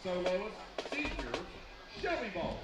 Soloist Senior Shelby Ball.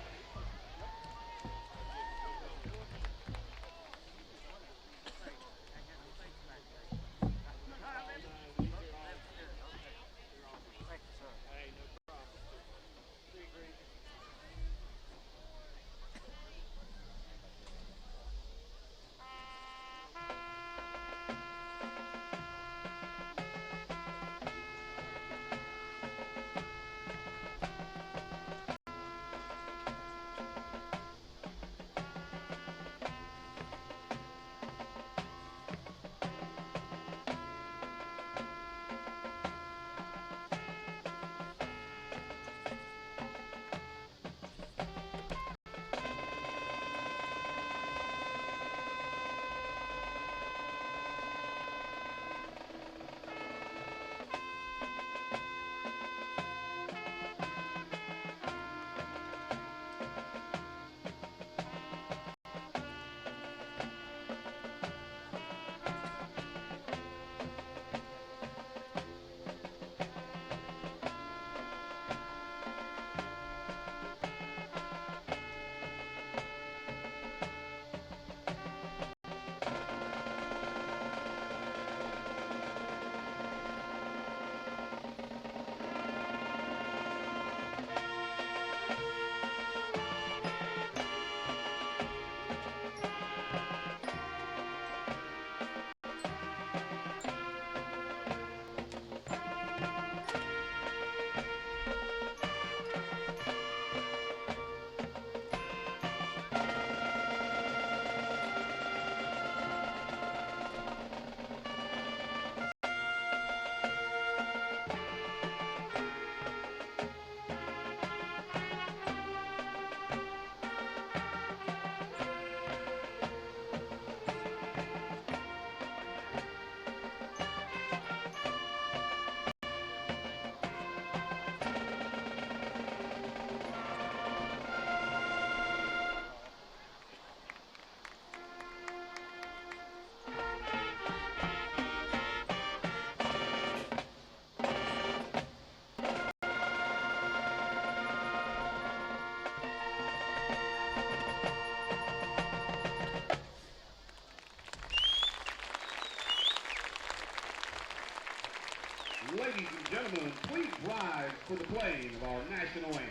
Ladies and gentlemen, please rise for the playing of our national anthem.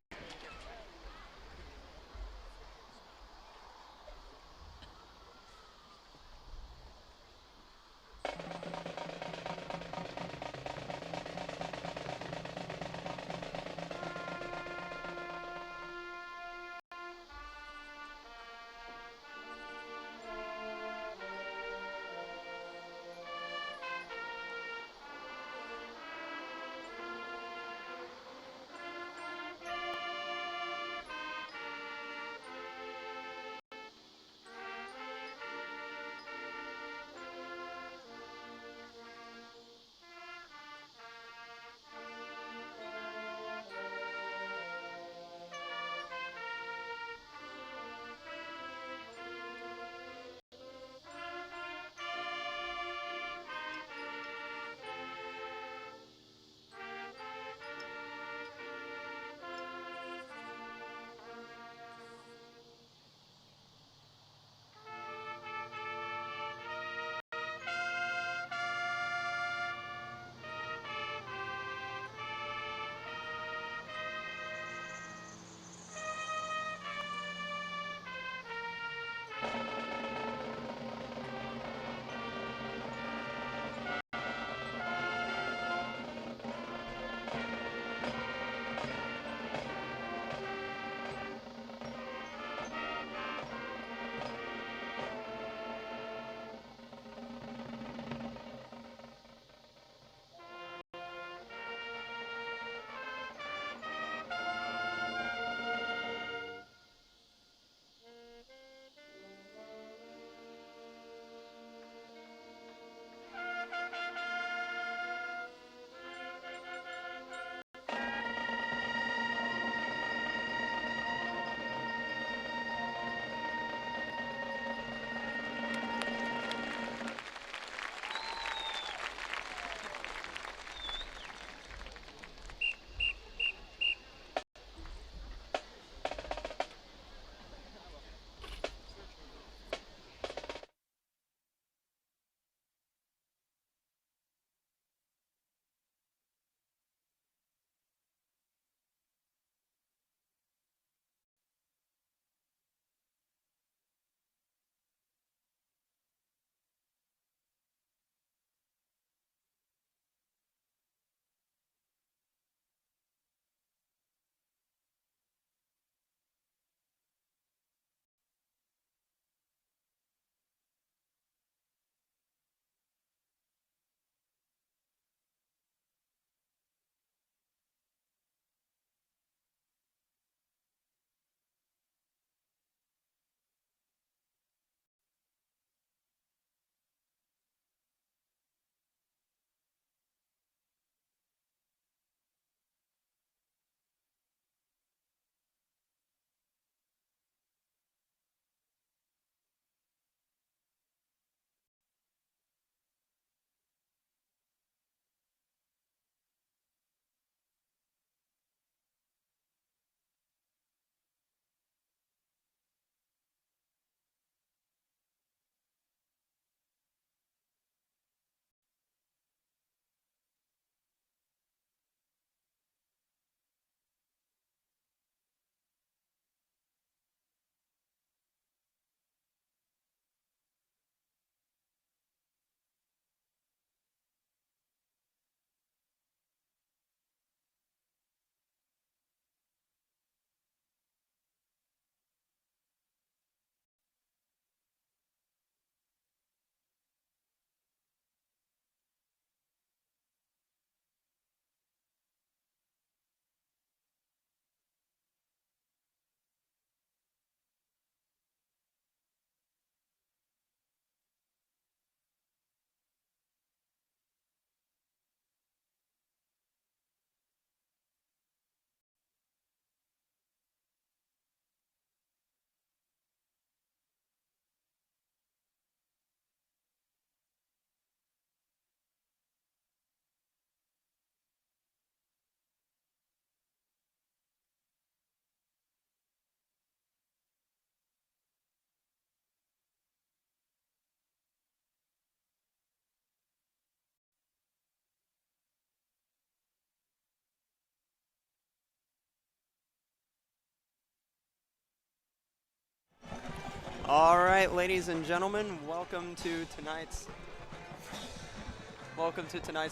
All right, ladies and gentlemen, welcome to tonight's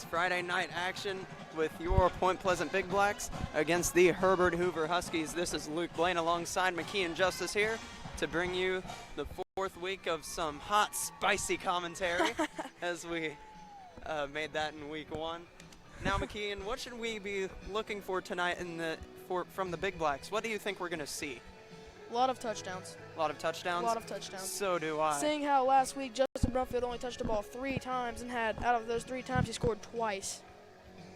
Friday night action with your Point Pleasant Big Blacks against the Herbert Hoover Huskies. This is Luke Blaine alongside McKee and Justice here to bring you the fourth week of some hot, spicy commentary as we made that in week one. Now, McKee, what should we be looking for tonight from the Big Blacks? What do you think we're going to see? A lot of touchdowns. A lot of touchdowns? A lot of touchdowns. So do I. Seeing how last week Justin Brumfield only touched the ball 3 times and out of those 3 times he scored twice.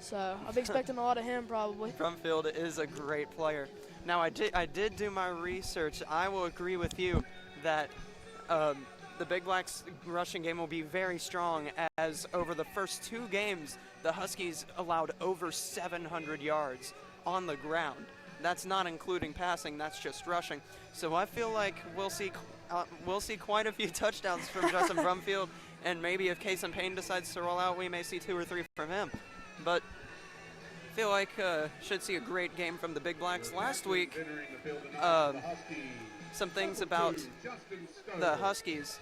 So I'll be expecting a lot of him probably. Brumfield is a great player. Now I did do my research. I will agree with you that the Big Blacks rushing game will be very strong, as over the first 2 games the Huskies allowed over 700 yards on the ground. That's not including passing, that's just rushing. So I feel like we'll see quite a few touchdowns from Justin Brumfield, and maybe if Kason Payne decides to roll out, we may see 2 or 3 from him. But I feel like should see a great game from the Big Blacks. Last week, some things about the Huskies.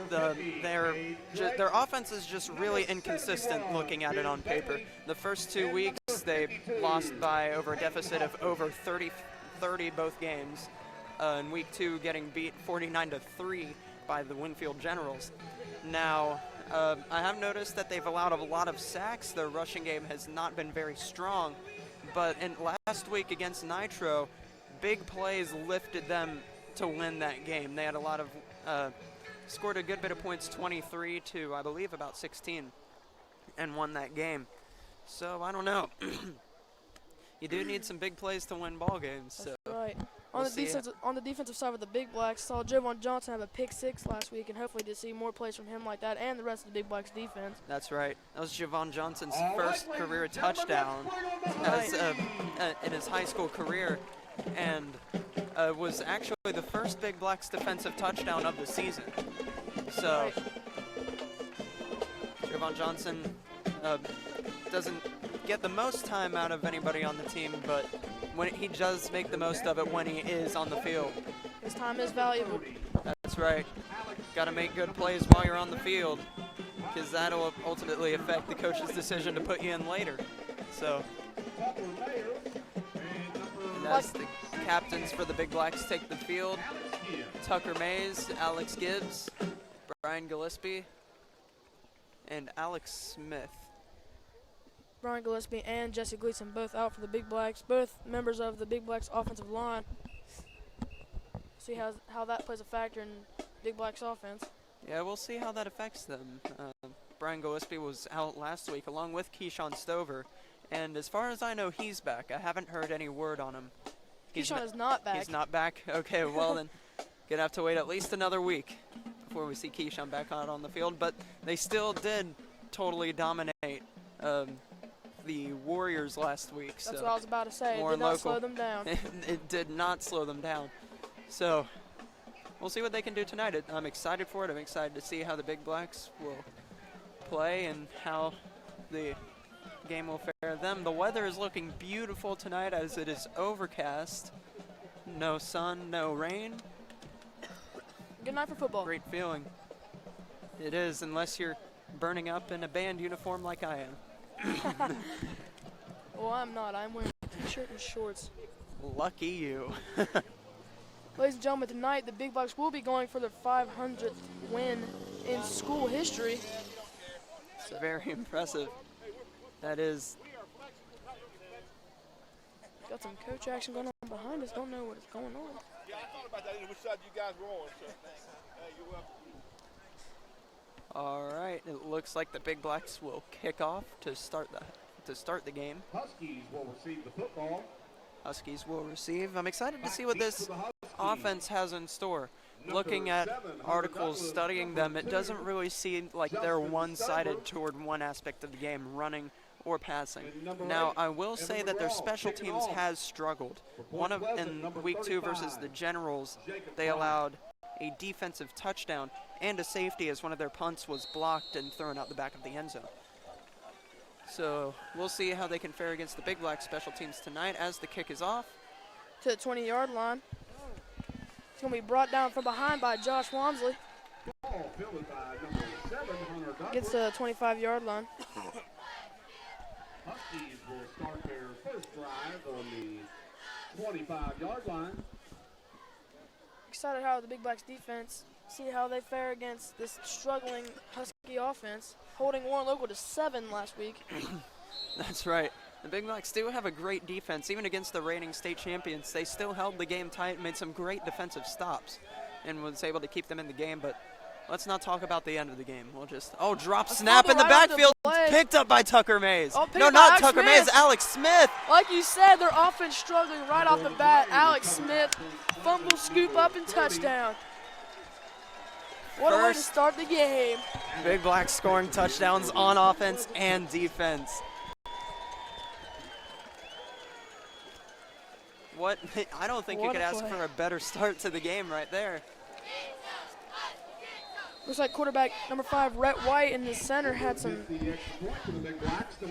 Their offense is just really inconsistent looking at it on paper. The first 2 weeks they lost by over a deficit of over 30 both games. In week 2 getting beat 49-3 by the Winfield Generals. Now, I have noticed that they've allowed a lot of sacks. Their rushing game has not been very strong, but in last week against Nitro, big plays lifted them to win that game. They had a lot of scored a good bit of points, 23 to I believe about 16, and won that game. So I don't know. You do need some big plays to win ball games. That's right. On the defensive side of the Big Blacks, saw Javon Johnson have a pick 6 last week, and hopefully to see more plays from him like that and the rest of the Big Blacks defense. That's right. That was Javon Johnson's first career touchdown in his high school career, and was actually the first Big Blacks defensive touchdown of the season. So Javon Johnson doesn't get the most time out of anybody on the team, but when he does make the most of it when he is on the field. His time is valuable. That's right. Got to make good plays while you're on the field, because that'll ultimately affect the coach's decision to put you in later. So, and as the captains for the Big Blacks take the field, Tucker Mays, Alex Gibbs, Brian Gillespie, and Alex Smith. Brian Gillespie and Jesse Gleason both out for the Big Blacks, both members of the Big Blacks offensive line. See how that plays a factor in Big Blacks offense. Yeah, we'll see how that affects them. Brian Gillespie was out last week along with Keyshawn Stover, and as far as I know, he's back. I haven't heard any word on him. Keyshawn is not back. He's not back? Okay, well then, gonna have to wait at least another week before we see Keyshawn back out on the field, but they still did totally dominate the Warriors last week. That's what I was about to say. It did not slow them down. It did not slow them down. So we'll see what they can do tonight. I'm excited for it. I'm excited to see how the Big Blacks will play and how the game will fare them. The weather is looking beautiful tonight as it is overcast. No sun, no rain. Good night for football. Great feeling. It is, unless you're burning up in a band uniform like I am. Well, I'm not. I'm wearing a t-shirt and shorts. Lucky you. Ladies and gentlemen, tonight the Big Blacks will be going for their 500th win in school history. It's very impressive. That is. Got some coach action going on behind us. Don't know what is going on. Yeah, I thought about that. Which side you guys were on, so you're welcome. All right, it looks like the Big Blacks will kick off to start the game. Huskies will receive the football. Huskies will receive. I'm excited to see what this offense has in store. Looking at articles, studying them, it doesn't really seem like they're one-sided toward one aspect of the game, running or passing. Now, I will say that their special teams has struggled. In week 2 versus the Generals, they allowed a defensive touchdown and a safety as one of their punts was blocked and thrown out the back of the end zone. So we'll see how they can fare against the Big Black special teams tonight as the kick is off. To the 20-yard line. going to be brought down from behind by Josh Wamsley. Ball fielded by number 7, Hunter Douglas. Gets to the 25-yard line. Huskies will start their first drive on the 25-yard line. Excited how the Big Blacks defense, see how they fare against this struggling Husky offense, holding Warren Local to 7 last week. That's right. The Big Blacks do have a great defense. Even against the reigning state champions, they still held the game tight and made some great defensive stops and was able to keep them in the game. But let's not talk about the end of the game. We'll just, drop snap in the backfield, picked up by Tucker Mays. Oh, no, not Tucker Mays, Alex Smith. Like you said, their offense struggling right off the bat. Alex Smith, fumble, scoop up, and touchdown. What a way to start the game. Big Blacks scoring touchdowns on offense and defense. What? I don't think you could ask for a better start to the game right there. Looks like quarterback number 5, Rhett White, in the center had some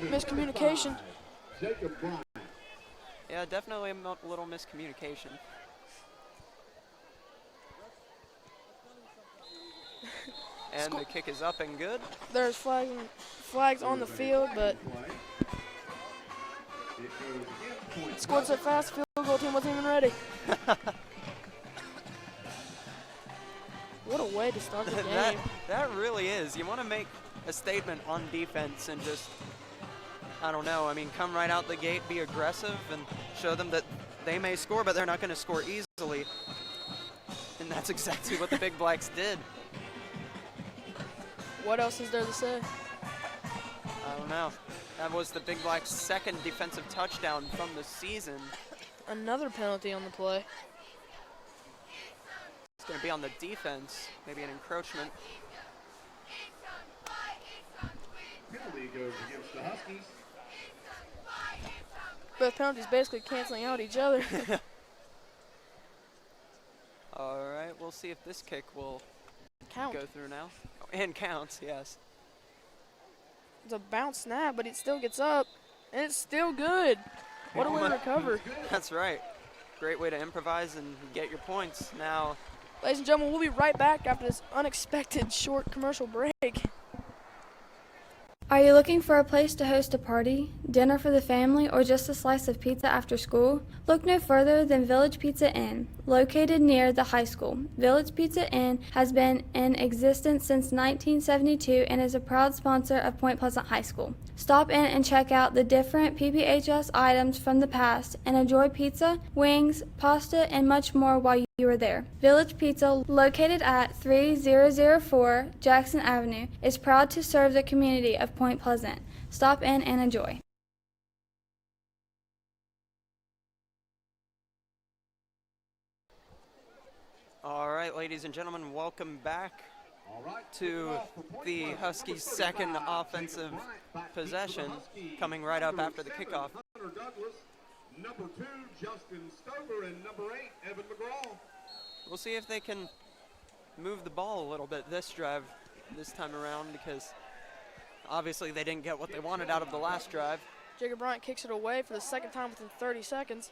miscommunication. Yeah, definitely a little miscommunication. And the kick is up and good. There's flags on the field, but scored so fast, field goal team wasn't even ready. What a way to start the game. That really is. You want to make a statement on defense and just, I don't know, I mean, come right out the gate, be aggressive, and show them that they may score, but they're not going to score easily. And that's exactly what the Big Blacks did. What else is there to say? I don't know. That was the Big Blacks' second defensive touchdown from the season. Another penalty on the play. It's going to be on the defense, maybe an encroachment. Penalty goes against the Huskies. Both penalties basically canceling out each other. All right, we'll see if this kick will Count. go through now. Oh, and counts, yes. It's a bounce snap, but it still gets up, and it's still good. What a way to recover. That's right. Great way to improvise and get your points. Now, ladies and gentlemen, we'll be right back after this unexpected short commercial break. Are you looking for a place to host a party, dinner for the family, or just a slice of pizza after school? Look no further than Village Pizza Inn, located near the high school. Village Pizza Inn has been in existence since 1972 and is a proud sponsor of Point Pleasant High School. Stop in and check out the different PPHS items from the past and enjoy pizza, wings, pasta, and much more while you are there. Village Pizza, located at 3004 Jackson Avenue, is proud to serve the community of Point Pleasant. Stop in and enjoy. all right, ladies and gentlemen, welcome back to the Huskies' second offensive possession, coming right up after the kickoff. Hunter Douglas, number 2, Justin Stover, and number 8, Evan McGraw. We'll see if they can move the ball a little bit this drive, this time around, because obviously they didn't get what they wanted out of the last drive. Jacob Bryant kicks it away for the second time within 30 seconds.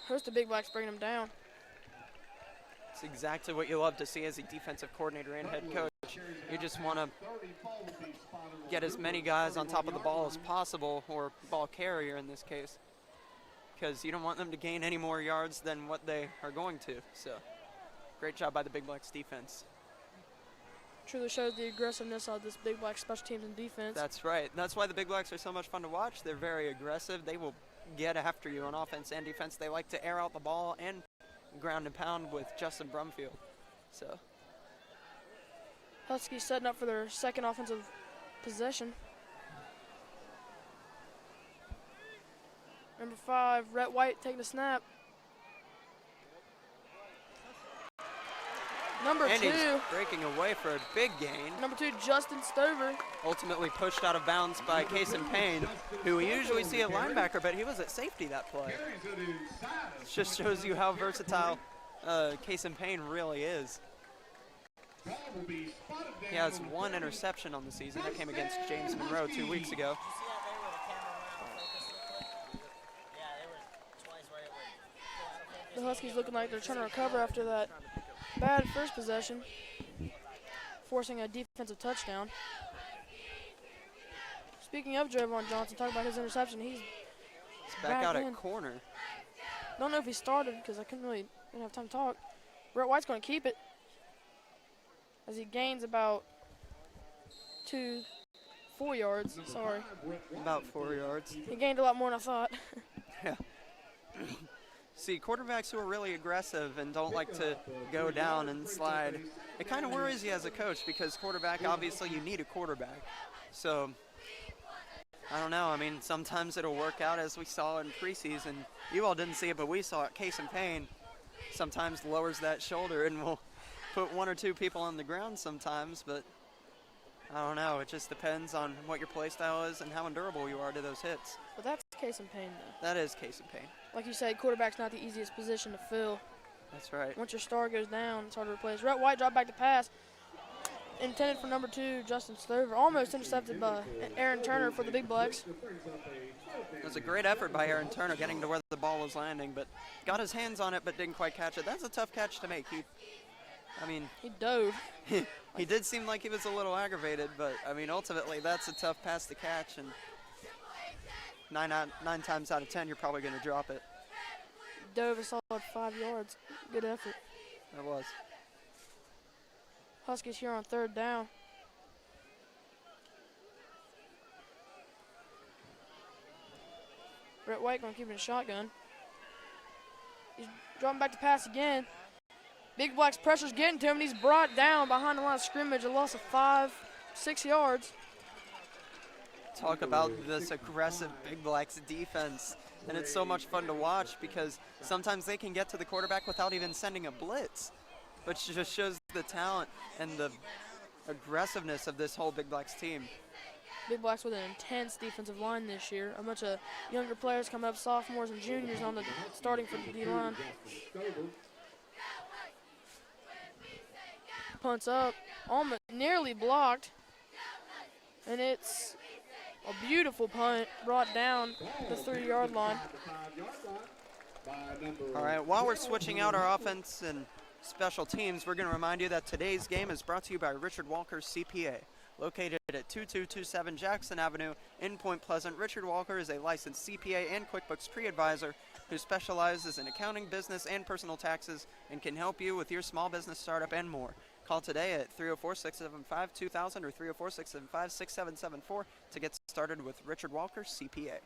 Host of Big Blacks bringing him down. It's exactly what you love to see as a defensive coordinator and head coach. You just want to get as many guys on top of the ball as possible, or ball carrier in this case, because you don't want them to gain any more yards than what they are going to. So, great job by the Big Blacks defense. Truly shows the aggressiveness of this Big Black special teams and defense. That's right. That's why the Big Blacks are so much fun to watch. They're very aggressive. They will get after you on offense and defense. They like to air out the ball and ground and pound with Justin Brumfield. So, Huskies setting up for their second offensive possession. Number 5, Rhett White taking the snap. Number and 2, he's breaking away for a big gain. number 2, Justin Stover. Ultimately pushed out of bounds by Kason Payne, who we usually see at linebacker, but he was at safety that play. It just shows you how versatile Kason Payne really is. He has 1 interception on the season. That came against James Monroe 2 weeks ago. The Huskies looking like they're trying to recover after that bad first possession, forcing a defensive touchdown. Speaking of Javon Johnson, talk about his interception. He's back out in. at corner. Don't know if he started because I didn't have time to talk. Brett White's going to keep it as he gains about 4 yards. Sorry. About 4 yards. He gained a lot more than I thought. Yeah. See, quarterbacks who are really aggressive and don't like to go down and slide, it kind of worries you as a coach because quarterback, obviously you need a quarterback. So, I don't know. I mean, sometimes it'll work out as we saw in preseason. You all didn't see it, but we saw it. Case in Payne sometimes lowers that shoulder and will put 1 or 2 people on the ground sometimes, but I don't know. It just depends on what your play style is and how endurable you are to those hits. But that's Case in Payne, though. That is Case in Payne. Like you said, quarterback's not the easiest position to fill. That's right. Once your star goes down, it's hard to replace. Brett White dropped back to pass. Intended for number 2, Justin Stover. Almost intercepted by Aaron Turner for the Big Blacks. It was a great effort by Aaron Turner getting to where the ball was landing, but got his hands on it but didn't quite catch it. That's a tough catch to make. He dove. He did seem like he was a little aggravated, but, I mean, ultimately that's a tough pass to catch, and 9 times out of 10 you're probably going to drop it. Dove a solid 5 yards. Good effort. That was. Huskies here on 3rd down. Brett White going to keep it in shotgun. He's dropping back to pass again. Big Black's pressure's getting to him, and he's brought down behind the line of scrimmage. A loss of 6 yards. Talk about this aggressive Big Blacks defense. And it's so much fun to watch because sometimes they can get to the quarterback without even sending a blitz, which just shows the talent and the aggressiveness of this whole Big Blacks team. Big Blacks with an intense defensive line this year. A bunch of younger players coming up, sophomores and juniors on the starting for the D-line. Punts up, almost nearly blocked. And it's a beautiful punt brought down the 3-yard line. All right, while we're switching out our offense and special teams, we're going to remind you that today's game is brought to you by Richard Walker CPA. Located at 2227 Jackson Avenue in Point Pleasant, Richard Walker is a licensed CPA and QuickBooks pre-advisor who specializes in accounting, business, and personal taxes and can help you with your small business startup and more. Call today at 304-675-2000 or 304-675-6774 to get started with Richard Walker CPA.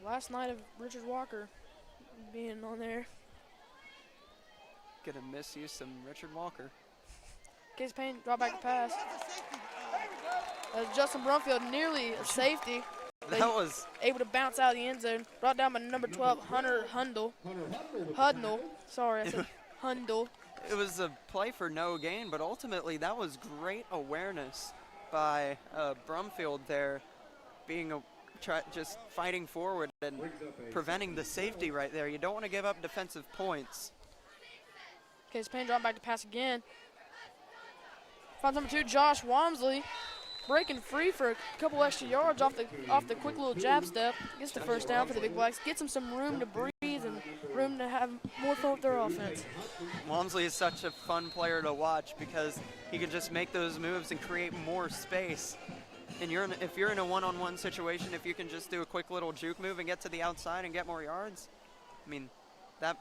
Last night of Richard Walker being on there. Gonna miss you some Richard Walker. Case Payne, drop back to pass. Justin Brumfield nearly a safety. That was able to bounce out of the end zone. Brought down by number 12, Hunter Hudnall. Sorry, I said Hundle. It was a play for no gain, but ultimately that was great awareness by Brumfield there, being just fighting forward and preventing the safety right there. You don't want to give up defensive points. Case Payne dropped back to pass again. Finds number 2, Josh Walmsley, breaking free for a couple extra yards off the quick little jab step. Gets the first down for the Big Blacks. Gets them some room to breathe and room to have more fun with their offense. Walmsley is such a fun player to watch because he can just make those moves and create more space. And if you're in a one-on-one situation, if you can just do a quick little juke move and get to the outside and get more yards, I mean, that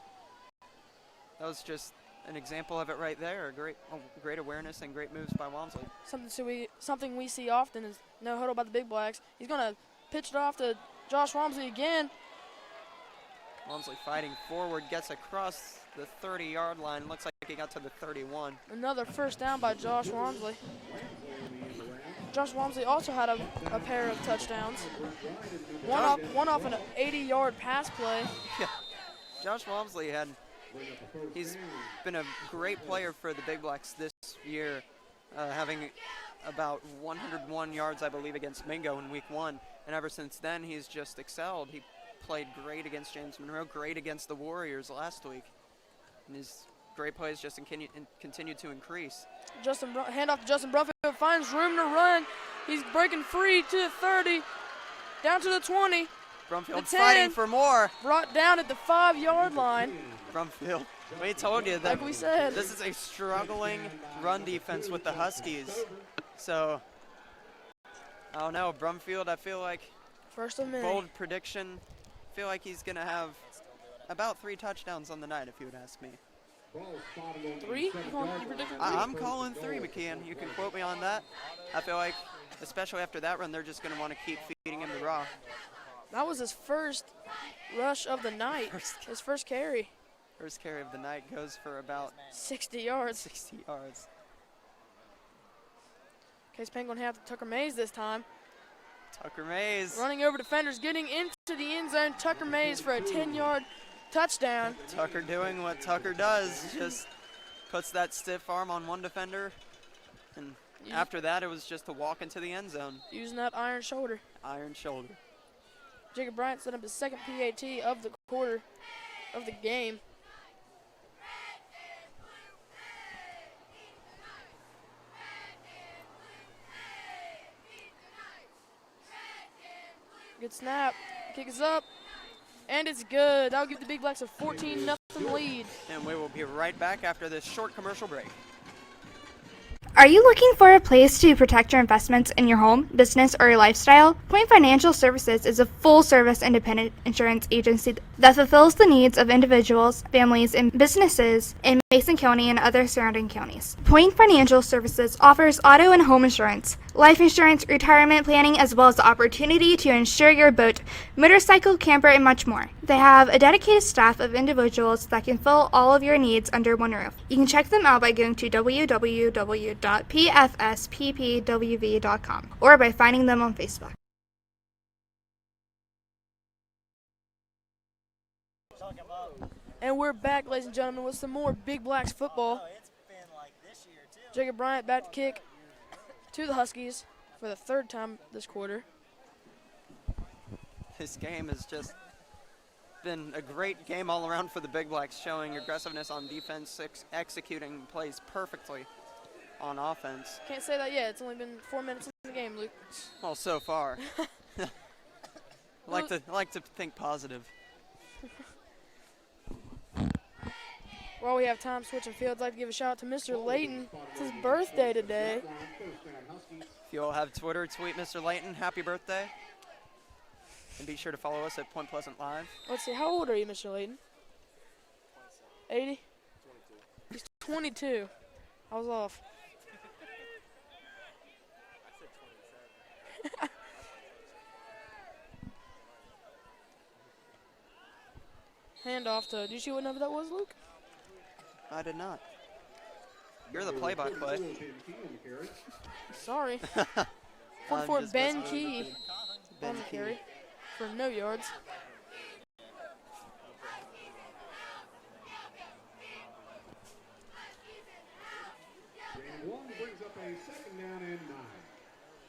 was just an example of it right there. Great awareness and great moves by Walmsley. Something we see often is no huddle by the Big Blacks. He's going to pitch it off to Josh Walmsley again. Walmsley fighting forward, gets across the 30-yard line. Looks like he got to the 31. Another first down by Josh Walmsley. Josh Walmsley also had a pair of touchdowns. One off an 80-yard pass play. Yeah. Josh Walmsley he's been a great player for the Big Blacks this year, having about 101 yards, I believe, against Mingo in week 1. And ever since then, he's just excelled. He played great against James Monroe, great against the Warriors last week. And his great plays just continue to increase. Hand off to Justin Brumfield, finds room to run. He's breaking free to the 30, down to the 20. Brumfield's The fighting 10. for more. Brought down at the 5-yard line. Brumfield, we told you that Like we said. this is a struggling run defense with the Huskies. So, I don't know, Brumfield, I feel like, First of many. bold prediction, I feel like he's going to have about 3 touchdowns on the night, if you would ask me. 3? You predicted 3? I'm calling 3, McKeon. You can quote me on that. I feel like, especially after that run, they're just going to want to keep feeding him the rock. That was his first rush of the night. His first carry. First carry of the night goes for about 60 yards. 60 yards. Case Penn going to have to Tucker Mays this time. Tucker Mays. Running over defenders, getting into the end zone. Tucker Mays for a 10-yard touchdown. Tucker doing what Tucker does, just puts that stiff arm on one defender. And after that, it was just to walk into the end zone. Using that iron shoulder. Iron shoulder. Jacob Bryant set up his second PAT of the quarter of the game. Good snap. Kick is up. And it's good. That'll give the Big Blacks a 14-0 lead. And we will be right back after this short commercial break. Are you looking for a place to protect your investments in your home, business, or your lifestyle? Point Financial Services is a full-service independent insurance agency that fulfills the needs of individuals, families, and businesses in Mason County and other surrounding counties. Point Financial Services offers auto and home insurance, life insurance, retirement planning, as well as the opportunity to insure your boat, motorcycle, camper, and much more. They have a dedicated staff of individuals that can fill all of your needs under one roof. You can check them out by going to www.pfsppwv.com or by finding them on Facebook. And we're back, ladies and gentlemen, with some more Big Blacks football. Jacob Bryant back to kick to the Huskies for the 3rd time this quarter. This game has just been a great game all around for the Big Blacks, showing aggressiveness on defense, executing plays perfectly on offense. Can't say that yet. It's only been 4 minutes in the game, Luke. Well, so far. like to think positive. While we have time switching fields, I'd like to give a shout out to Mr. Layton. It's his birthday today. If you all have Twitter, tweet Mr. Layton, happy birthday. And be sure to follow us at Point Pleasant Live. Let's see, how old are you, Mr. Layton? 80? 22. He's 22. I was off. Hand off to, do you see what number that was, Luke? I did not. You're the play-by-play. Sorry. I'm For just Ben messing Key with Ben on the Key. carry for no yards.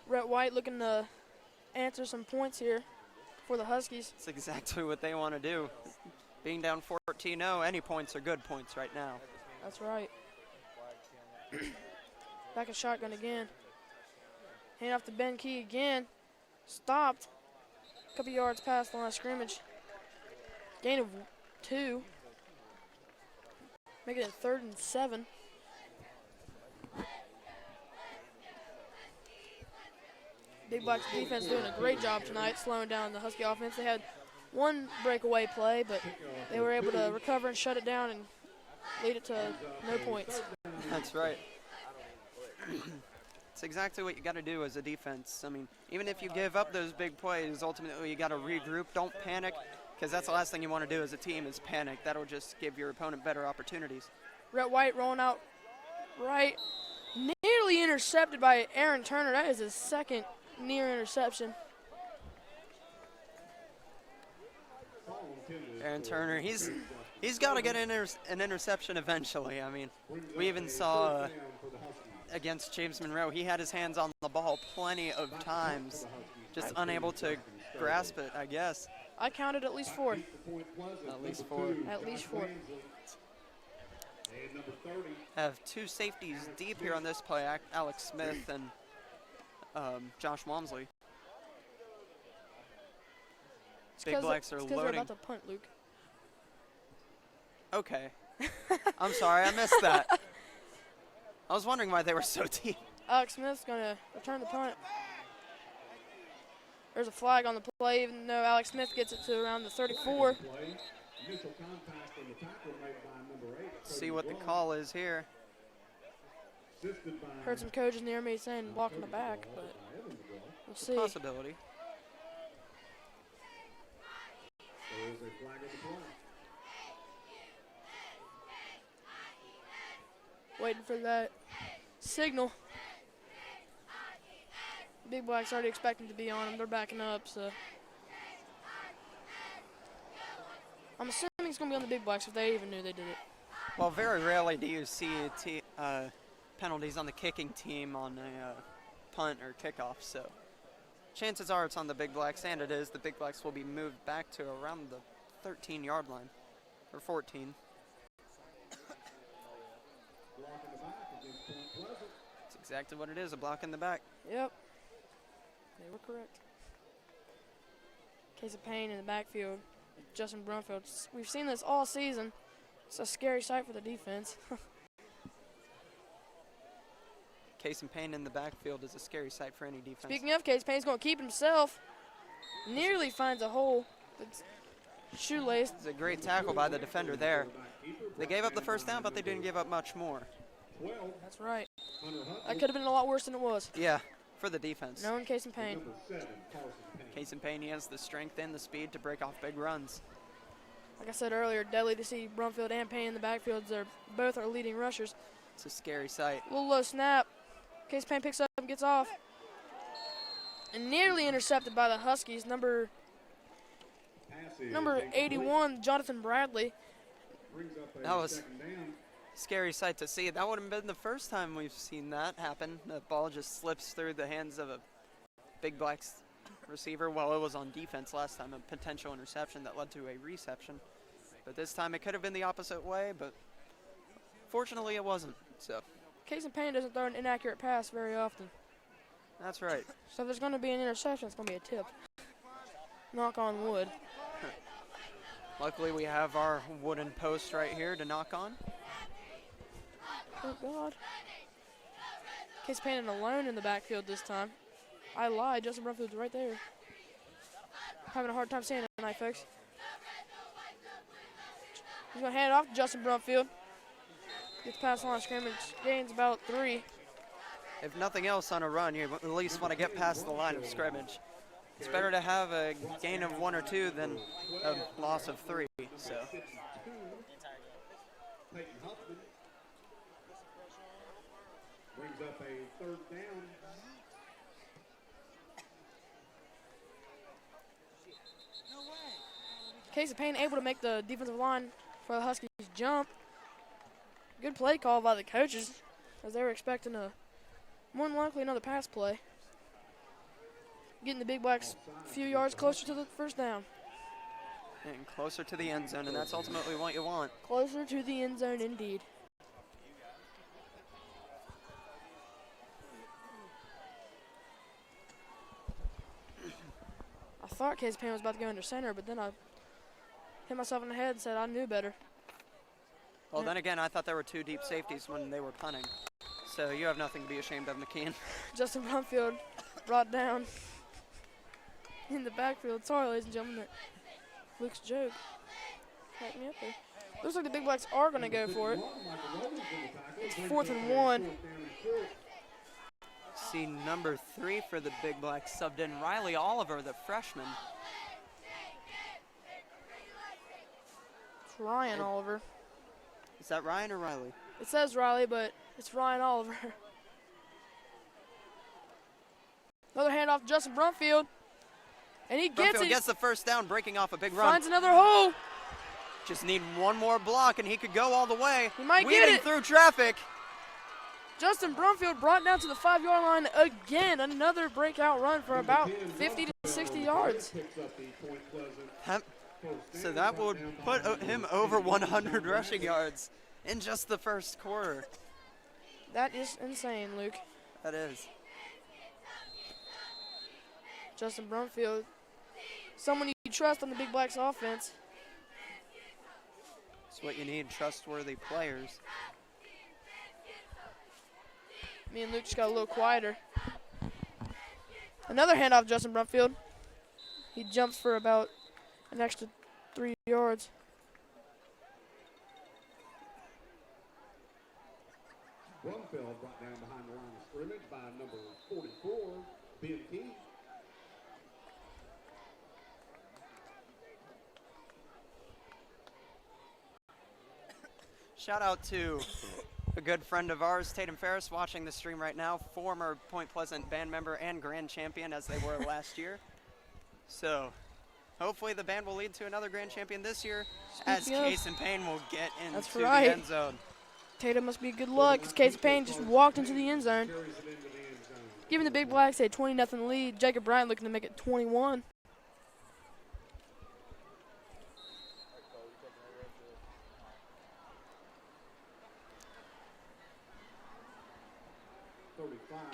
Rhett White looking to answer some points here for the Huskies. That's exactly what they want to do. Being down 14-0, any points are good points right now. That's right. Back in shotgun again. Hand off to Ben Key again. Stopped. A couple yards past the line of scrimmage. Gain of 2. Make it a 3rd and 7. Big Blacks defense doing a great job tonight, slowing down the Husky offense. They had one breakaway play, but they were able to recover and shut it down and lead it to no points. That's right. It's exactly what you got to do as a defense. I mean, even if you give up those big plays, ultimately you got to regroup. Don't panic, because that's the last thing you want to do as a team is panic. That'll just give your opponent better opportunities. Rhett White rolling out right. Nearly intercepted by Aaron Turner. That is his second near interception. Aaron Turner, he's got to get an interception eventually. I mean, we even saw against James Monroe, he had his hands on the ball plenty of times, just unable to grasp it, I guess. I counted at least 4. At least 4. At least 4. Have 2 safeties deep here on this play, Alex Smith and Josh Walmsley. Big Blacks are It's 'cause they're loading. about to punt, Luke. Okay. I'm sorry, I missed that. I was wondering why they were so deep. Alex Smith's going to return the punt. There's a flag on the play, even though Alex Smith gets it to around the 34. Initial contact on the tackle made by number 8. See what the call is here. Assisted by Heard some coaches near me saying block in the back, but we'll see. Possibility. there is a flag of the play. Waiting for that signal. Big Black's already expecting to be on them. They're backing up, so. I'm assuming it's going to be on the Big Blacks if they even knew they did it. Well, very rarely do you see penalties on the kicking team on a punt or kickoff, so chances are it's on the Big Blacks, and it is. The Big Blacks will be moved back to around the 13-yard line, or 14. Block in the back against Point Pleasant. That's exactly what it is, a block in the back. Yep. They were correct. Case of pain in the backfield. Justin Brumfield. We've seen this all season. It's a scary sight for the defense. Case and Payne in the backfield is a scary sight for any defense. Speaking of Case Payne's going to keep himself. Nearly finds a hole. It's shoelaced. It's a great tackle by the defender there. They gave up the first down, but they didn't give up much more. That's right. That could have been a lot worse than it was. Yeah, for the defense. Knowing Case and Payne. Number 7, Carson Payne. Case and Payne, he has the strength and the speed to break off big runs. Like I said earlier, deadly to see Brumfield and Payne in the backfields. They're both are leading rushers. It's a scary sight. Little low snap. Case Payne picks up and gets off. And nearly intercepted by the Huskies. Number 81, Jonathan Bradley. Brings up a That was second down. scary sight to see. That would have been the first time we've seen that happen. The ball just slips through the hands of a Big Blacks receiver. Well, it was on defense last time, a potential interception that led to a reception. But this time it could have been the opposite way, but fortunately it wasn't. So Case and Payne doesn't throw an inaccurate pass very often. that's right. So if there's going to be an interception, it's going to be a tip. Knock on wood. Luckily we have our wooden post right here to knock on. Oh, God. Case Payne alone in the backfield this time. I lied. Justin Brumfield's right there. Having a hard time saying it tonight, folks. He's going to hand it off to Justin Brumfield. Gets past the line of scrimmage. Gains about 3. If nothing else on a run, you at least want to get past the line of scrimmage. It's better to have a gain of 1 or 2 than a loss of 3. So Peyton Huffman brings up a 3rd down. Case of Payne able to make the defensive line for the Huskies jump. Good play call by the coaches, as they were expecting more than likely another pass play. Getting the Big Blacks a few yards closer to the first down. and closer to the end zone, and that's ultimately what you want. Closer to the end zone indeed. I thought Case Payne was about to go under center, but then I hit myself in the head and said I knew better. Well, then again, I thought there were 2 deep safeties when they were punting. So you have nothing to be ashamed of, McKean. Justin Brumfield brought down in the backfield. Sorry, ladies and gentlemen, that Luke's joke cracked me up there. Looks like the Big Blacks are going to go for it. It's 4th and 1. See number 3 for the Big Blacks subbed in, Riley Oliver, the freshman. It's Ryan Oliver. Is that Ryan or Riley? It says Riley, but it's Ryan Oliver. Another handoff to Justin Brumfield. And he gets Brumfield it. gets the first down, breaking off a big run. Finds another hole. Just need one more block, and he could go all the way. He might get Weaving it. through traffic. Justin Brumfield brought down to the 5-yard line again. Another breakout run for about 50 to 60 yards. So that would put him over 100 rushing yards in just the first quarter. That is insane, Luke. That is. Justin Brumfield, someone you trust on the Big Blacks offense. That's what you need, trustworthy players. Me and Luke just got a little quieter. Another handoff, Justin Brumfield. He jumps for about an extra 3 yards. Brumfield brought down behind the line of scrimmage by number 44, Ben Key. Shout out to a good friend of ours, Tatum Ferris, watching the stream right now, former Point Pleasant band member and grand champion as they were last year. So hopefully the band will lead to another grand champion this year, as Case and Payne will get into the end zone. Tatum must be good luck, because Case Payne just walked into the end zone. Giving the Big Blacks a 20-0 lead. Jacob Bryant looking to make it 21.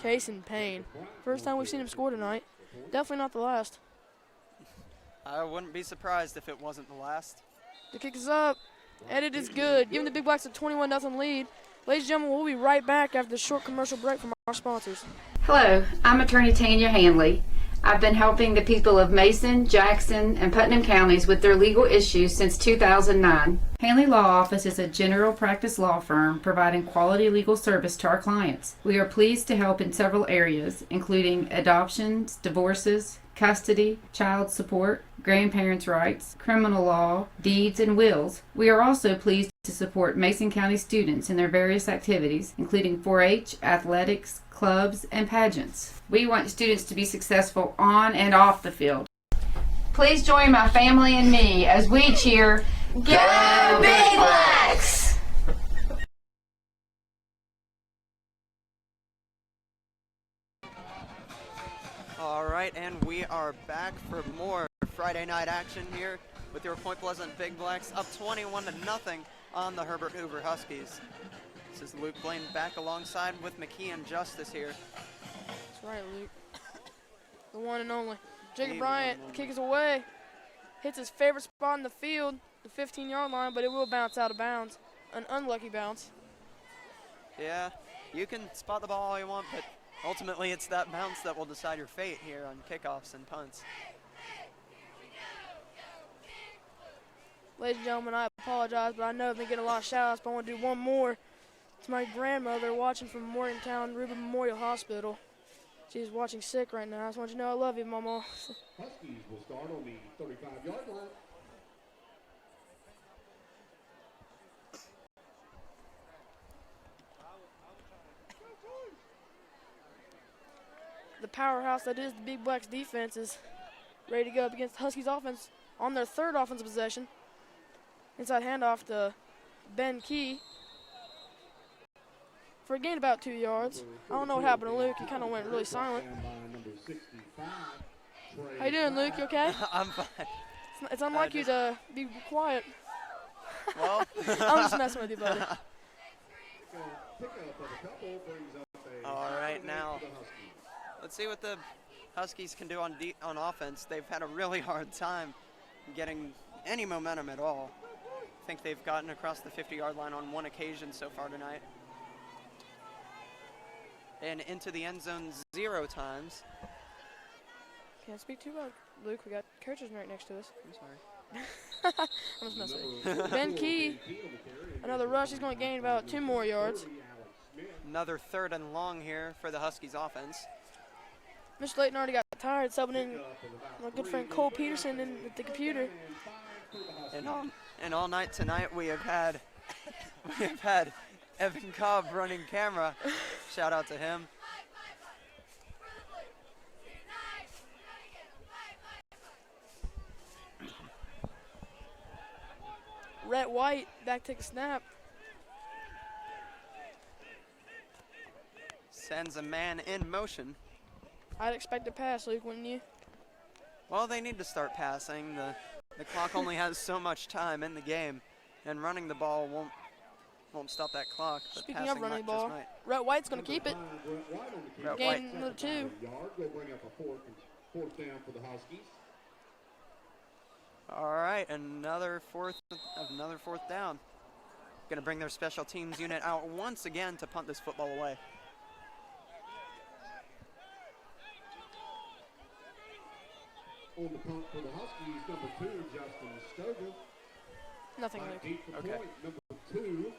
Case and Payne. First time we've seen him score tonight. Definitely not the last. I wouldn't be surprised if it wasn't the last. The kick is up, and it is good. Giving the Big Blacks a 21-0 lead. Ladies and gentlemen, we'll be right back after the short commercial break from our sponsors. Hello, I'm Attorney Tanya Hanley. I've been helping the people of Mason, Jackson, and Putnam counties with their legal issues since 2009. Hanley Law Office is a general practice law firm providing quality legal service to our clients. We are pleased to help in several areas, including adoptions, divorces, custody, child support, grandparents' rights, criminal law, deeds, and wills. We are also pleased to support Mason County students in their various activities, including 4-H, athletics, clubs, and pageants. We want students to be successful on and off the field. Please join my family and me as we cheer, Go Big Blacks! All right, and we are back for more Friday night action here with your Point Pleasant Big Blacks, up 21-0 on the Herbert Hoover Huskies. This is Luke Blaine back alongside with McKee and Justice here. That's right, Luke. The one and only. Jacob Bryant, kick is away. Hits his favorite spot in the field, the 15-yard line, but it will bounce out of bounds. An unlucky bounce. Yeah, you can spot the ball all you want, but ultimately it's that bounce that will decide your fate here on kickoffs and punts. Ladies and gentlemen, I apologize, but I know I've been getting a lot of shout-outs, but I want to do one more. It's my grandmother watching from Morgantown Ruben Memorial Hospital. She's watching sick right now. I just want you to know I love you, Mama. Huskies will start on the 35-yard line. The powerhouse that is the Big Blacks defense is ready to go up against the Huskies offense on their third offensive possession. Inside handoff to Ben Key for a gain about 2 yards. I don't know what happened to Luke. He kind of went really silent. How you doing, Luke? You okay? I'm fine. It's unlike you to be quiet. Well, I'm just messing with you, buddy. All right, now let's see what the Huskies can do on offense. They've had a really hard time getting any momentum at all. I think they've gotten across the 50-yard line on one occasion so far tonight. And into the end zone 0 times. Can't speak too loud, Luke. We got coaches right next to us. I'm sorry. I'm just messing with you. Ben Key, another rush. He's going to gain about 2 more yards. Another 3rd and long here for the Huskies offense. Mr. Layton already got tired, subbing in my good friend Cole Peterson in with the computer. And all night tonight we have had Evan Cobb running camera. Shout out to him. Rhett White back to take a snap. Sends a man in motion. I'd expect a pass, Luke, wouldn't you? Well, they need to start passing. The clock only has so much time in the game, and running the ball won't stop that clock. But Speaking of running the ball, Rhett White's going to keep it. Gain another 2. Will bring up a fourth down for the Huskies. All right, another fourth down. Going to bring their special teams unit out once again to punt this football away. On the punt for the Huskies, number 2, Justin Stover. Nothing, Back Luke. deep for Okay. point, number 2,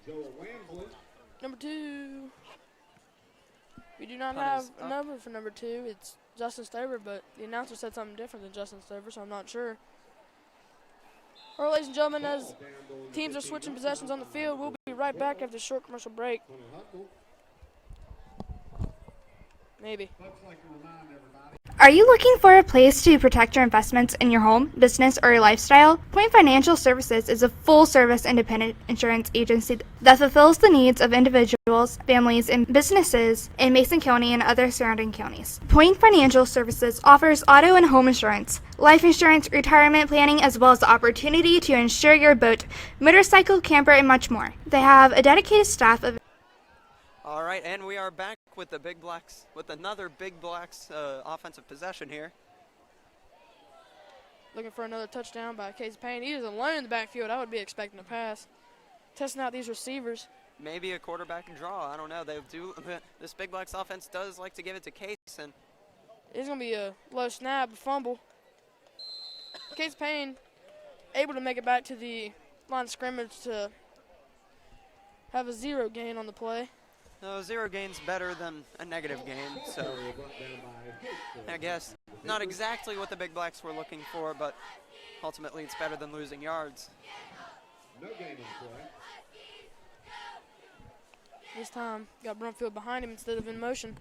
Joel Wamsley. Number 2. We do not Punt have is a up. number for number 2. It's Justin Stover, but the announcer said something different than Justin Stover, so I'm not sure. All right, ladies and gentlemen, as Ball down on the teams are 15 switching yard possessions on the field, we'll be right back after a short commercial break. line. Huddle. Maybe. Folks like to remind everybody. Are you looking for a place to protect your investments in your home, business, or your lifestyle? Point Financial Services is a full-service independent insurance agency that fulfills the needs of individuals, families, and businesses in Mason County and other surrounding counties. Point Financial Services offers auto and home insurance, life insurance, retirement planning, as well as the opportunity to insure your boat, motorcycle, camper, and much more. They have a dedicated staff of All right, and we are back with the Big Blacks, with another Big Blacks offensive possession here. Looking for another touchdown by Casey Payne. He is alone in the backfield. I would be expecting a pass. Testing out these receivers. Maybe a quarterback draw. I don't know. This Big Blacks offense does like to give it to Case, and It's going to be a low snap, a fumble. Casey Payne able to make it back to the line of scrimmage to have a 0 gain on the play. no, 0 gain's better than a negative gain. So Brought down by I guess not exactly what the Big Blacks were looking for, but ultimately it's better than losing yards. no gain on play. This time, got Brumfield behind him instead of in motion.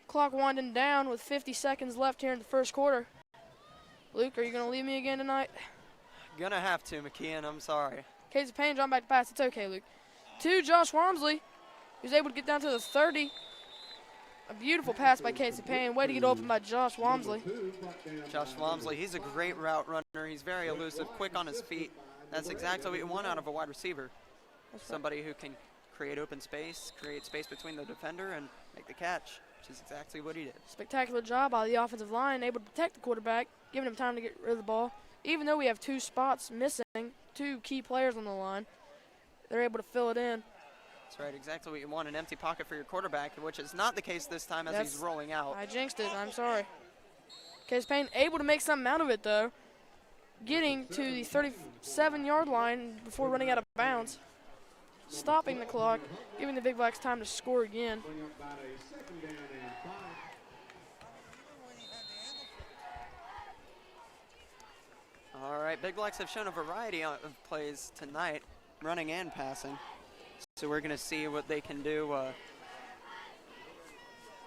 Clock winding down with 50 seconds left here in the first quarter. Luke, are you going to leave me again tonight? Gonna have to, McKeon. I'm sorry. Casey Payne drawing back to pass. It's okay, Luke. To Josh Walmsley, who's able to get down to the 30. A beautiful pass by Casey Payne. Way to get open by Josh Walmsley. Josh Walmsley, he's a great route runner. He's very elusive, quick on his feet. That's exactly what you want out of a wide receiver. Somebody who can create open space, create space between the defender, and make the catch, which is exactly what he did. Spectacular job by the offensive line, able to protect the quarterback, giving him time to get rid of the ball. Even though we have 2 spots missing, 2 key players on the line, they're able to fill it in. That's right, exactly what you want, an empty pocket for your quarterback, which is not the case this time as he's rolling out. I jinxed it. I'm sorry. Casey Payne able to make something out of it, though, getting to the 37-yard line before running out of bounds, stopping the clock, giving the Big Blacks time to score again. Bring up about a 2nd down and 5. All right, Big Blacks have shown a variety of plays tonight, running and passing. So we're going to see what they can do.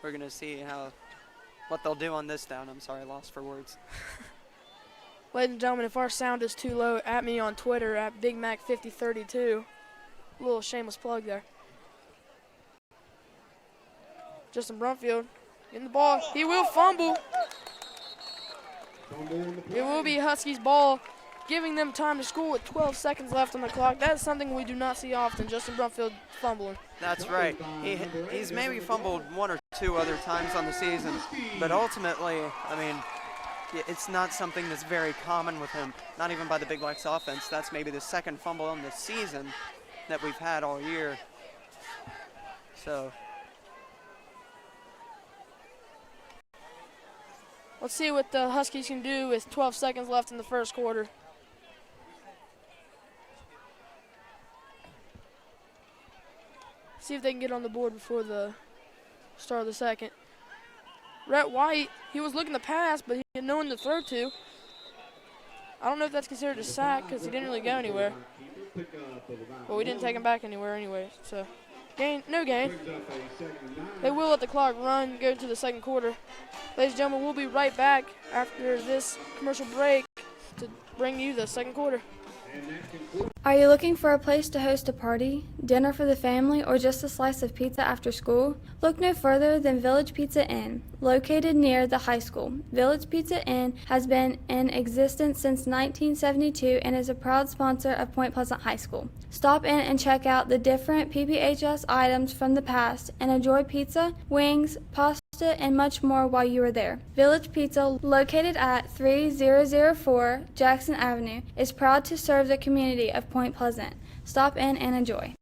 We're going to see what they'll do on this down. I'm sorry, lost for words. Ladies and gentlemen, if our sound is too low, at me on Twitter at BigMac5032. A little shameless plug there. Justin Brumfield getting the ball. He will fumble. It will be Huskies' ball, giving them time to score with 12 seconds left on the clock. That is something we do not see often, Justin Brumfield fumbling. That's right. He's maybe fumbled 1 or 2 other times on the season, but ultimately, I mean, it's not something that's very common with him, not even by the Big Blacks offense. That's maybe the 2nd fumble on the season that we've had all year. So let's see what the Huskies can do with 12 seconds left in the first quarter. See if they can get on the board before the start of the second. Rhett White, he was looking to pass, but he had no one to throw to. I don't know if that's considered a sack because he didn't really go anywhere. But we didn't take him back anywhere anyway. So, no gain. They will let the clock run, go to the second quarter. Ladies and gentlemen, we'll be right back after this commercial break to bring you the second quarter. Are you looking for a place to host a party, dinner for the family, or just a slice of pizza after school? Look no further than Village Pizza Inn, located near the high school. Village Pizza Inn has been in existence since 1972 and is a proud sponsor of Point Pleasant High School. Stop in and check out the different PPHS items from the past and enjoy pizza, wings, pasta, pasta, and much more while you are there. Village Pizza, located at 3004 Jackson Avenue, is proud to serve the community of Point Pleasant. Stop in and enjoy.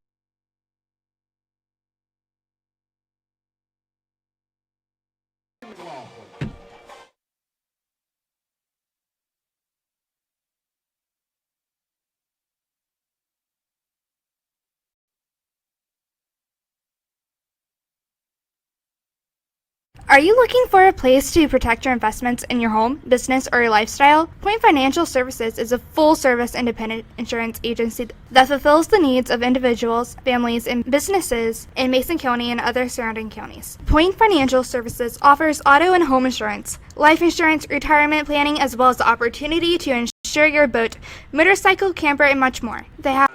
Are you looking for a place to protect your investments in your home, business, or your lifestyle? Point Financial Services is a full-service independent insurance agency that fulfills the needs of individuals, families, and businesses in Mason County and other surrounding counties. Point Financial Services offers auto and home insurance, life insurance, retirement planning, as well as the opportunity to insure your boat, motorcycle, camper, and much more. They have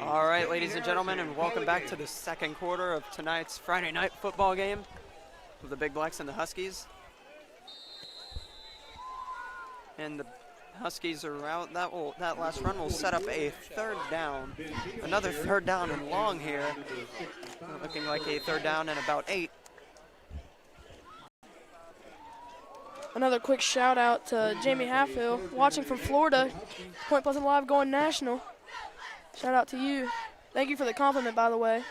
All right, ladies and gentlemen, and welcome back to the second quarter of tonight's Friday night football game with the Big Blacks and the Huskies. And the Huskies are out. That last run will set up a third down. Another third down and long here. Looking like a third down and about 8. Another quick shout out to Jamie Halfhill, watching from Florida. Point Pleasant Live going national. Shout out to you. Thank you for the compliment, by the way.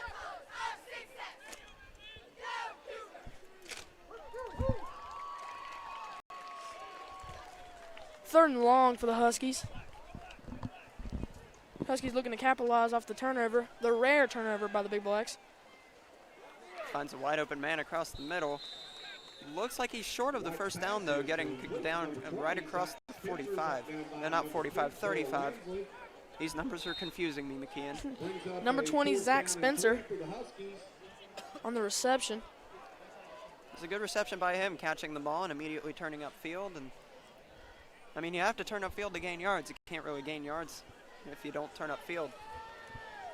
Third and long for the Huskies. Huskies looking to capitalize off the turnover, the rare turnover by the Big Blacks. Finds a wide open man across the middle. Looks like he's short of the first down, though, getting down right across the 45. No, not 45, 35. These numbers are confusing me, McKeon. Number 20, Zach Spencer on the reception. It's a good reception by him, catching the ball and immediately turning upfield. And I mean, you have to turn upfield to gain yards. You can't really gain yards if you don't turn upfield,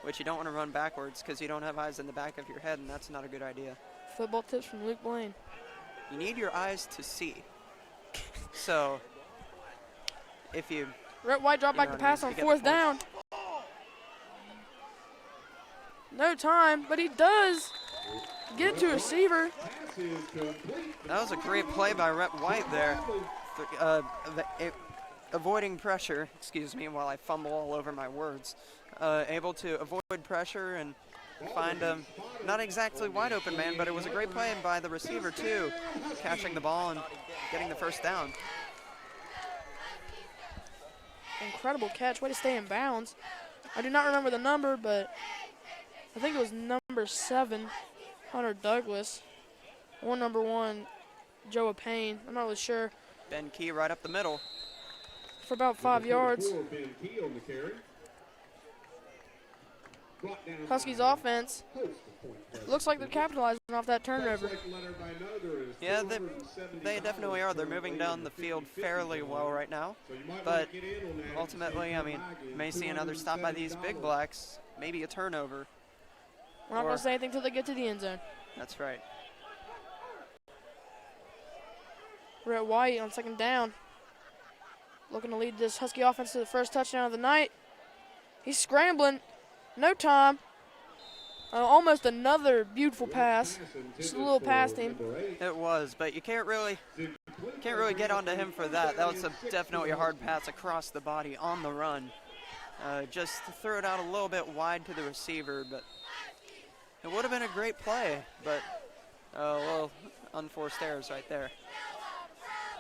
which you don't want to run backwards because you don't have eyes in the back of your head, and that's not a good idea. Football tips from Luke Blaine. You need your eyes to see. So, if you... Rhett White dropped back the pass on fourth down. No time, but he does get to receiver. That was a great play by Rhett White there. Avoiding pressure, excuse me, while I fumble all over my words. Able to avoid pressure and find not exactly wide open man, but it was a great play by the receiver too, catching the ball and getting the first down. Incredible catch, way to stay in bounds. I do not remember the number, but I think it was number 7, Hunter Douglas, or number 1, Joe Payne. I'm not really sure. Ben Key right up the middle. For about 5 yards. Huskies offense looks like they're capitalizing off that turnover. Yeah, they definitely are. They're moving down the field fairly well right now. But ultimately, I mean, may see another stop by these Big Blacks, maybe a turnover. We're not going to say anything until they get to the end zone. That's right. Rhett White on second down. Looking to lead this Husky offense to the first touchdown of the night. He's scrambling. No time. Almost another beautiful pass. Just a little past him. It was, but you can't really get onto him for that. That was definitely a hard pass across the body on the run. Just threw it out a little bit wide to the receiver, but it would have been a great play. But well, unforced errors right there.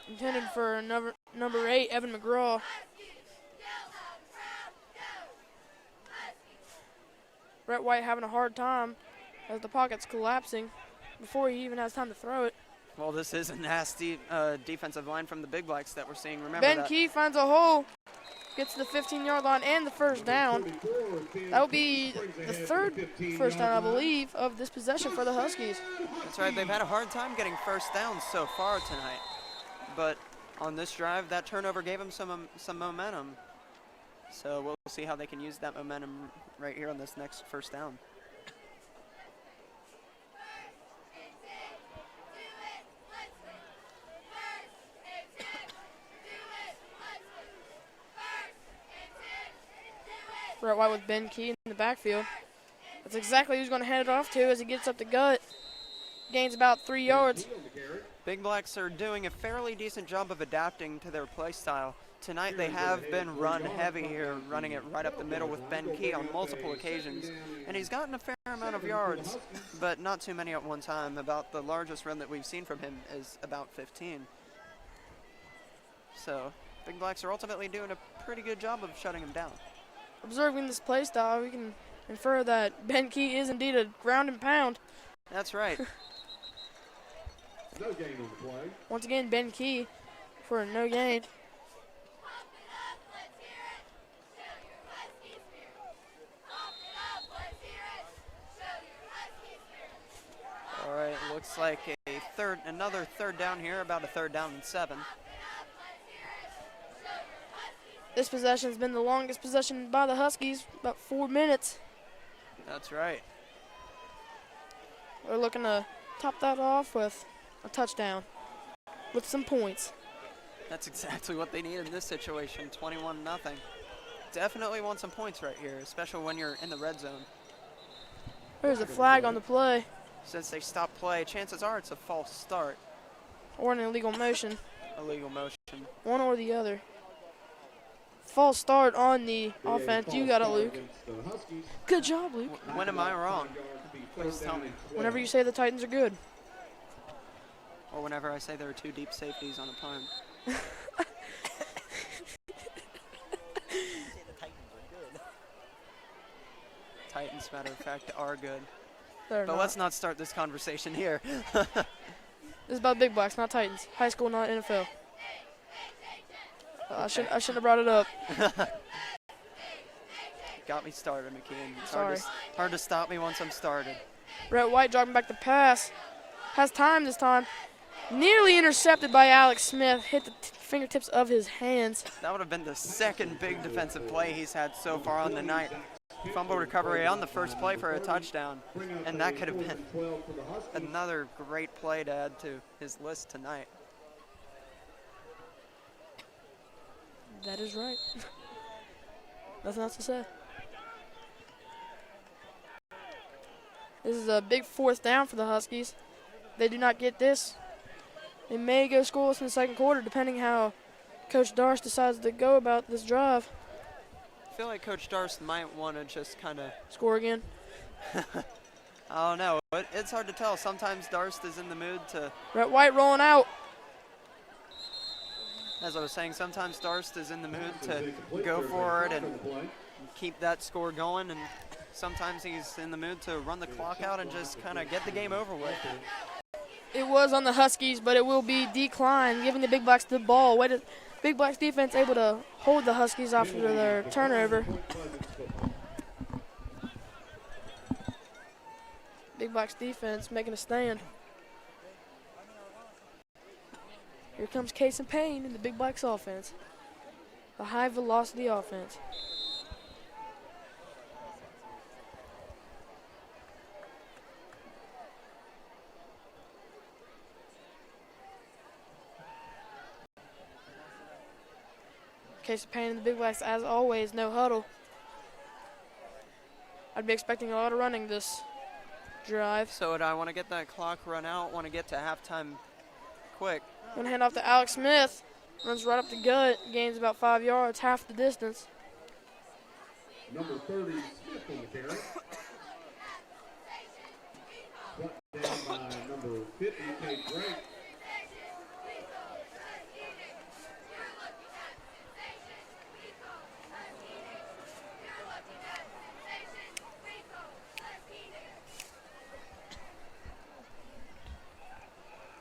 Intended for number 8, Evan McGraw. Rhett White having a hard time as the pocket's collapsing before he even has time to throw it. Well, this is a nasty defensive line from the Big Blacks that we're seeing. Remember Ben that. Key finds a hole, gets to the 15-yard line and the first down. That will be the third first down, I believe, of this possession for the Huskies. That's right. They've had a hard time getting first downs so far tonight. But on this drive, that turnover gave them some momentum. So we'll see how they can use that momentum right here on this next first down. Rhett White with Ben Key in the backfield. That's exactly who he's going to hand it off to as he gets up the gut. gains about 3 yards. Big Blacks are doing a fairly decent job of adapting to their play style. Tonight they have been run heavy here, running it right up the middle with Ben Key on multiple occasions. And he's gotten a fair amount of yards, but not too many at one time. About the largest run that we've seen from him is about 15. So Big Blacks are ultimately doing a pretty good job of shutting him down. Observing this play style, we can infer that Ben Key is indeed a ground and pound. That's right. No gain on the play. Once again, Ben Key for a no gain. All right, looks like another third down here, about a 3rd down and 7. This possession has been the longest possession by the Huskies, about 4 minutes. That's right. We're looking to top that off with a touchdown with some points. That's exactly what they need in this situation, 21-0. Definitely want some points right here, especially when you're in the red zone. There's a flag on the play, Since they stopped play, chances are it's a false start. or an illegal motion, Illegal motion. one or the other. False start on the offense. You got it, Luke. Good job, Luke. When am I wrong? Please tell me. Whenever you say the Titans are good. Or whenever I say there are 2 deep safeties on a punt. Titans, matter of fact, are good. They're But not. let's not start this conversation here. This is about Big Blacks, not Titans. High school, not NFL. I shouldn't have brought it up. Got me started, McKeon. It's Sorry. hard to stop me once I'm started. Brett White dropping back the pass. Has time this time. Nearly intercepted by Alex Smith. Hit the fingertips of his hands. That would have been the second big defensive play he's had so far on the night. Fumble recovery on the first play for a touchdown. And that could have been another great play to add to his list tonight. That is right. Nothing else to say. This is a big 4th down for the Huskies. They do not get this. They may go scoreless in the second quarter, depending how Coach Darst decides to go about this drive. I feel like Coach Darst might want to just kind of... Score again. I don't know. It's hard to tell. Sometimes Darst is in the mood to... Brett White rolling out. As I was saying, sometimes Darst is in the mood to go for it and keep that score going, and sometimes he's in the mood to run the clock out and just kind of get the game over with. It was on the Huskies, but it will be declined, giving the Big Blacks the ball. Big Blacks defense able to hold the Huskies after their turnover. Big Blacks defense making a stand. Here comes Case and Payne in the Big Blacks offense. The high velocity offense. Case of Payne and the Big Blacks, as always, no huddle. I'd be expecting a lot of running this drive. So I want to get that clock run out, want to get to halftime quick. Gonna hand off to Alex Smith. Runs right up the gut, gains about 5 yards, half the distance. Number 30, Smith on the carry. Brought down by number 50, Kate Drake.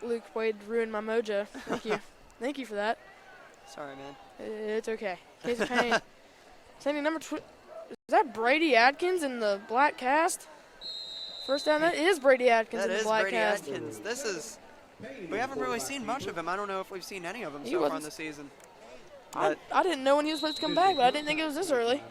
Luke Wade ruined my mojo. Thank you. Thank you for that. Sorry, man. It's okay. Case of Payne. Sending number is that Brady Atkins in the black cast? First down, that is Brady Atkins That in the is black Brady cast. Atkins. This is... We haven't really seen much of him. I don't know if we've seen any of him He so far in wasn't- the season. I didn't know when he was supposed to come back, but I didn't think it was this early.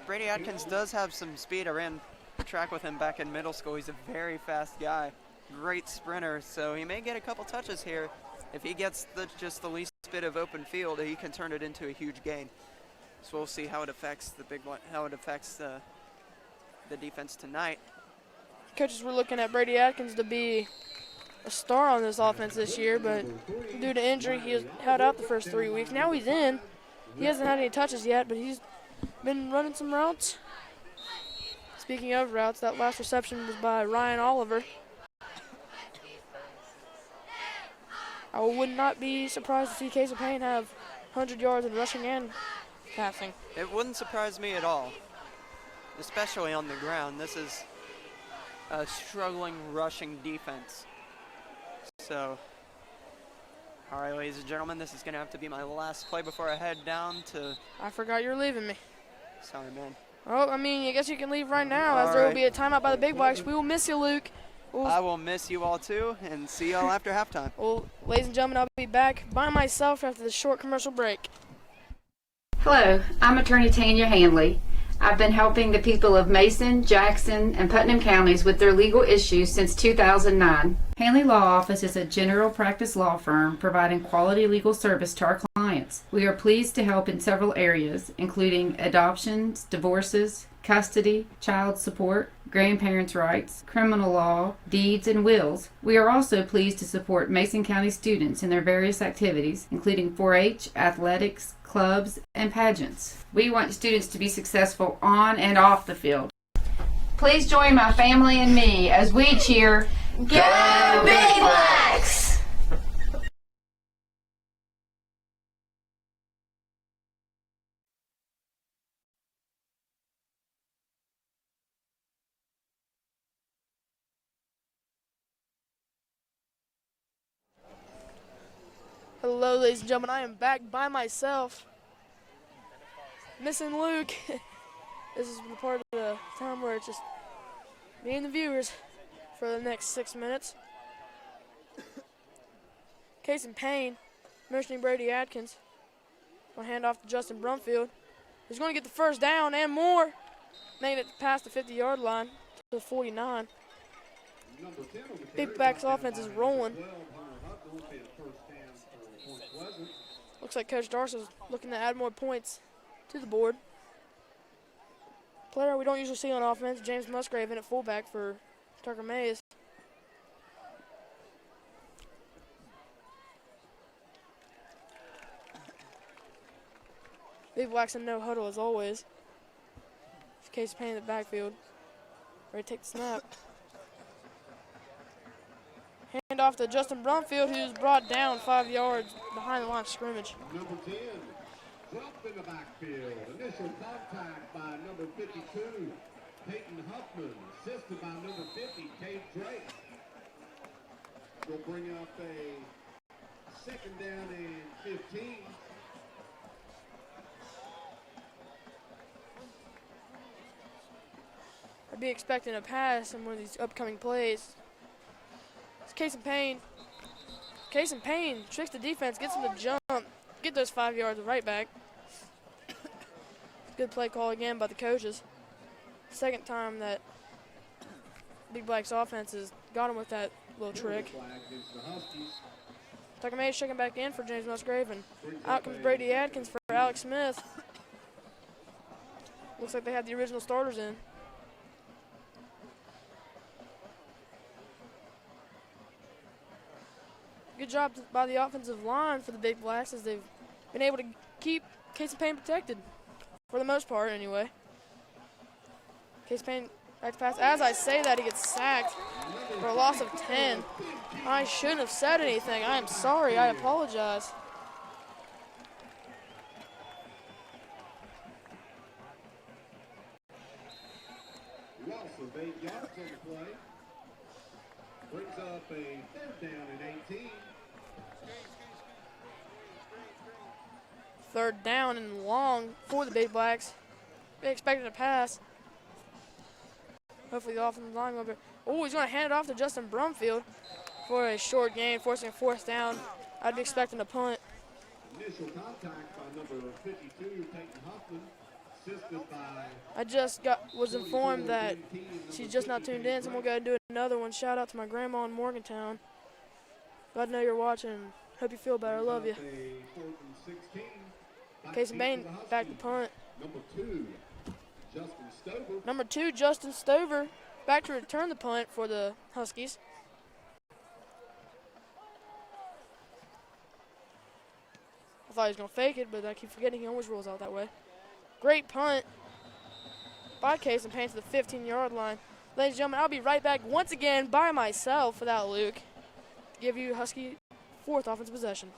Brady Atkins does have some speed. I ran track with him back in middle school. He's a very fast guy. Great sprinter, so he may get a couple touches here. If he gets just the least bit of open field, he can turn it into a huge gain. So we'll see how it affects the defense tonight. coaches were looking at Brady Atkins to be a star on this offense this year, but due to injury, he was held out the first 3 weeks. Now he's in. He hasn't had any touches yet, but he's been running some routes. Speaking of routes, that last reception was by Ryan Oliver. I would not be surprised to see Casey Payne have 100 yards in rushing and passing. It wouldn't surprise me at all, especially on the ground. This is a struggling rushing defense. So, all right, ladies and gentlemen, this is going to have to be my last play before I head down to... I forgot you're leaving me. Sorry, man. Oh, I mean, I guess you can leave right now, as there will be a timeout by the Big Blacks. We will miss you, Luke. I will miss you all too, and see y'all after halftime. Well, ladies and gentlemen, I'll be back by myself after this short commercial break. Hello, I'm attorney Tanya Hanley. I've been helping the people of Mason, Jackson, and Putnam counties with their legal issues since 2009. Hanley Law Office is a general practice law firm providing quality legal service to our clients. We are pleased to help in several areas, including adoptions, divorces, custody, child support, grandparents' rights, criminal law, deeds, and wills. We are also pleased to support Mason County students in their various activities, including 4-H, athletics, clubs, and pageants. We want students to be successful on and off the field. Please join my family and me as we cheer, Go Big Blacks! Hello, ladies and gentlemen. I am back by myself. Missing Luke. This is the part of the time where it's just me and the viewers for the next 6 minutes. Casey Payne, mentioning Brady Atkins. Going to hand off to Justin Brumfield. He's going to get the first down and more, making it past the 50-yard line to the 49. Big Blacks offense is rolling. Looks like Coach Darcy's looking to add more points to the board. Player we don't usually see on offense, James Musgrave in at fullback for Tucker Mays. Big Blacks in no huddle as always. Casey Payne in the backfield. Ready to take the snap. Hand off to Justin Brumfield, who's brought down 5 yards behind the line of scrimmage. Number 10, drop in the backfield. Initial contact by number 52, Peyton Huffman, assisted by number 50, Kate Drake. We'll bring up a second down and 15. I'd be expecting a pass in one of these upcoming plays. It's Casey Payne. Casey Payne tricks the defense, gets him to jump, get those 5 yards right back. Good play call again by the coaches. Second time that Big Black's offense has got him with that little trick. Tucker Mays checking back in for James Musgrave, and out comes Brady Atkins for Alex Smith. Looks like they had the original starters in. Good job by the offensive line for the Big Blacks as they've been able to keep Casey Payne protected, for the most part anyway. Casey Payne back to pass. As I say that, he gets sacked for a loss of 10. I shouldn't have said anything. I am sorry. I apologize. Loss of 8 yards on the play. Brings up a third down and 18. Third down and long for the Big Blacks. They expected a pass. Hopefully the offensive line will be. Oh, he's going to hand it off to Justin Brumfield for a short gain, forcing a fourth down. I'd be expecting a punt. Initial contact by number 52, Peyton Huffman, assisted by. I just was informed that she's just not tuned in, so I'm going to go ahead and do another one. Shout out to my grandma in Morgantown. Glad to know you're watching. Hope you feel better. I love you. Casey Payne back to punt. Number 2, Justin Stover. Number 2, Justin Stover, back to return the punt for the Huskies. I thought he was going to fake it, but I keep forgetting he always rolls out that way. Great punt by Case and Payne to the 15-yard line. Ladies and gentlemen, I'll be right back once again by myself without Luke to give you Husky fourth offensive possession.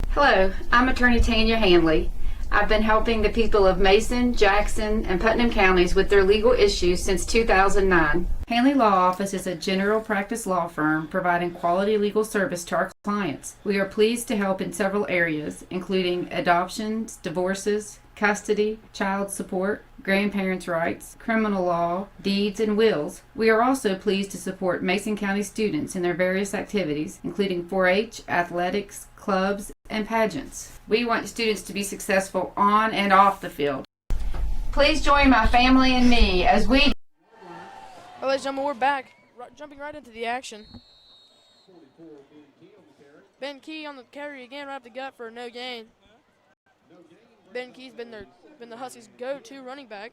Hello, I'm attorney Tanya Hanley. I've been helping the people of Mason, Jackson, and Putnam counties with their legal issues since 2009. Hanley Law Office is a general practice law firm providing quality legal service to our clients. We are pleased to help in several areas, including adoptions, divorces, custody, child support, grandparents' rights, criminal law, deeds, and wills. We are also pleased to support Mason County students in their various activities, including 4-H, athletics, clubs, and pageants. We want students to be successful on and off the field. Please join my family and me as we... Well, ladies and gentlemen, we're back, jumping right into the action. Ben Key on the carry again, right up the gut for no gain. Ben Key's been the Huskies' go-to running back.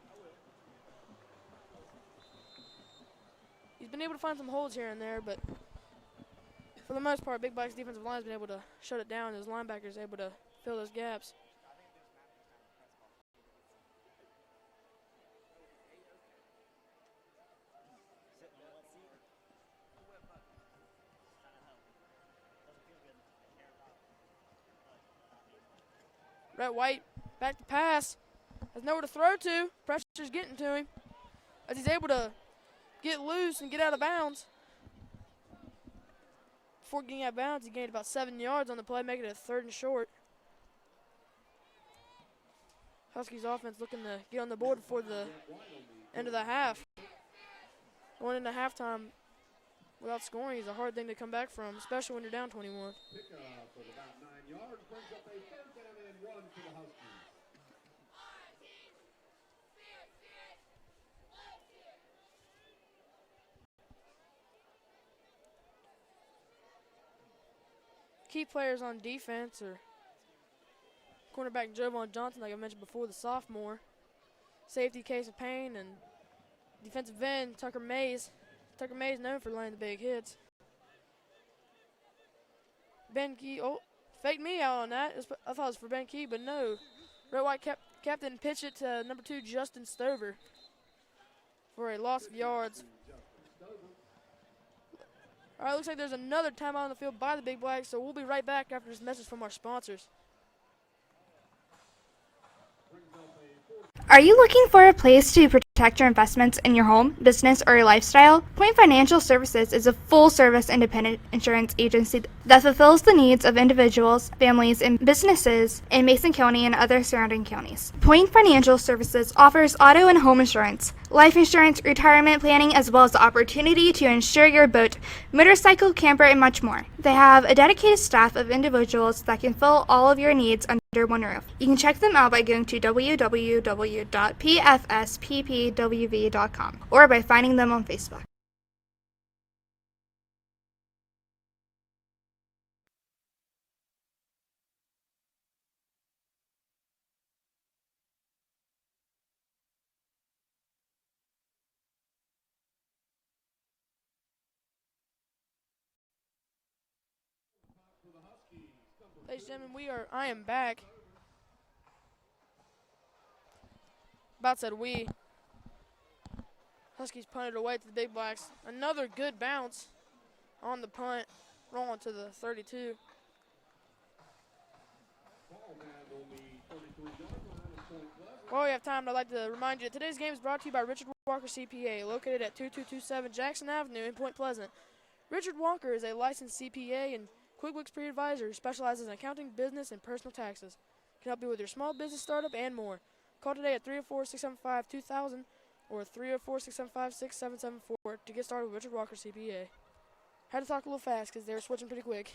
He's been able to find some holes here and there, but for the most part, Big Black's defensive line has been able to shut it down. His linebackers able to fill those gaps. Brett White back to pass. Has nowhere to throw to. Pressure's getting to him as he's able to get loose and get out of bounds. Before getting out of bounds, he gained about 7 yards on the play, making it a 3rd and short. Huskies offense looking to get on the board before the end of the half. Going into halftime without scoring is a hard thing to come back from, especially when you're down 21. Pickup of about 9 yards brings up a 3rd down and 1 for the Huskies. Key players on defense are cornerback Jovan Johnson, like I mentioned before, the sophomore. Safety Case of Payne, and defensive end Tucker Mays. Tucker Mays known for laying the big hits. Ben Key, faked me out on that. I thought it was for Ben Key, but no. Red White captain pitched it to number 2 Justin Stover for a loss of yards. All right, looks like there's another timeout on the field by the Big Blacks, so we'll be right back after this message from our sponsors. Are you looking for a place to protect your investments in your home, business, or your lifestyle? Point Financial Services is a full-service independent insurance agency that fulfills the needs of individuals, families, and businesses in Mason County and other surrounding counties. Point Financial Services offers auto and home insurance, life insurance, retirement planning, as well as the opportunity to insure your boat, motorcycle, camper, and much more. They have a dedicated staff of individuals that can fill all of your needs under one roof. You can check them out by going to www.pfsppwv.com or by finding them on Facebook. Ladies and gentlemen, I am back. About said we. Huskies punted away to the Big Blacks. Another good bounce on the punt, rolling to the 32. While we have time, I'd like to remind you that today's game is brought to you by Richard Walker CPA, located at 2227 Jackson Avenue in Point Pleasant. Richard Walker is a licensed CPA and QuickBooks pre-advisor who specializes in accounting, business, and personal taxes. Can help you with your small business startup and more. Call today at 304-675-2000 or 304-675-6774 to get started with Richard Walker CPA. Had to talk a little fast because they were switching pretty quick.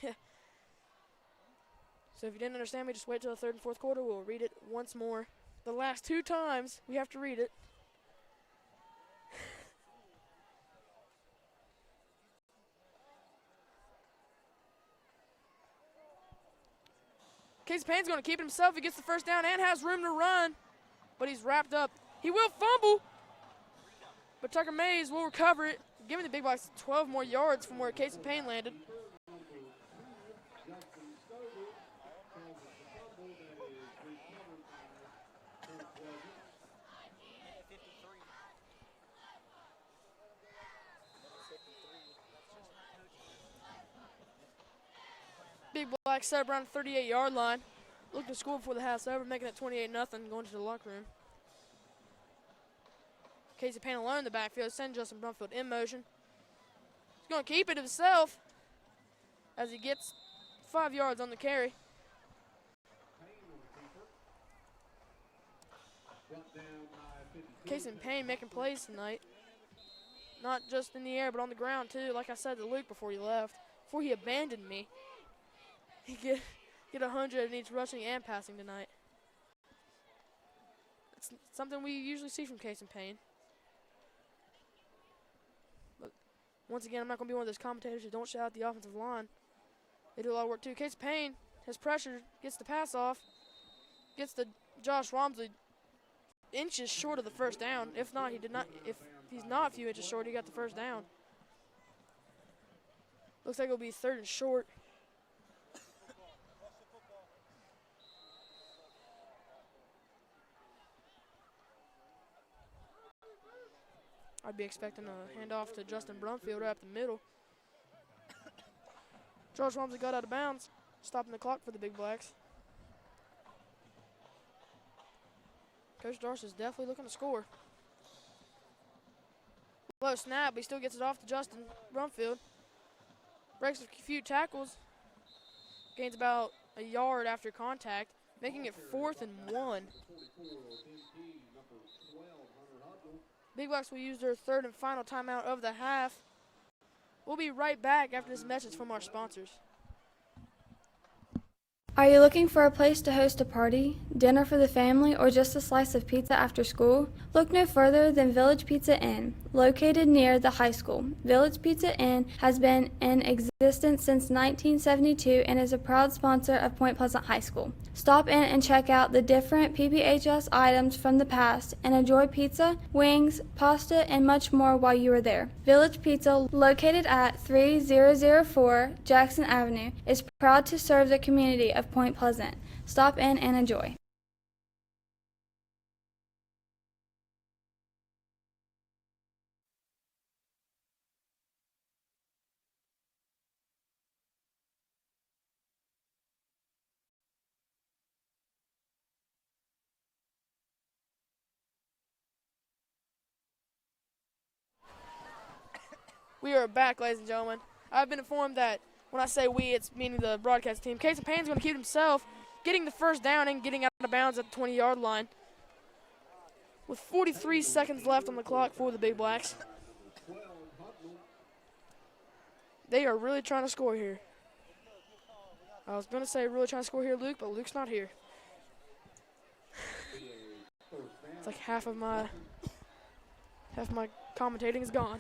So if you didn't understand me, just wait till the 3rd and 4th quarter. We'll read it once more. The last 2 times we have to read it. Case Payne's going to keep it himself. He gets the first down and has room to run, but he's wrapped up. He will fumble. But Tucker Mays will recover it, giving the Big Blacks 12 more yards from where Casey Payne landed. Big Blacks set up around the 38-yard line. Looking to score before the half's over, making it 28-0, going to the locker room. Casey Payne alone in the backfield, sending Justin Brumfield in motion. He's going to keep it himself as he gets 5 yards on the carry. Casey Payne making plays tonight. Not just in the air, but on the ground too. Like I said to Luke before he left, before he abandoned me, he get 100 in each rushing and passing tonight. It's something we usually see from Casey Payne. But once again, I'm not going to be one of those commentators who don't shout out the offensive line. They do a lot of work too. Casey Payne has pressure, gets the pass off, gets the Josh Walmsley inches short of the first down. If not, he did not. If he's not a few inches short, he got the first down. Looks like it'll be 3rd and short. I'd be expecting a handoff to Justin Brumfield right up the middle. Josh Walmsley got out of bounds, stopping the clock for the Big Blacks. Coach Darcy's definitely looking to score. Low snap, but he still gets it off to Justin Brumfield. Breaks a few tackles. Gains about a yard after contact, making it 4th and 1. Big Blacks will use their 3rd and final timeout of the half. We'll be right back after this message from our sponsors. Are you looking for a place to host a party, dinner for the family, or just a slice of pizza after school? Look no further than Village Pizza Inn, located near the high school. Village Pizza Inn has been in existence since 1972 and is a proud sponsor of Point Pleasant High School. Stop in and check out the different PPHS items from the past and enjoy pizza, wings, pasta, and much more while you are there. Village Pizza, located at 3004 Jackson Avenue, is proud to serve the community of Point Pleasant. Stop in and enjoy. We are back, ladies and gentlemen. I've been informed that when I say we, it's meaning the broadcast team. Casey Payne's going to keep himself, getting the first down and getting out of bounds at the 20-yard line. With 43 seconds left on the clock for the Big Blacks. They are really trying to score here. I was going to say really trying to score here, Luke, but Luke's not here. It's like half of my commentating is gone.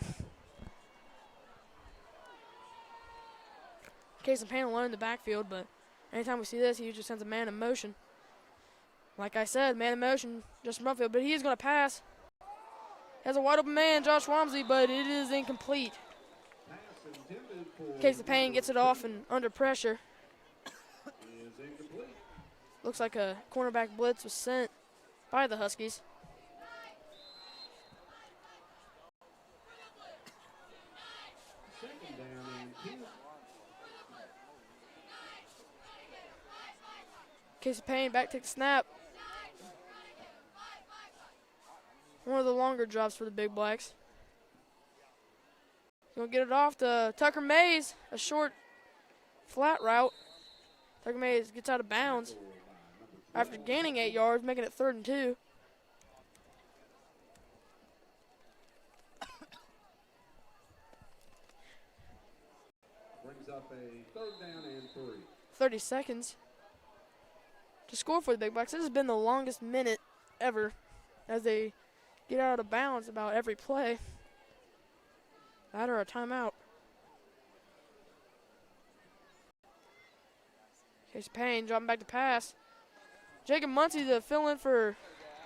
Casey Payne alone in the backfield, but anytime we see this, he usually sends a man in motion. Like I said, man in motion, Justin Brumfield, but he is going to pass. Has a wide open man, Josh Walmsley, but it is incomplete. Casey Payne gets it off and under pressure. Looks like a cornerback blitz was sent by the Huskies. Casey Payne back takes the snap. One of the longer drops for the Big Blacks. He's going to get it off to Tucker Mays, a short flat route. Tucker Mays gets out of bounds after gaining 8 yards, making it 3rd and 2. Brings up a 3rd down and 3. 30 seconds to score for the Big Blacks. This has been the longest minute ever as they get out of bounds about every play. That or a timeout. Casey Payne dropping back to pass. Jacob Muncie, the fill-in for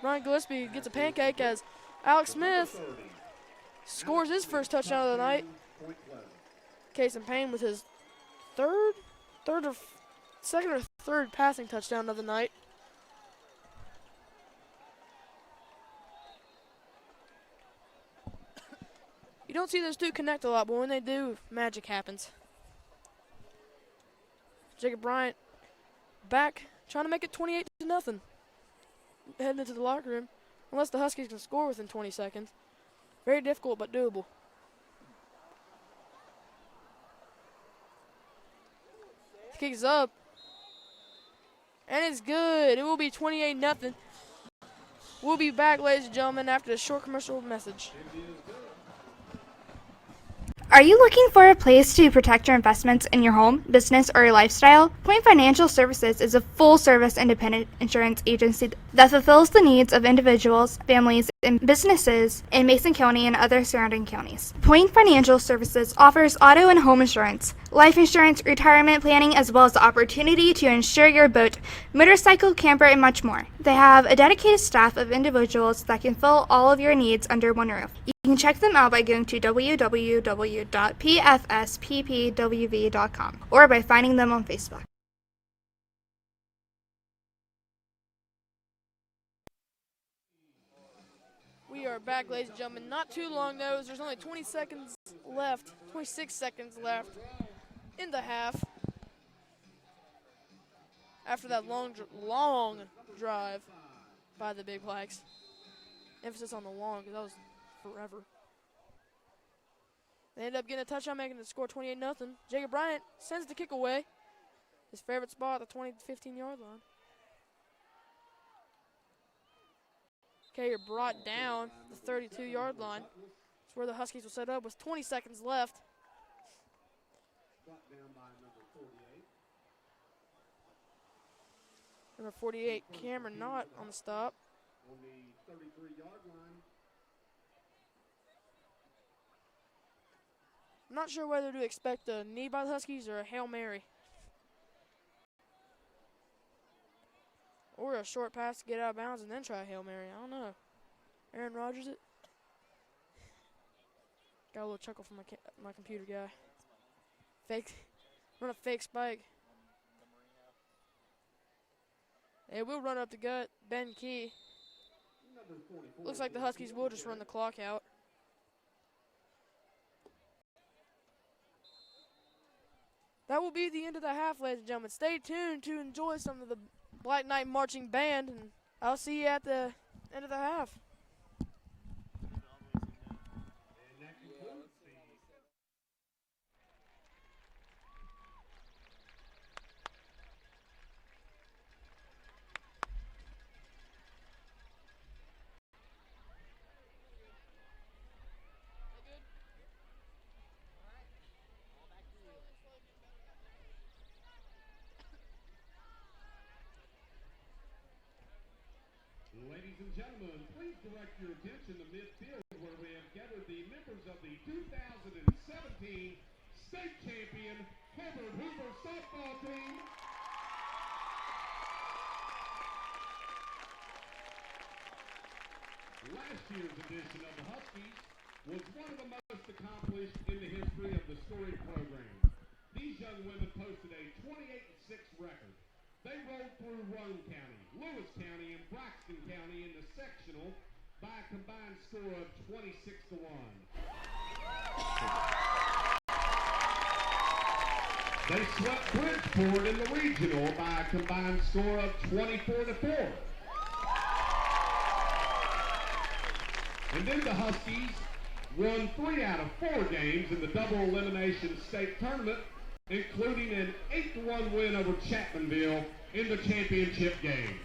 Ryan Gillespie, gets a pancake as Alex Smith scores his first touchdown of the night. Case in Payne with his second or third passing touchdown of the night. You don't see those two connect a lot, but when they do, magic happens. Jacob Bryant back, trying to make it 28-0. Heading into the locker room. Unless the Huskies can score within 20 seconds. Very difficult, but doable. Kick is up. And it's good. It will be 28-0. We'll be back, ladies and gentlemen, after this short commercial message. Are you looking for a place to protect your investments in your home, business, or your lifestyle? Point Financial Services is a full-service independent insurance agency that fulfills the needs of individuals, families, and businesses in Mason County and other surrounding counties. Point Financial Services offers auto and home insurance, life insurance, retirement planning, as well as the opportunity to insure your boat, motorcycle, camper, and much more. They have a dedicated staff of individuals that can fill all of your needs under one roof. You can check them out by going to www.pfsppwv.com or by finding them on Facebook. We are back, ladies and gentlemen. Not too long, though. There's only 26 seconds left in the half. After that long drive by the Big Blacks. Emphasis on the long, because that was forever. They end up getting a touchdown, making the score 28-0. Jacob Bryant sends the kick away. His favorite spot at the 20 to 15-yard line. Okay, you're brought down the 32-yard line. That's where the Huskies will set up with 20 seconds left. Number 48, Cameron Knott on the stop. On the 33-yard line. I'm not sure whether to expect a knee by the Huskies or a Hail Mary. Or a short pass to get out of bounds and then try a Hail Mary. I don't know. Aaron Rodgers it. Got a little chuckle from my computer guy. Run a fake spike. They will run up the gut. Ben Key. Looks like the Huskies will just run the clock out. That will be the end of the half, ladies and gentlemen. Stay tuned to enjoy some of the Black Knight Marching Band, and I'll see you at the end of the half. Ladies and gentlemen, please direct your attention to midfield where we have gathered the members of the 2017 state champion Herbert Hoover softball team. Last year's edition of the Huskies was one of the most accomplished in the history of the storied program. These young women posted a 28-6 record. They rolled through Roane County, Lewis County, and Braxton County in the sectional by a combined score of 26-1. They swept Bridgeport in the regional by a combined score of 24-4. And then the Huskies won 3 out of 4 games in the double elimination state tournament, including an 8-1 win over Chapmanville in the championship game.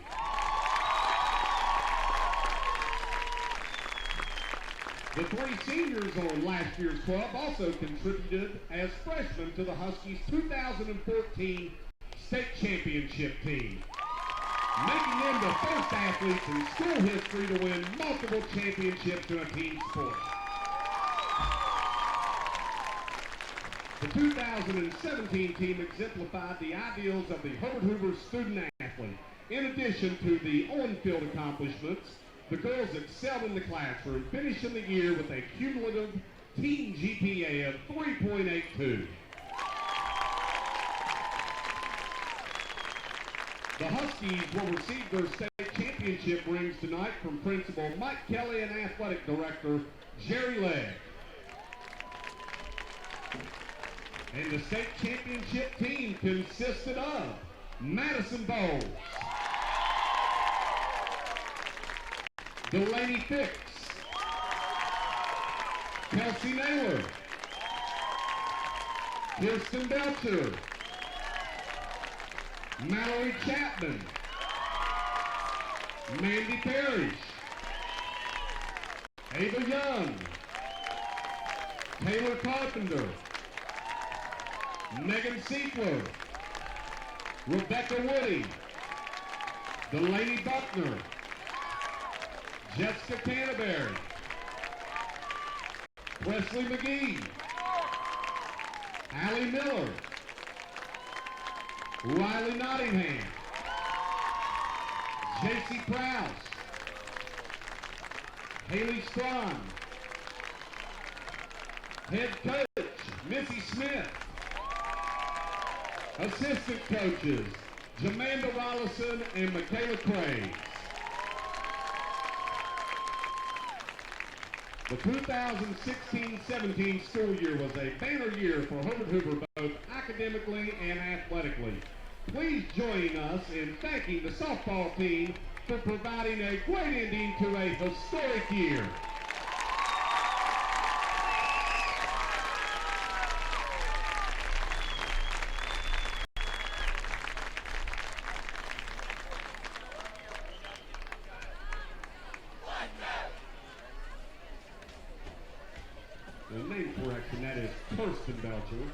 The 3 seniors on last year's club also contributed as freshmen to the Huskies' 2014 state championship team, making them the first athletes in school history to win multiple championships in a team sport. The 2017 team exemplified the ideals of the Herbert Hoover student athlete. In addition to the on-field accomplishments, The girls excelled in the classroom, finishing the year with a cumulative team GPA of 3.82. The Huskies will receive their state championship rings tonight from Principal Mike Kelly and Athletic Director Jerry Legg. And the state championship team consisted of Madison Bowles, Delaney Fix, Kelsey Naylor, Kirsten Belcher, Mallory Chapman, Mandy Parrish, Ava Young, Taylor Carpenter, Megan Siegler, Rebecca Woody, Delaney Buckner, Jessica Canterbury, Presley McGee, Allie Miller, Riley Nottingham, J.C. Prowse, Haley Strawn, head coach Missy Smith, assistant coaches Jamanda Rollison and Michaela Craig. The 2016-17 school year was a banner year for Herbert Hoover both academically and athletically. Please join us in thanking the softball team for providing a great ending to a historic year. The name correction, that is Kirsten Belcher.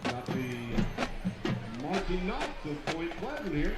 Got the marching knights of Point Pleasant here.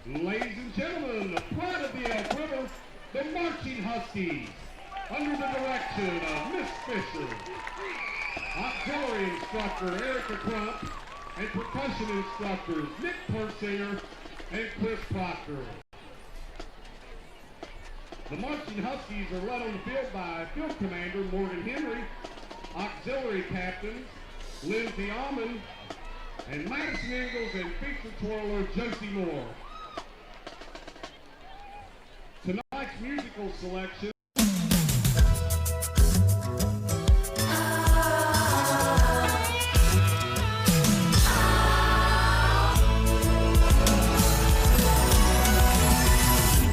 Ladies and gentlemen, the pride of the Elk River, the Marching Huskies, under the direction of Miss Fisher, auxiliary instructor Erica Crump, and percussion instructors Nick Persinger and Chris Proctor. The Marching Huskies are led on the field by Field Commander Morgan Henry, auxiliary captains Lindsey Almond, and Madison Ingalls and feature twirler Josie Moore. Tonight's musical selection.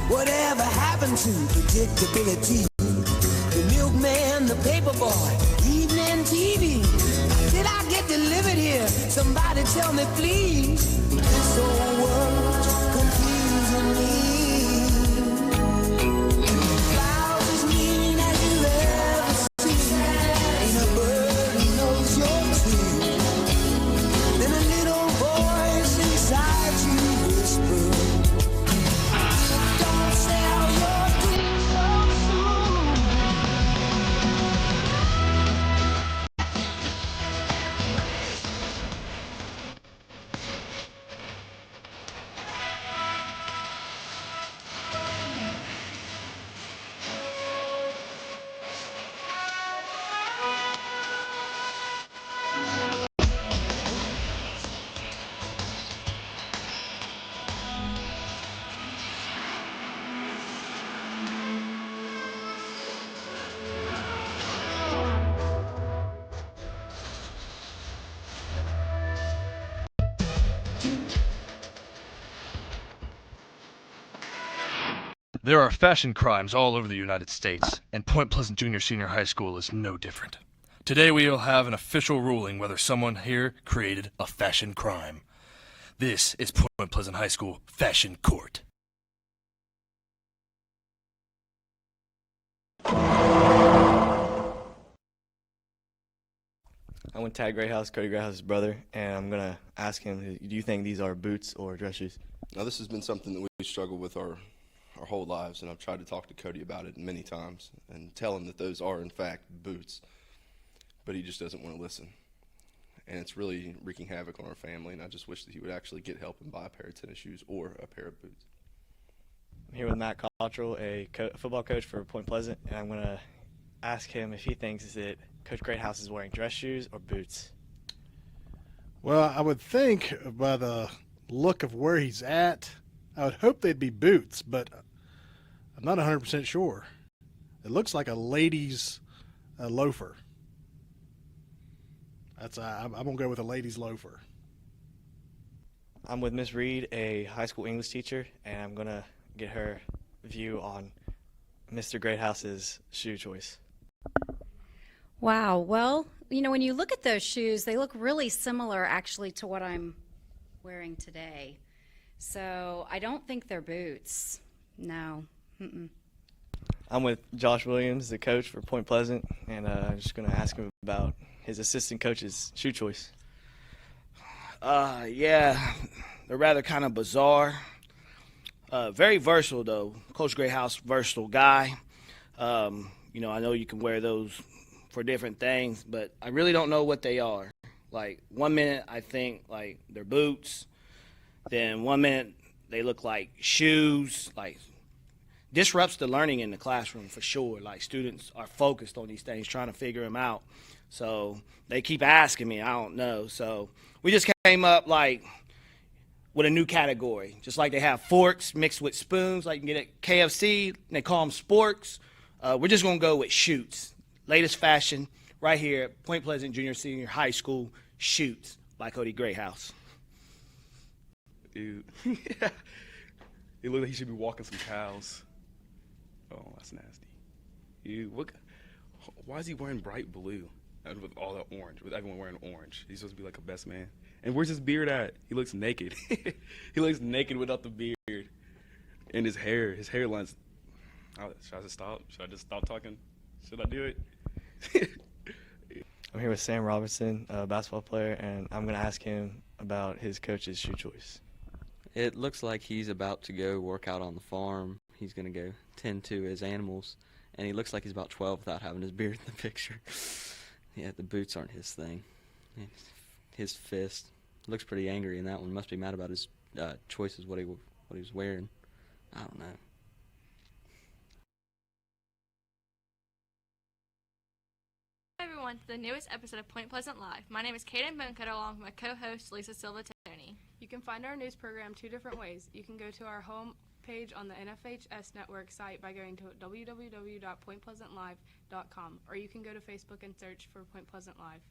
Whatever happened to predictability? The milkman, the paper boy, evening TV. Did I get delivered here? Somebody tell me, please. This whole world's confusing me. Clouds as mean as you ever seen. Ain't a bird who knows your tune. Then a little voice inside you whispers. There are fashion crimes all over the United States, and Point Pleasant Junior Senior High School is no different. Today we will have an official ruling whether someone here created a fashion crime. This is Point Pleasant High School Fashion Court. I went to Greathouse, Cody Greathouse's brother, and I'm going to ask him, do you think these are boots or dress shoes? Now, this has been something that we struggle with our whole lives, and I've tried to talk to Cody about it many times and tell him that those are, in fact, boots. But he just doesn't want to listen. And it's really wreaking havoc on our family, and I just wish that he would actually get help and buy a pair of tennis shoes or a pair of boots. I'm here with Matt Cottrell, a football coach for Point Pleasant, and I'm going to ask him if he thinks that Coach Greathouse is wearing dress shoes or boots. Well, I would think by the look of where he's at, I would hope they'd be boots, but I'm not 100% sure. It looks like a lady's loafer. I'm going to go with a lady's loafer. I'm with Miss Reed, a high school English teacher, and I'm going to get her view on Mr. Greathouse's shoe choice. Wow. Well, you know, when you look at those shoes, they look really similar actually to what I'm wearing today. So I don't think they're boots. No. Mm-mm. I'm with Josh Williams, the coach for Point Pleasant, and I'm just going to ask him about his assistant coach's shoe choice. Yeah, they're rather kind of bizarre. Very versatile, though. Coach Greathouse, versatile guy. You know, I know you can wear those for different things, but I really don't know what they are. Like, 1 minute I think, like, they're boots. Then 1 minute they look like shoes. Like, disrupts the learning in the classroom for sure. Like, students are focused on these things, trying to figure them out. So they keep asking me, I don't know. So we just came up, like, with a new category. Just like they have forks mixed with spoons, like you can get at KFC, and they call them sporks. We're just going to go with shoots. Latest fashion right here at Point Pleasant Junior Senior High School, shoots by Cody Greathouse. Dude. Yeah. It looks like he should be walking some cows. Oh, that's nasty. Dude, why is he wearing bright blue with all that orange, with everyone wearing orange? He's supposed to be like a best man. And where's his beard at? He looks naked. He looks naked without the beard. And his hairline's... Oh, should I just stop? Should I just stop talking? Should I do it? I'm here with Sam Robertson, a basketball player, and I'm going to ask him about his coach's shoe choice. It looks like he's about to go work out on the farm. He's going to go tend to his animals, and he looks like he's about 12 without having his beard in the picture. Yeah, the boots aren't his thing. His fist looks pretty angry in that one. Must be mad about his choices, what he was wearing. I don't know. Hi everyone to the newest episode of Point Pleasant Live. My name is Kaden Boncutter along with my co-host Lisa Silva Tony. You can find our news program two different ways. You can go to our home page on the NFHS Network site by going to www.pointpleasantlive.com, or you can go to Facebook and search for Point Pleasant Live.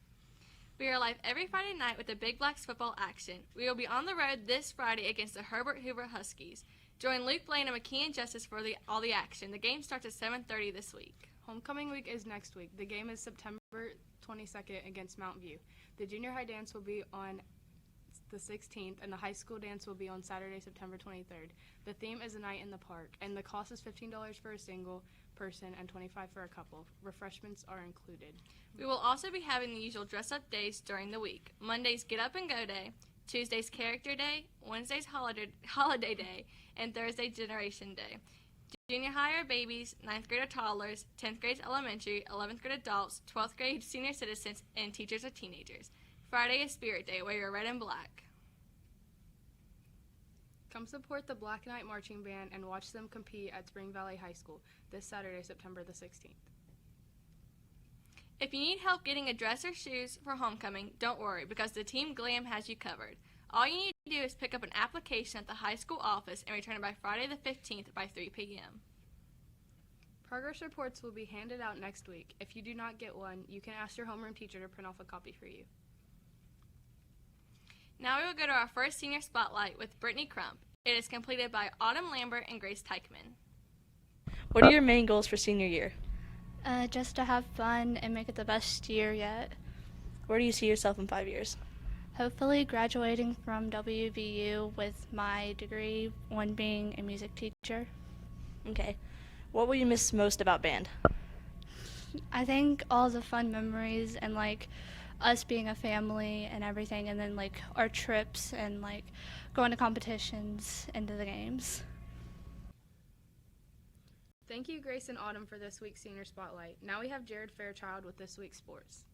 We are live every Friday night with the Big Blacks football action. We will be on the road this Friday against the Herbert Hoover Huskies. Join Luke Blaine and McKeon Justice for all the action. The game starts at 7:30 this week. Homecoming week is next week. The game is September 22nd against Mount View. The junior high dance will be on the 16th, and the high school dance will be on Saturday, September 23rd. The theme is a night in the park, and the cost is $15 for a single person and $25 for a couple. Refreshments are included. We will also be having the usual dress-up days during the week. Mondays Get Up and Go Day, Tuesdays Character Day, Wednesdays Holiday Day, and Thursday Generation Day. Junior high are babies, 9th grade are toddlers, 10th grade is elementary, 11th grade adults, 12th grade senior citizens, and teachers are teenagers. Friday is Spirit Day, wear your red and black. Come support the Black Knight Marching Band and watch them compete at Spring Valley High School this Saturday, September the 16th. If you need help getting a dress or shoes for homecoming, don't worry, because the Team Glam has you covered. All you need to do is pick up an application at the high school office and return it by Friday the 15th by 3 p.m. Progress reports will be handed out next week. If you do not get one, you can ask your homeroom teacher to print off a copy for you. Now we will go to our first senior spotlight with Brittany Crump. It is completed by Autumn Lambert and Grace Teichman. What are your main goals for senior year? Just to have fun and make it the best year yet. Where do you see yourself in 5 years? Hopefully graduating from WVU with my degree, one being a music teacher. Okay. What will you miss most about band? I think all the fun memories and like us being a family and everything, and then like our trips and like going to competitions and to the games. Thank you, Grace and Autumn, for this week's Senior Spotlight. Now we have Jared Fairchild with this week's sports.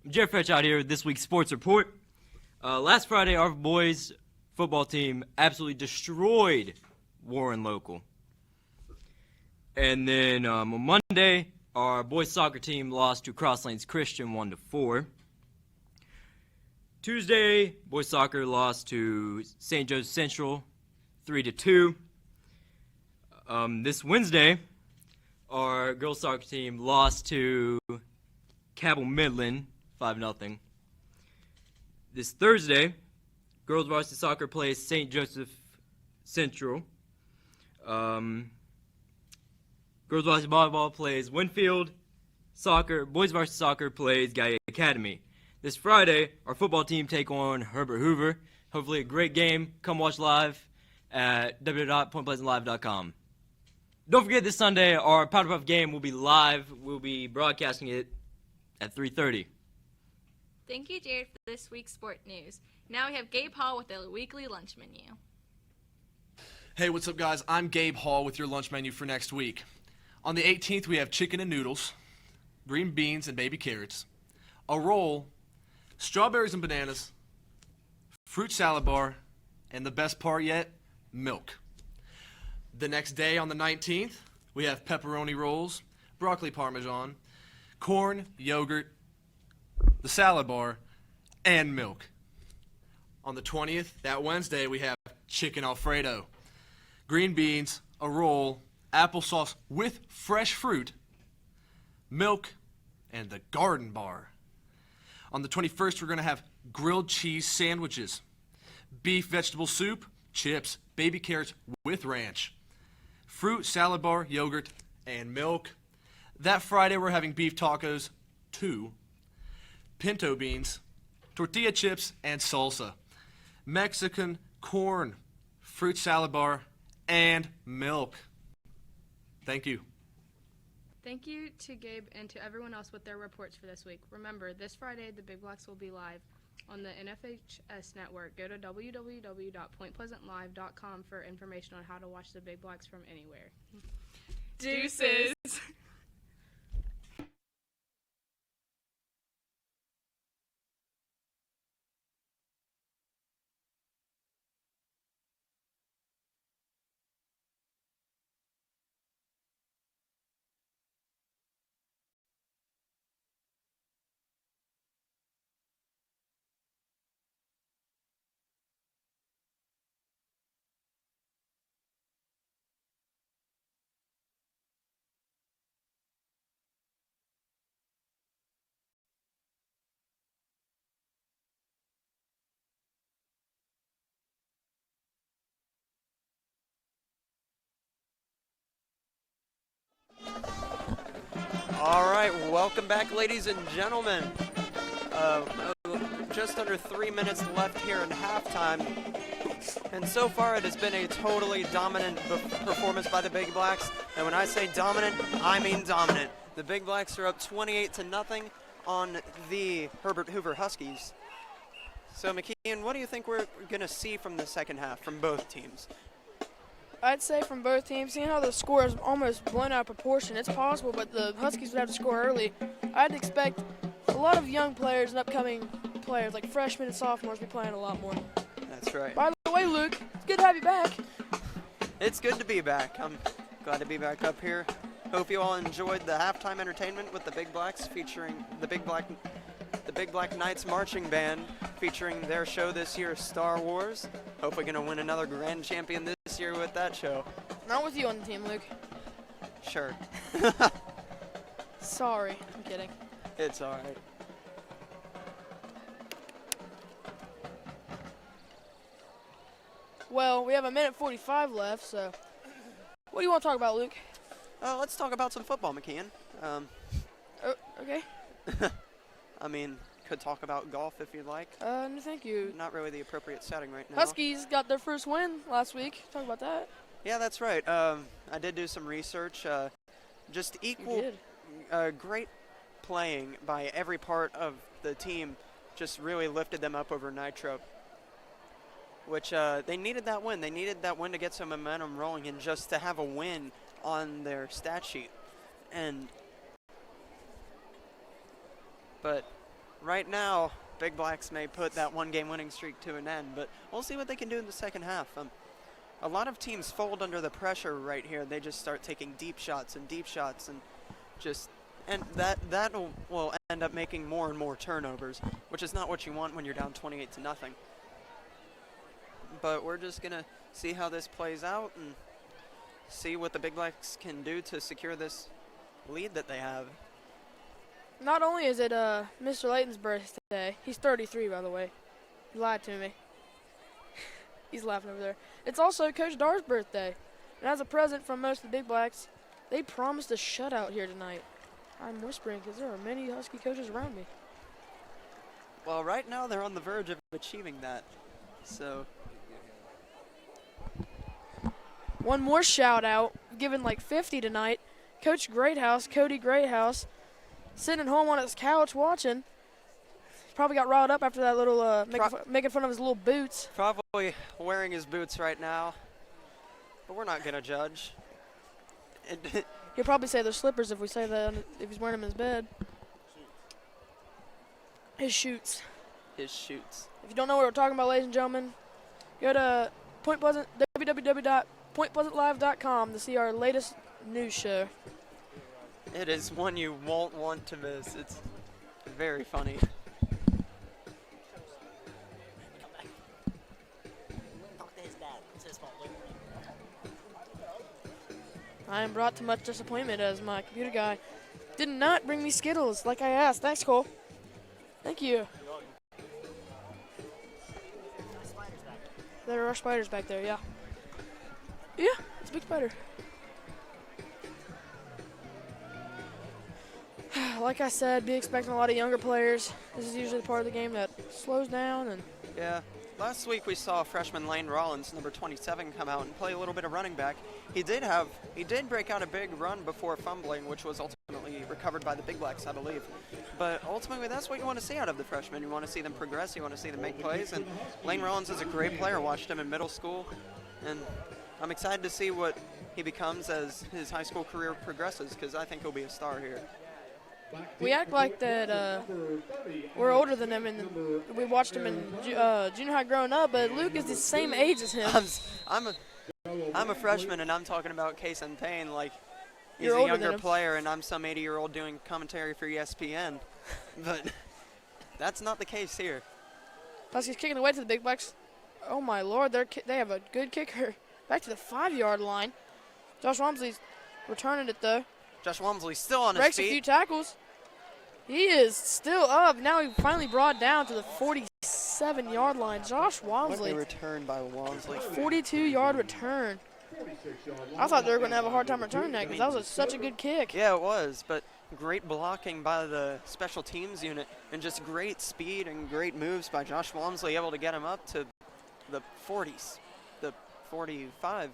Jared Fairchild here with this week's sports report. Last Friday, our boys football team absolutely destroyed Warren Local. And then on Monday, our boys soccer team lost to Cross Lanes Christian 1-4. Tuesday, boys soccer lost to St. Joe's Central 3-2. This Wednesday, our girls soccer team lost to Cabell Midland 5-0. This Thursday, girls varsity soccer plays St. Joseph Central. Girls varsity volleyball plays Winfield. Boys varsity soccer plays Gaia Academy. This Friday, our football team take on Herbert Hoover. Hopefully a great game. Come watch live at www.pointpleasantlive.com. Don't forget this Sunday, our Powder Puff game will be live. We'll be broadcasting it at 3:30. Thank you, Jared, for this week's sport news. Now we have Gabe Hall with the weekly lunch menu. Hey, what's up, guys? I'm Gabe Hall with your lunch menu for next week. On the 18th, we have chicken and noodles, green beans and baby carrots, a roll, strawberries and bananas, fruit salad bar, and the best part yet, milk. The next day, on the 19th, we have pepperoni rolls, broccoli parmesan, corn, yogurt, the salad bar, and milk. On the 20th, that Wednesday, we have chicken Alfredo, green beans, a roll, applesauce with fresh fruit, milk, and the garden bar. On the 21st, we're going to have grilled cheese sandwiches, beef vegetable soup, chips, baby carrots with ranch, fruit, salad bar, yogurt, and milk. That Friday, we're having beef tacos, 2, pinto beans, tortilla chips, and salsa, Mexican corn, fruit salad bar, and milk. Thank you. Thank you to Gabe and to everyone else with their reports for this week. Remember, this Friday, the Big Blacks will be live on the NFHS network. Go to www.pointpleasantlive.com for information on how to watch the Big Blacks from anywhere. Deuces. All right, welcome back, ladies and gentlemen. Just under 3 minutes left here in halftime. And so far, it has been a totally dominant performance by the Big Blacks. And when I say dominant, I mean dominant. The Big Blacks are up 28-0 on the Herbert Hoover Huskies. So, McKeon, what do you think we're going to see from the second half from both teams? I'd say from both teams, seeing how the score is almost blown out of proportion, it's possible, but the Huskies would have to score early. I'd expect a lot of young players and upcoming players, like freshmen and sophomores, be playing a lot more. That's right. By the way, Luke, it's good to have you back. It's good to be back. I'm glad to be back up here. Hope you all enjoyed the halftime entertainment with the Big Blacks, featuring the Big Black Knights Marching Band, featuring their show this year, Star Wars. Hope we're going to win another grand champion this year with that show. Not with you on the team, Luke. Sure. Sorry, I'm kidding. It's all right. Well, we have 1:45 left, so what do you want to talk about, Luke? Let's talk about some football, McKeon. Okay. I mean, could talk about golf if you'd like. No, thank you. Not really the appropriate setting right now. Huskies got their first win last week. Talk about that. Yeah, that's right. I did do some research. Just equal, great playing by every part of the team just really lifted them up over Nitro. Which they needed that win. They needed that win to get some momentum rolling and just to have a win on their stat sheet. But right now, Big Blacks may put that one-game winning streak to an end, but we'll see what they can do in the second half. A lot of teams fold under the pressure right here. They just start taking deep shots, and that will end up making more and more turnovers, which is not what you want when you're down 28-0. But we're just going to see how this plays out and see what the Big Blacks can do to secure this lead that they have. Not only is it Mr. Layton's birthday, he's 33, by the way. He lied to me. He's laughing over there. It's also Coach Darr's birthday. And as a present from most of the Big Blacks, they promised a shutout here tonight. I'm whispering because there are many Husky coaches around me. Well, right now they're on the verge of achieving that. So one more shout out, given like 50 tonight. Coach Greathouse, Cody Greathouse, sitting at home on his couch watching. Probably got riled up after that little making fun of his little boots. Probably wearing his boots right now, but we're not gonna judge. He'll probably say they're slippers if we say that, if he's wearing them in his bed. His shoots. His shoots. If you don't know what we're talking about, ladies and gentlemen, go to www.pointpleasantlive.com to see our latest news show. It is one you won't want to miss. It's very funny. I am brought to much disappointment as my computer guy did not bring me Skittles like I asked. Thanks, Cole. Thank you. There are spiders back there, yeah. Yeah, it's a big spider. Like I said, be expecting a lot of younger players. This is usually the part of the game that slows down. And yeah. Last week we saw freshman Lane Rollins, number 27, come out and play a little bit of running back. He did break out a big run before fumbling, which was ultimately recovered by the Big Blacks, I believe. But ultimately, that's what you want to see out of the freshmen. You want to see them progress. You want to see them make plays. And Lane Rollins is a great player. Watched him in middle school. And I'm excited to see what he becomes as his high school career progresses, because I think he'll be a star here. We act like that we're older than him, and we watched him in junior high growing up, but Luke is the same age as him. I'm a freshman, and I'm talking about Kason Payne like he's You're a older than younger him. player, and I'm some 80-year-old doing commentary for ESPN. But that's not the case here. Plus, he's kicking away to the Big Blacks. Oh, my Lord, they have a good kicker. Back to the 5-yard line. Josh Walmsley's returning it, though. Josh Walmsley still on his Breaks feet. a few tackles. He is still up. Now he finally brought down to the 47-yard line. Josh Walmsley. What a return by Walmsley. 42-yard return. I thought they were going to have a hard time returning that because that was such a good kick. Yeah, it was, but great blocking by the special teams unit and just great speed and great moves by Josh Walmsley, able to get him up to the 40s, the 45,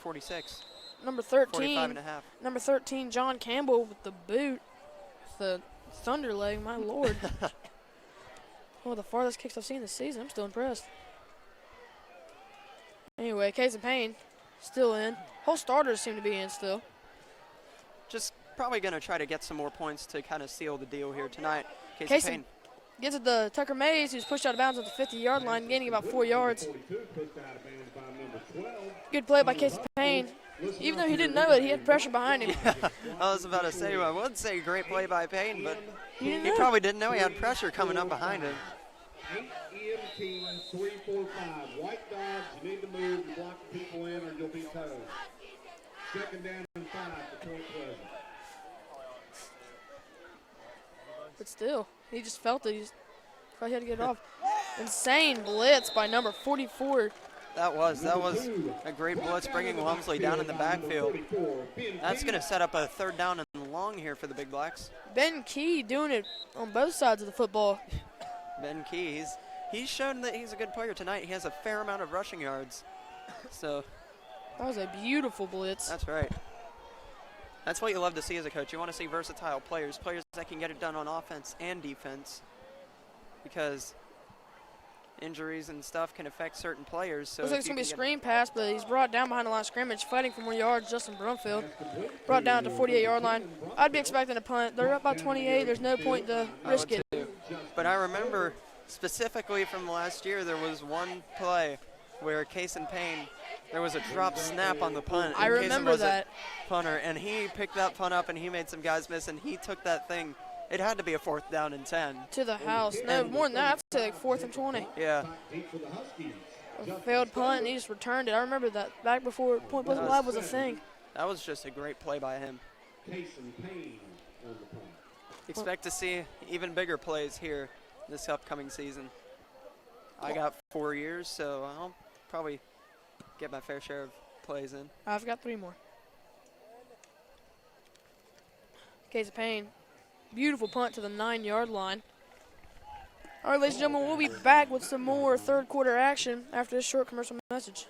46. Number 13. 45 and a half. Number 13, John Campbell with the boot. The thunder leg, my Lord. One of the farthest kicks I've seen this season. I'm still impressed. Anyway, Kason Payne still in. Whole starters seem to be in still. Just probably going to try to get some more points to kind of seal the deal here tonight. Kason Kason Payne. gets it to Tucker Mays, who's pushed out of bounds at the 50-yard line, gaining about 4 yards. Good play by Kason Payne. Even though he didn't know it, he had pressure behind him. I was about to say, I would say great play by Payne, but He he didn't know. probably didn't know he had pressure coming up behind him. 8 EMT 3, 4, 5. White dogs, you need to move to block the people in or you'll be towed. Second down and 5 for Point Pleasant. But still, he just felt it. He just thought he had to get it off. Insane blitz by number 44. That was a great blitz, bringing Walmsley down in the backfield. That's going to set up a third down and long here for the Big Blacks. Ben Key doing it on both sides of the football. Ben Key, he's shown that he's a good player tonight. He has a fair amount of rushing yards. So That was a beautiful blitz. that's right. That's what you love to see as a coach. You want to see versatile players that can get it done on offense and defense, because injuries and stuff can affect certain players. So Looks like it's going to be a screen pass, but he's brought down behind the line of scrimmage, fighting for more yards. Justin Brumfield brought down to the 48-yard line. I'd be expecting a punt. They're up by 28. There's no point to risk it. But I remember specifically from last year, there was one play where Kason Payne, there was a drop snap on the punt. I and Kason remember was a that. punter, and he picked that punt up, and he made some guys miss, and he took that thing. It had to be a 4th down and 10. To the house. No, more than that. I'd say like 4th and 20. Yeah. A failed punt, and he just returned it. I remember that back before Point Pleasant Live was a thing. That was just a great play by him. Expect to see even bigger plays here this upcoming season. I got 4 years, so I'll probably get my fair share of plays in. I've got 3 more. Kason Payne. Beautiful punt to the 9-yard line. All right, ladies and gentlemen, we'll be back with some more third quarter action after this short commercial message.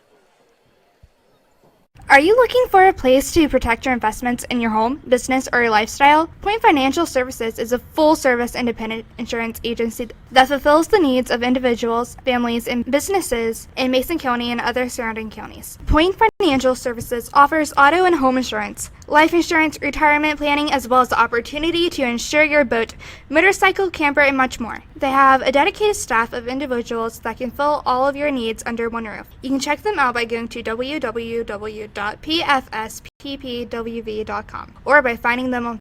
Are you looking for a place to protect your investments in your home, business, or your lifestyle? Point Financial Services is a full-service independent insurance agency that fulfills the needs of individuals, families, and businesses in Mason County and other surrounding counties. Point Financial Services offers auto and home insurance, life insurance, retirement planning, as well as the opportunity to insure your boat, motorcycle, camper, and much more. They have a dedicated staff of individuals that can fill all of your needs under one roof. You can check them out by going to www.pfsppwv.com or by finding them on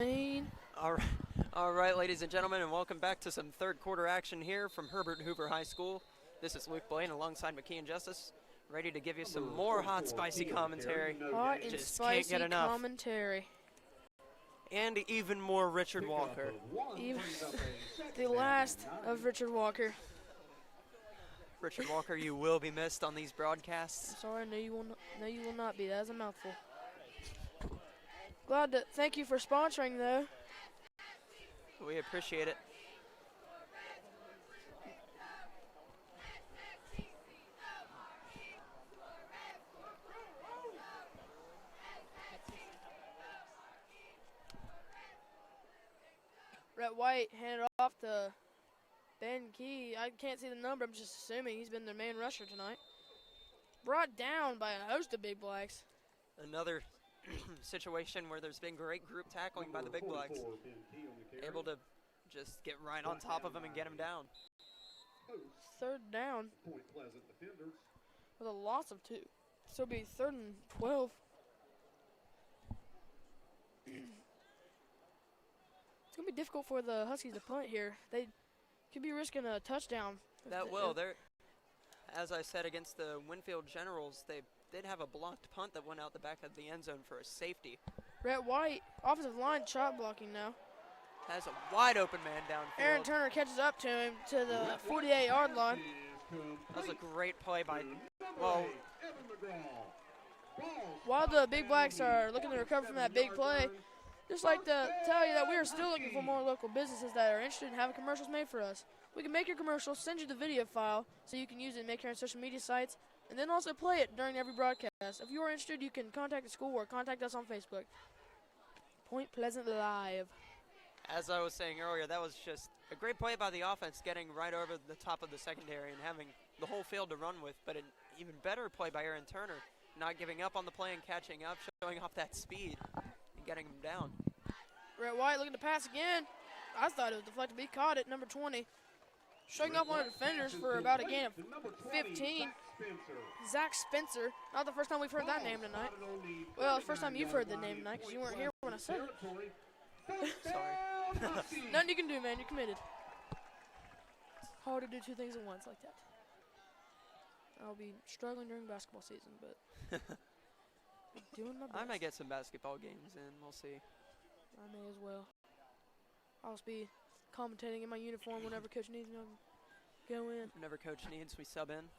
All right, ladies and gentlemen, and welcome back to some third quarter action here from Herbert Hoover High School. This is Luke Blaine alongside McKee and Justice, ready to give you some more hot, spicy commentary. Hot and Just spicy can't get enough. commentary. And even more Richard Walker. Even the last of Richard Walker. Richard Walker, you will be missed on these broadcasts. Sorry, no, you will not. No, you will not be. That is a mouthful. Glad to thank you for sponsoring, though. We appreciate it. Brett White handed off off to Ben Key. I can't see the number. I'm just assuming he's been their main rusher tonight. Brought down by a host of Big Blacks. Another situation where there's been great group tackling by the Big Blacks. Able to just get right on top of him and get him down. Third down with a loss of 2. So it'll be 3rd and 12. It's going to be difficult for the Huskies to punt here. They could be risking a touchdown. That will. They're, as I said, against the Winfield Generals, they did have a blocked punt that went out the back of the end zone for a safety. Rhett White, offensive line, chop blocking now. Has a wide open man downfield. Aaron Turner catches up to him to the 48-yard line. That was a great play by, well, while the Big Blacks are looking to recover from that big play, just like to tell you that we are still looking for more local businesses that are interested in having commercials made for us. We can make your commercial, send you the video file so you can use it and make your own social media sites, and then also play it during every broadcast. If you are interested, you can contact the school or contact us on Facebook. Point Pleasant Live. As I was saying earlier, that was just a great play by the offense, getting right over the top of the secondary and having the whole field to run with, but an even better play by Aaron Turner, not giving up on the play and catching up, showing off that speed and getting him down. Rhett White looking to pass again. I thought it was deflected, but he caught it, number 20. Showing off one of the defenders for about a gain of 15. Zach Spencer. Not the first time we've heard that name tonight. Well, it's the first time you've heard the name tonight because you weren't here when I said it. Sorry. Nothing you can do, man. You're committed. It's hard to do 2 things at once like that. I'll be struggling during basketball season, but I'm doing my best. I might get some basketball games in. We'll see. I may as well. I'll just be commentating in my uniform whenever coach needs me to go in. Whenever coach needs, we sub in.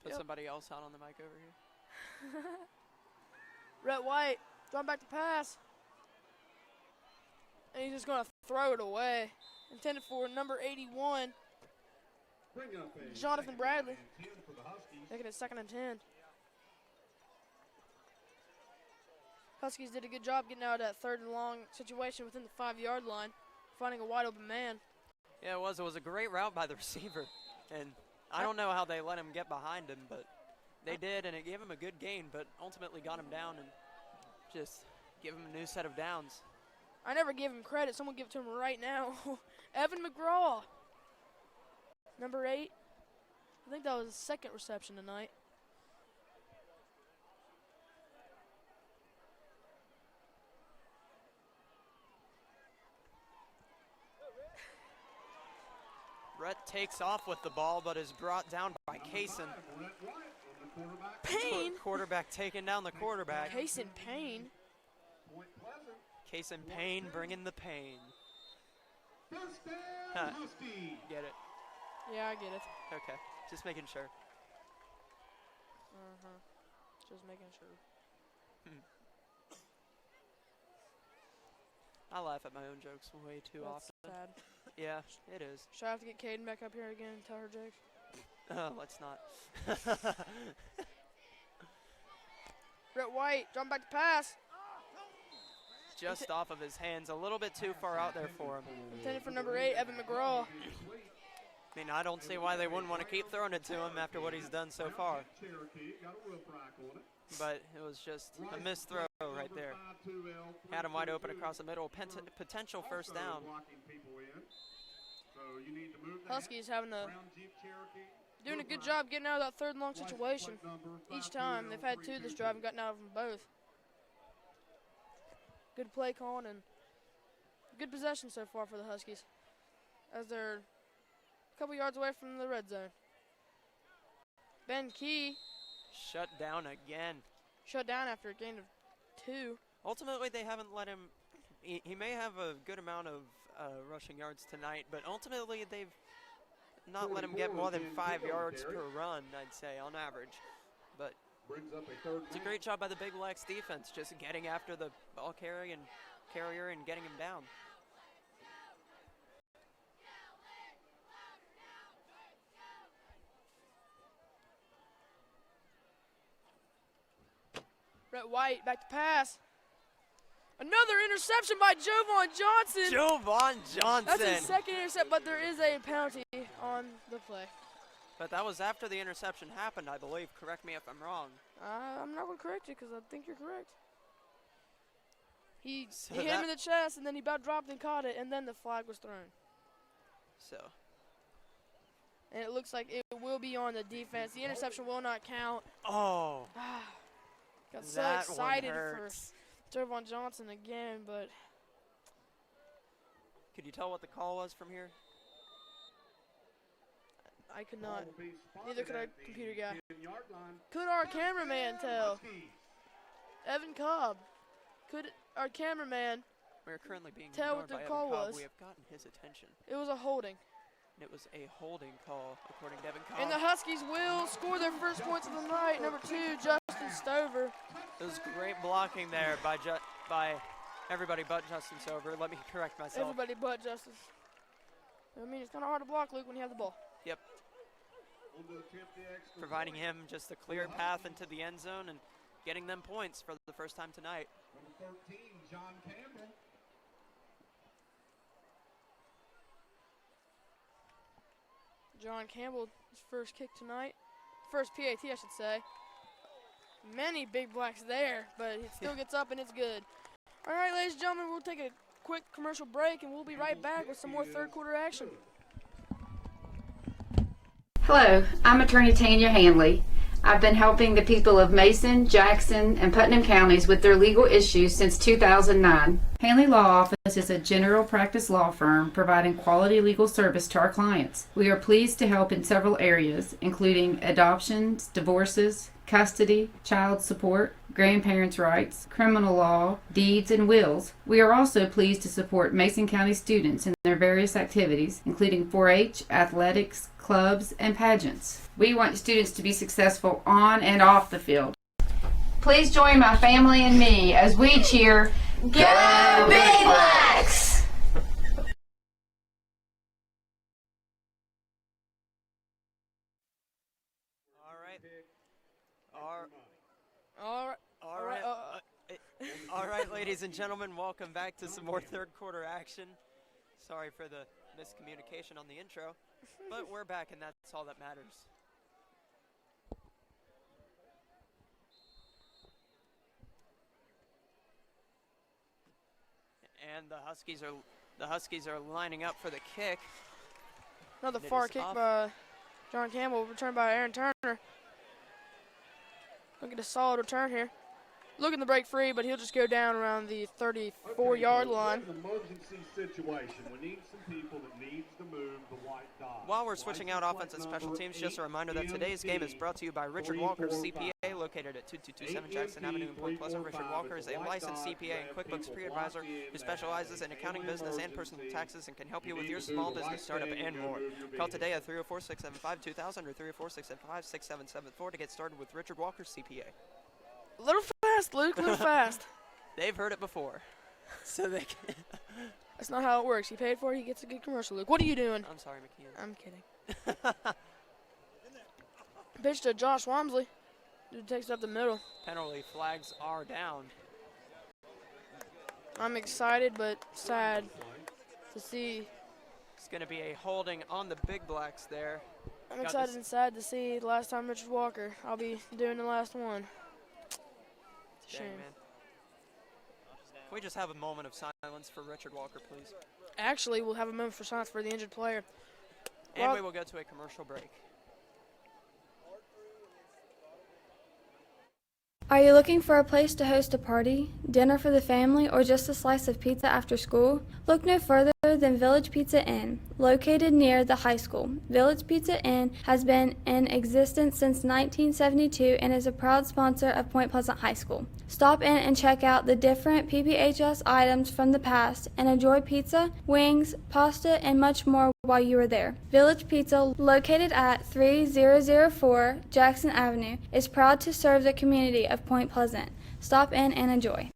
Put somebody else out on the mic over here. Rhett White, drawing back to pass. And he's just going to throw it away. Intended for number 81, Jonathan Bradley. Making it 2nd and 10. Huskies did a good job getting out of that 3rd and long situation within the 5-yard line, finding a wide open man. Yeah, it was. It was a great route by the receiver. And I don't know how they let him get behind him, but they did, and it gave him a good gain, but ultimately got him down and just give him a new set of downs. I never give him credit. Someone give it to him right now. Evan McGraw, number 8. I think that was his 2nd reception tonight. Rhett takes off with the ball, but is brought down by Kaysen. Payne? Quarterback taking down the quarterback. Kaysen Payne. Kaysen Payne bringing the pain. Huh. Get it? Yeah, I get it. Okay, just making sure. Just making sure. I laugh at my own jokes way too That's often. sad. Yeah, it is. Should I have to get Caden back up here again and tell her jokes? Oh, let's not. Rhett White, drawing back to pass. Just off of his hands, a little bit too far out there for him. Intended for number 8, Evan McGraw. I mean, I don't see why they wouldn't want to keep throwing it to him after what he's done so far. But it was just a missed throw right there. Had him wide open across the middle. Potential first down. Huskies doing a good job getting out of that 3rd and long situation. Each time they've had 2 this drive and gotten out of them both. Good play calling and good possession so far for the Huskies, as they're a couple yards away from the red zone. Ben Key shut down again. Shut down after a gain of 2. Ultimately, they haven't let him. He may have a good amount of rushing yards tonight, but ultimately they've not let him get more than 5 yards per run, I'd say, on average. But it's a great job by the Big Blacks defense, just getting after the ball carrier and getting him down. Rhett White back to pass. Another interception by Jovan Johnson. Jovan Johnson. That's his second intercept, but there is a penalty on the play. But that was after the interception happened, I believe. Correct me if I'm wrong. I'm not going to correct you because I think you're correct. He So hit him in the chest, and then he about dropped and caught it, and then the flag was thrown. So. And it looks like it will be on the defense. The interception will not count. Oh. Got so That excited one for hurts. Jovan Johnson again, but Could you tell what the call was from here? I could not. Neither could our computer guy. Could our cameraman tell? Evan Cobb. Could our cameraman We're currently being tell what ignored the by Evan call Cobb. was? We have gotten his attention. It was a holding. And it was a holding call, according to Evan Cobb. And the Huskies will score their first points of the night. Number 2, Justin Stover. It was great blocking there by everybody but Justin Stover. Let me correct myself. Everybody but Justin. I mean, it's kind of hard to block, Luke, when you have the ball. Yep. Providing him just a clear path into the end zone and getting them points for the first time tonight. Number 13, John Campbell. John Campbell, his first kick tonight. First PAT, I should say. Many big blacks there, but it still gets up and it's good. All right, ladies and gentlemen, we'll take a quick commercial break and we'll be right back with some more third quarter action. Hello, I'm attorney Tanya Hanley. I've been helping the people of Mason, Jackson, and Putnam counties with their legal issues since 2009. Hanley Law Office is a general practice law firm providing quality legal service to our clients. We are pleased to help in several areas, including adoptions, divorces, custody, child support, grandparents' rights, criminal law, deeds, and wills. We are also pleased to support Mason County students in their various activities, including 4-H, athletics, clubs, and pageants. We want students to be successful on and off the field. Please join my family and me as we cheer, Go Big Blacks! All right, ladies and gentlemen, welcome back to some more third quarter action. Sorry for the miscommunication on the intro, but we're back and that's all that matters. And the Huskies are lining up for the kick. Another It far is kick off. by John Campbell, returned by Aaron Turner. Look at a solid return here. Looking to break free, but he'll just go down around the 34-yard line. An emergency situation. We need some people that needs to move the white dot. While we're switching out offense and special teams, just a reminder that today's game is brought to you by Richard Walker, CPA, located at 2227 Jackson Avenue in Point Pleasant. Richard Walker is a licensed CPA and QuickBooks pre-advisor who specializes in accounting, business, and personal taxes and can help you with your small business startup and more. Call today at 304-675-2000 or 304-675-6774 to get started with Richard Walker, CPA. A little fast, Luke, a little fast. They've heard it before, so they can. That's not how it works. He paid for it, he gets a good commercial, Luke. What are you doing? I'm sorry, McKeon. I'm kidding. Pitch to Josh Wamsley. Dude takes it up the middle. Penalty flags are down. I'm excited but sad to see. It's going to be a holding on the Big Blacks there. I'm excited and sad to see the last time Richard Walker. I'll be doing the last one. It's a Dang, shame. man. Can we just have a moment of silence for Richard Walker, please? Actually, we'll have a moment for silence for the injured player. And we will go to a commercial break. Are you looking for a place to host a party, dinner for the family, or just a slice of pizza after school? Look no further than Village Pizza Inn, located near the high school. Village Pizza Inn has been in existence since 1972 and is a proud sponsor of Point Pleasant High School. Stop in and check out the different PPHS items from the past and enjoy pizza, wings, pasta, and much more while you are there. Village Pizza, located at 3004 Jackson Avenue, is proud to serve the community of Point Pleasant. Stop in and enjoy.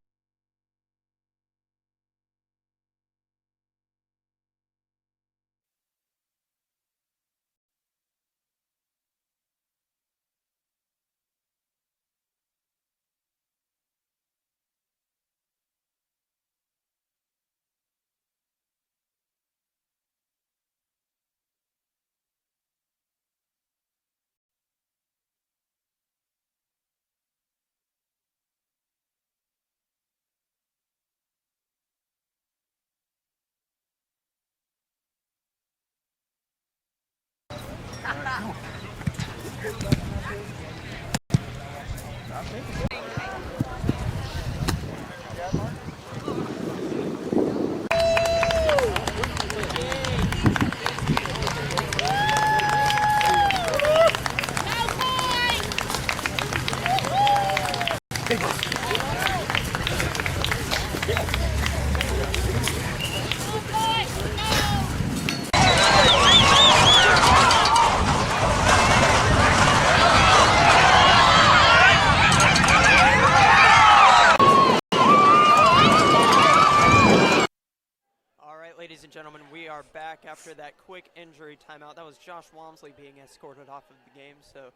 Ladies and gentlemen, we are back after that quick injury timeout. That was Josh Walmsley being escorted off of the game, so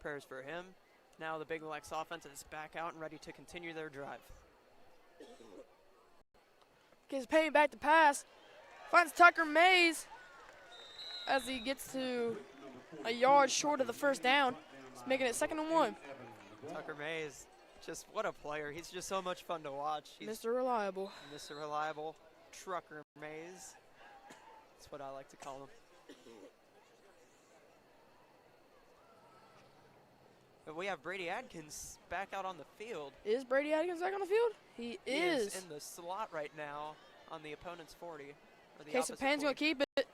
prayers for him. Now the Big Lex offense is back out and ready to continue their drive. Gives Payne back to pass. Finds Tucker Mays as he gets to a yard short of the first down. He's making it 2nd and 1. Tucker Mays, just what a player. He's just so much fun to watch. He's Mr. Reliable. Mr. Reliable. Trucker Mays. That's what I like to call him. But we have Brady Adkins back out on the field. Is Brady Adkins back on the field? He is in the slot right now on the opponent's 40. Casey Payne's going to keep it.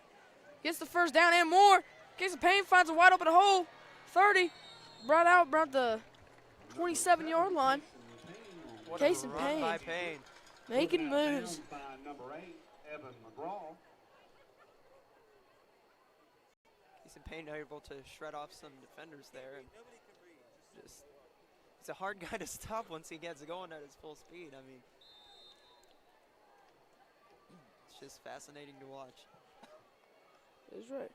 Gets the first down and more. Casey Payne finds a wide open hole. 30. Brought out around the 27-yard line. Casey Payne. By Payne. Making moves. Casey Payne able to shred off some defenders there. And just, he's a hard guy to stop once he gets going at his full speed. I mean, it's just fascinating to watch. That's right.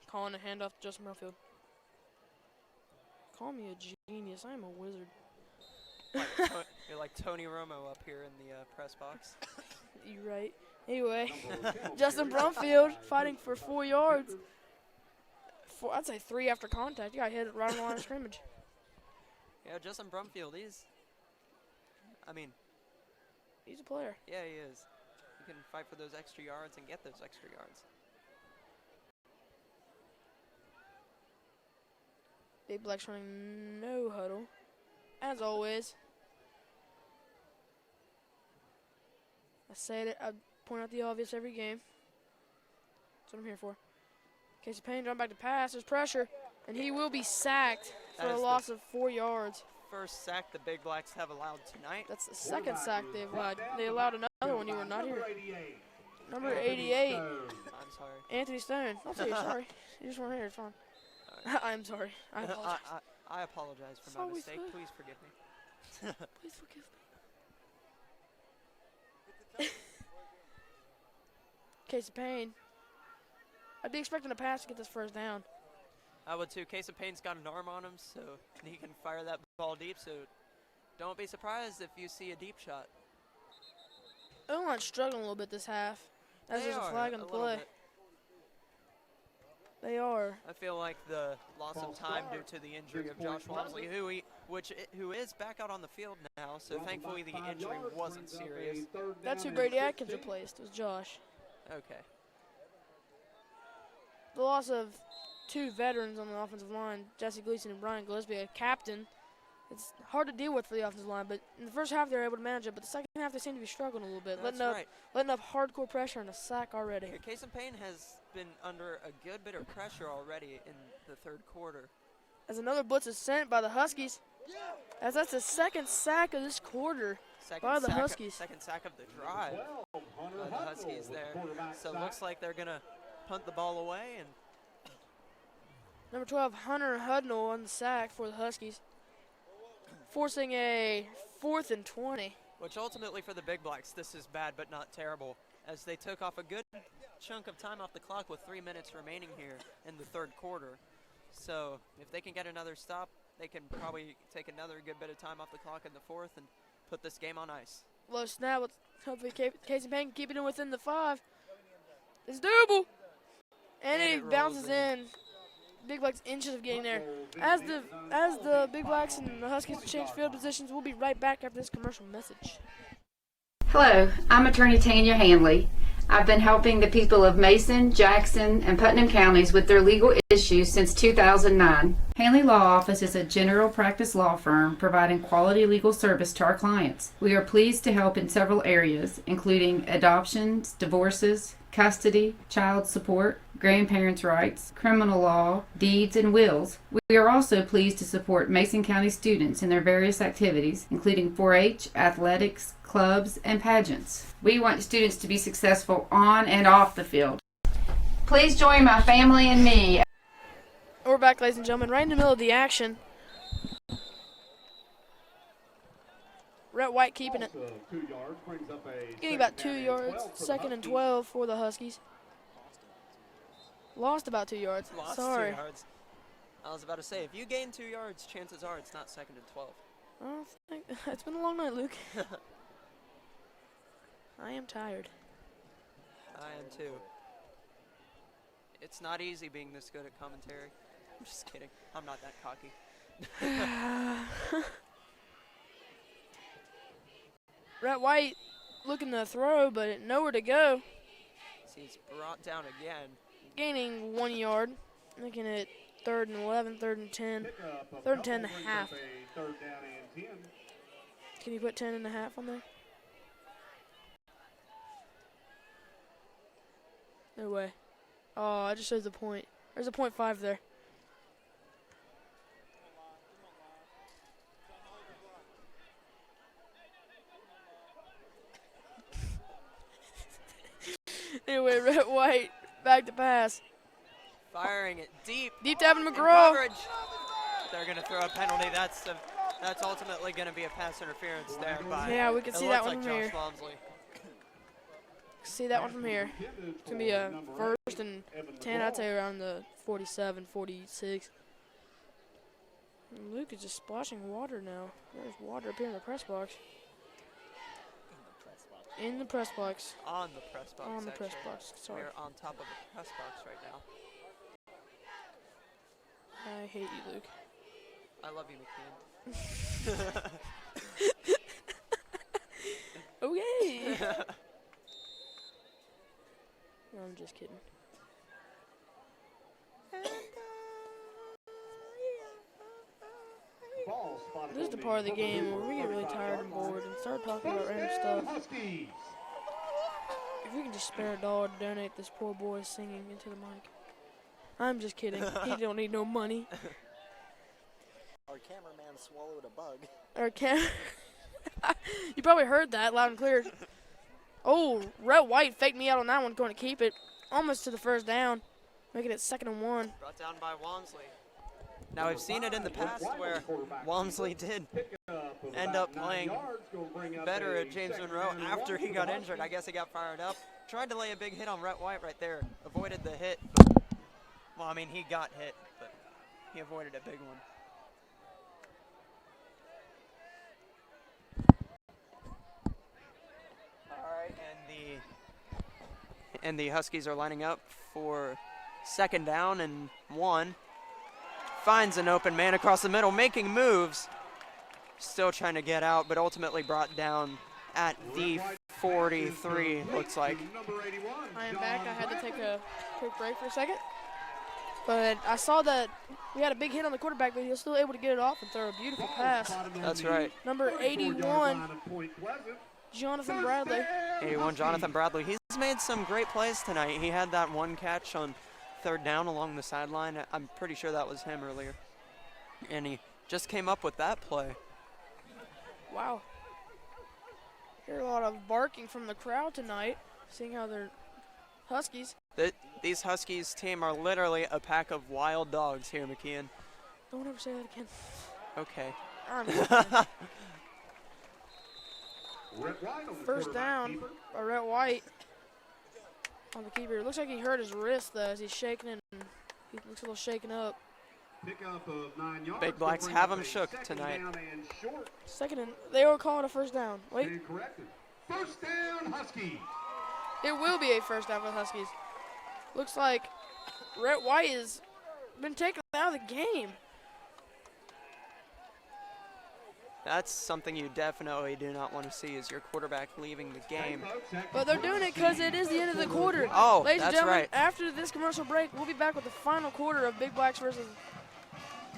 Calling a handoff to Justin Murfield. Call me a genius. I am a wizard. You're like Tony Romo up here in the press box. You're right. Anyway, Justin Brumfield fighting for 4 yards. I'd say 3 after contact. You got hit right on the line of scrimmage. Yeah, Justin Brumfield, he's a player. Yeah, he is. He can fight for those extra yards and get those extra yards. Big Black's running no huddle, as always. I point out the obvious every game. That's what I'm here for. Casey Payne dropping back to pass. There's pressure, and he will be sacked for a loss of 4 yards. First sack the Big Blacks have allowed tonight. That's the second sack they've allowed. They allowed another one. You were not here. Number 88. I'm sorry. Anthony Stone. I'll say you're sorry. You just weren't here. It's fine. Right. I'm sorry. I apologize. I apologize for my mistake. Please forgive me. Please forgive me. Casey Payne. I'd be expecting a pass to get this first down. I would too. Casey Payne's got an arm on him, so he can fire that ball deep. So don't be surprised if you see a deep shot. O-line's struggling a little bit this half. There's a flag on the play. They are. I feel like the loss of time due to the injury of Josh Walmsley, who is back out on the field now, so thankfully the injury wasn't serious. That's who Brady Atkins replaced, was Josh. Okay. The loss of 2 veterans on the offensive line, Jesse Gleason and Brian Gillespie, a captain. It's hard to deal with for the offensive line, but in the first half they were able to manage it, but the second half they seem to be struggling a little bit, letting up hardcore pressure and a sack already. Yeah, Casey Payne has been under a good bit of pressure already in the 3rd quarter. As another blitz is sent by the Huskies, as that's the 2nd sack of this quarter by the Huskies. Second sack of the drive by the Huskies there. So it looks like they're going to punt the ball away. And number 12, Hunter Hudnall on the sack for the Huskies, forcing a 4th and 20. Which ultimately for the Big Blacks, this is bad but not terrible, as they took off a good chunk of time off the clock with 3 minutes remaining here in the 3rd quarter. So if they can get another stop, they can probably take another good bit of time off the clock in the 4th and put this game on ice. Low snap, hopefully Casey Payne can keep it in within the 5. It's doable. And it bounces in. Big Blacks inches of getting there. As the Big Blacks and the Huskies change field positions, we'll be right back after this commercial message. Hello, I'm attorney Tanya Hanley. I've been helping the people of Mason, Jackson, and Putnam counties with their legal issues since 2009. Hanley Law Office is a general practice law firm providing quality legal service to our clients. We are pleased to help in several areas, including adoptions, divorces, custody, child support, grandparents' rights, criminal law, deeds, and wills. We are also pleased to support Mason County students in their various activities, including 4-H, athletics, clubs, and pageants. We want students to be successful on and off the field. Please join my family and me. We're back, ladies and gentlemen, right in the middle of the action. Rhett White keeping it. Getting about 2 yards. 2nd and 12 for the Huskies. Lost about 2 yards. Lost Sorry. 2 yards. I was about to say, if you gain 2 yards, chances are it's not 2nd and 12. I don't think it's been a long night, Luke. I am tired. I am too. It's not easy being this good at commentary. I'm just kidding. I'm not that cocky. Rhett White looking to throw, but nowhere to go. He's brought down again. Gaining 1 yard. Making it 3rd and 11, 3rd and 10. 3rd and 10 and a half. Can you put 10 and a half on there? No way. Oh, it just shows the point. There's a .5 there. Anyway, Rhett White back to pass. Firing it deep. Deep to Evan In McGraw. coverage. They're going to throw a penalty. That's ultimately going to be a pass interference there. Yeah, we can see that one like from here. Josh Walmsley. See that one from here. It's going to be a 1st and 10, I'd say around the 47, 46. And Luke is just splashing water now. There's water up here in the press box. In the press box. On the press box. On the press actually. box, sorry. We're on top of the press box right now. I hate you, Luke. I love you, McKean. Okay. No, I'm just kidding. This is the part of the game where we get really tired and bored and start talking about random stuff. If we can just spare $1 to donate this poor boy singing into the mic. I'm just kidding. He don't need no money. Our cameraman swallowed a bug. You probably heard that loud and clear. Oh, Rhett White faked me out on that one, going to keep it. Almost to the 1st down, making it 2nd and 1. Brought down by Walmsley. Now, we've seen it in the past where Walmsley did end up playing better at James Monroe after he got injured. I guess he got fired up. Tried to lay a big hit on Rhett White right there. Avoided the hit. Well, I mean, he got hit, but he avoided a big one. All right, and the Huskies are lining up for 2nd down and 1. Finds an open man across the middle, making moves. Still trying to get out, but ultimately brought down at the 43, looks like. I am back. I had to take a quick break for a second. But I saw that we had a big hit on the quarterback, but he was still able to get it off and throw a beautiful pass. That's right. Number 81, Jonathan Bradley. 81, Jonathan Bradley. He's made some great plays tonight. He had that one catch on 3rd down along the sideline. I'm pretty sure that was him earlier. And he just came up with that play. Wow. Hear a lot of barking from the crowd tonight, seeing how they're Huskies. These Huskies team are literally a pack of wild dogs here, McKeon. Don't ever say that again. Okay. I'm 1st down by Rhett White on the keeper. It looks like he hurt his wrist, though, as he's shaking it, and he looks a little shaken up. Big Blacks have him shook tonight. 2nd and they were calling a 1st down. Wait. 1st down, Huskies. It will be a 1st down for the Huskies. Looks like Rhett White has been taken out of the game. That's something you definitely do not want to see, is your quarterback leaving the game. But they're doing it because it is the end of the quarter. Oh, Ladies and that's gentlemen, right. after this commercial break, we'll be back with the final quarter of Big Blacks versus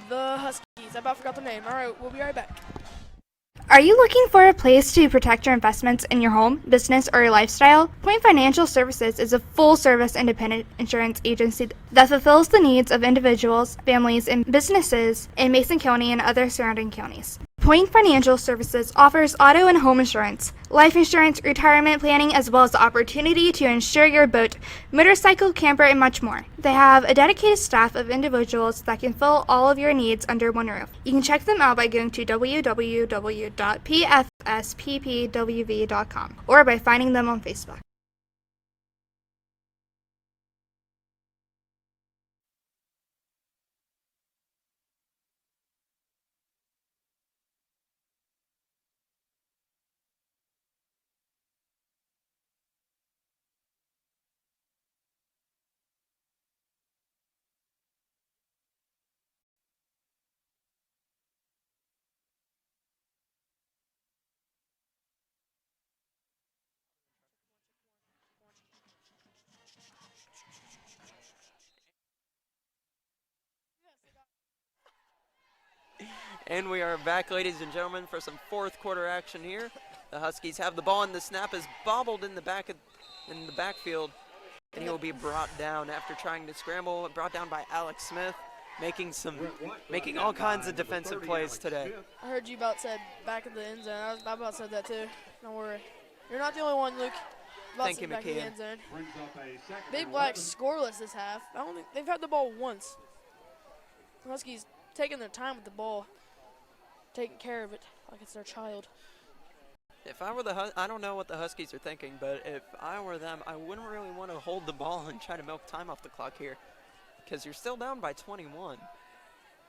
the Huskies. I about forgot the name. All right, we'll be right back. Are you looking for a place to protect your investments in your home, business, or your lifestyle? Point Financial Services is a full-service independent insurance agency that fulfills the needs of individuals, families, and businesses in Mason County and other surrounding counties. Point Financial Services offers auto and home insurance, life insurance, retirement planning, as well as the opportunity to insure your boat, motorcycle, camper, and much more. They have a dedicated staff of individuals that can fill all of your needs under one roof. You can check them out by going to www.pfsppwv.com or by finding them on Facebook. And we are back, ladies and gentlemen, for some fourth quarter action here. The Huskies have the ball, and the snap is bobbled in the backfield, and he will be brought down after trying to scramble. Brought down by Alex Smith, making all kinds of defensive plays today. I heard you about said back of the end zone. I about said that too. Don't worry. You're not the only one, Luke. Thank you, back of the McKeon. end zone. Big Blacks scoreless this half. I don't think they've had the ball once. The Huskies taking their time with the ball, taking care of it like it's their child. If I were I don't know what the Huskies are thinking, but if I were them, I wouldn't really want to hold the ball and try to milk time off the clock here, because you're still down by 21.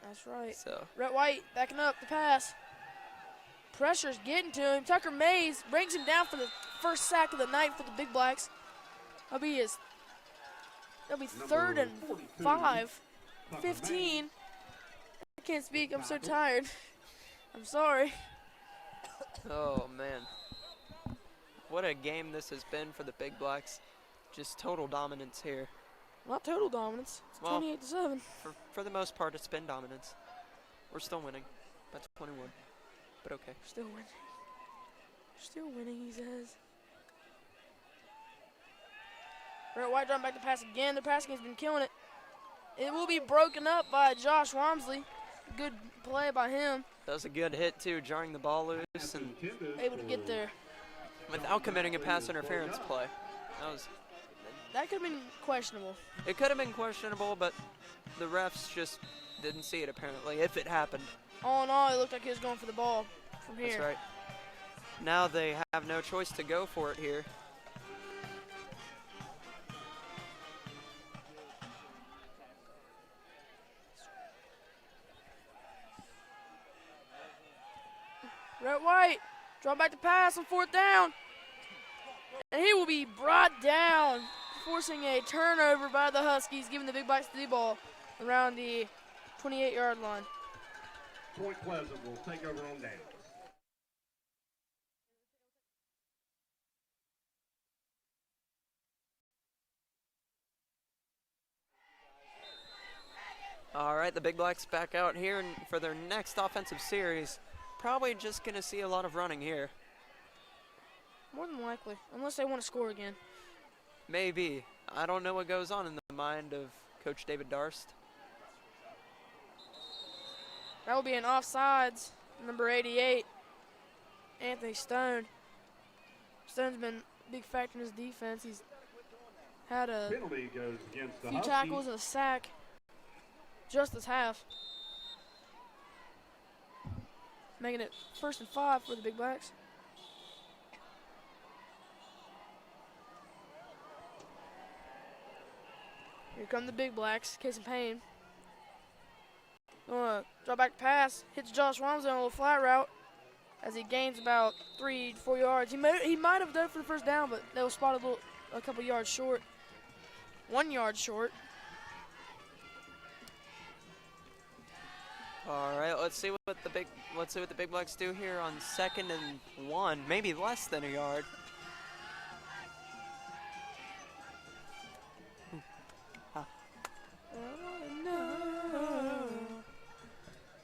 That's right. So Rhett White backing up the pass. Pressure's getting to him. Tucker Mays brings him down for the first sack of the night for the Big Blacks. That'll be 3rd and 5. 15. I can't speak. I'm so tired. I'm sorry. Oh, man. What a game this has been for the Big Blacks. Just total dominance here. Not total dominance. It's 28-7. For the most part, it's been dominance. We're still winning by 21. But okay. Still winning. Still winning, he says. Rhett White drawing back the pass again. The passing has been killing it. It will be broken up by Josh Walmsley. Good play by him. That was a good hit, too, jarring the ball loose and able to get there without committing a pass interference play. That could have been questionable. It could have been questionable, but the refs just didn't see it, apparently, if it happened. All in all, it looked like he was going for the ball from here. That's right. Now they have no choice to go for it here. Rhett White, draw back the pass on 4th down. And he will be brought down, forcing a turnover by the Huskies, giving the Big Blacks the ball around the 28-yard line. Point Pleasant will take over on downs. All right, the Big Blacks back out here for their next offensive series. Probably just going to see a lot of running here. More than likely, unless they want to score again. Maybe. I don't know what goes on in the mind of Coach David Darst. That will be an offsides, number 88, Anthony Stone. Stone's been a big factor in his defense. He's had a Penalty goes against the few Huskies. tackles and a sack just this half. Making it 1st and 5 for the Big Blacks. Here come the Big Blacks, Casey Payne. Draw back pass, hits Josh Walmsley on a little flat route as he gains about 3 to 4 yards. He might have done it for the first down, but they were spotted a couple yards short. 1 yard short. All right, let's see what the Big Blacks do here on 2nd and 1, maybe less than a yard.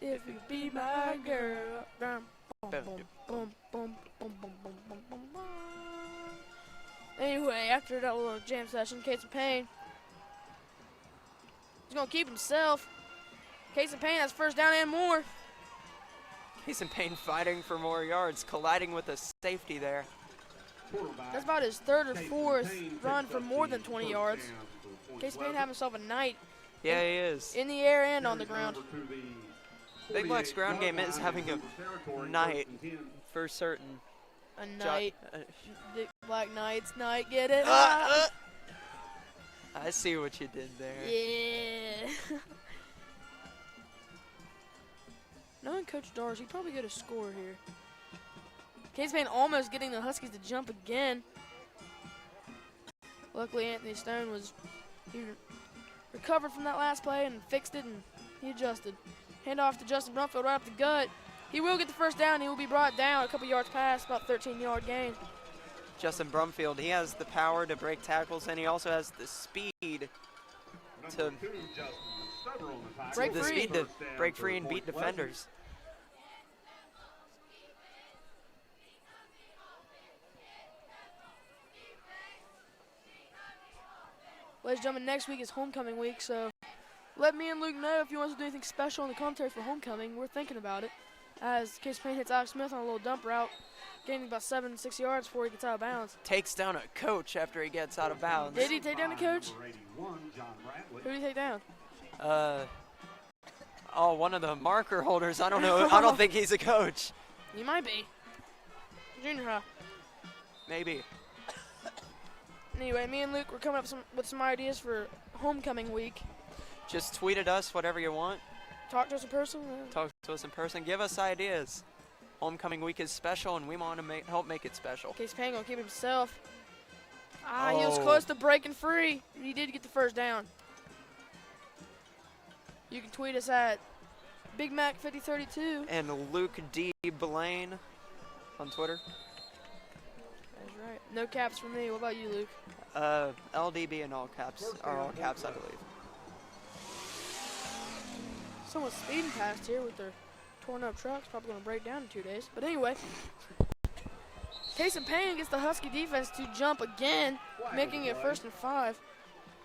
If you be my girl. Boom, boom, boom, boom, boom, boom, boom, boom, boom, boom. Anyway, after that little jam session, Casey Payne, he's going to keep himself. Casey Payne has first down and more. Casey Payne fighting for more yards, colliding with a safety there. That's about his 3rd or 4th run for more than 20 yards. Casey Payne having himself a night. Yeah, he is. In the air and on the ground. Big Black's ground game is having a night for certain. A night. Big Black Knights night, get it? I see what you did there. Yeah. Knowing Coach Dars, he'd probably get a score here. Casey Payne almost getting the Huskies to jump again. Luckily, Anthony Stone he recovered from that last play and fixed it, and he adjusted. Handoff to Justin Brumfield right up the gut. He will get the first down. He will be brought down a couple yards past, about 13-yard gain. Justin Brumfield, he has the power to break tackles, and he also has the speed to break free and beat defenders. Ladies and gentlemen, next week is homecoming week, so let me and Luke know if you want us to do anything special in the commentary for homecoming. We're thinking about it. As Casey Payne hits Alex Smith on a little dump route, gaining about 7-6 yards before he gets out of bounds. Takes down a coach after he gets out of bounds. Did he take down a coach? Who did he take down? One of the marker holders. I don't know. I don't think he's a coach. He might be. Junior high. Maybe. Anyway, me and Luke, we're coming up with some ideas for homecoming week. Just tweet at us whatever you want. Talk to us in person. Talk to us in person. Give us ideas. Homecoming week is special, and we want to help make it special. Casey Payne gonna keep himself. He was close to breaking free. He did get the first down. You can tweet us at Big Mac 5032 and Luke D. Blaine on Twitter. That's right. No caps for me. What about you, Luke? LDB in all caps, or all caps, I believe. Someone's speeding past here with their torn up trucks. Probably going to break down in 2 days. But anyway, Casey Payne gets the Husky defense to jump again, making it 1st and 5.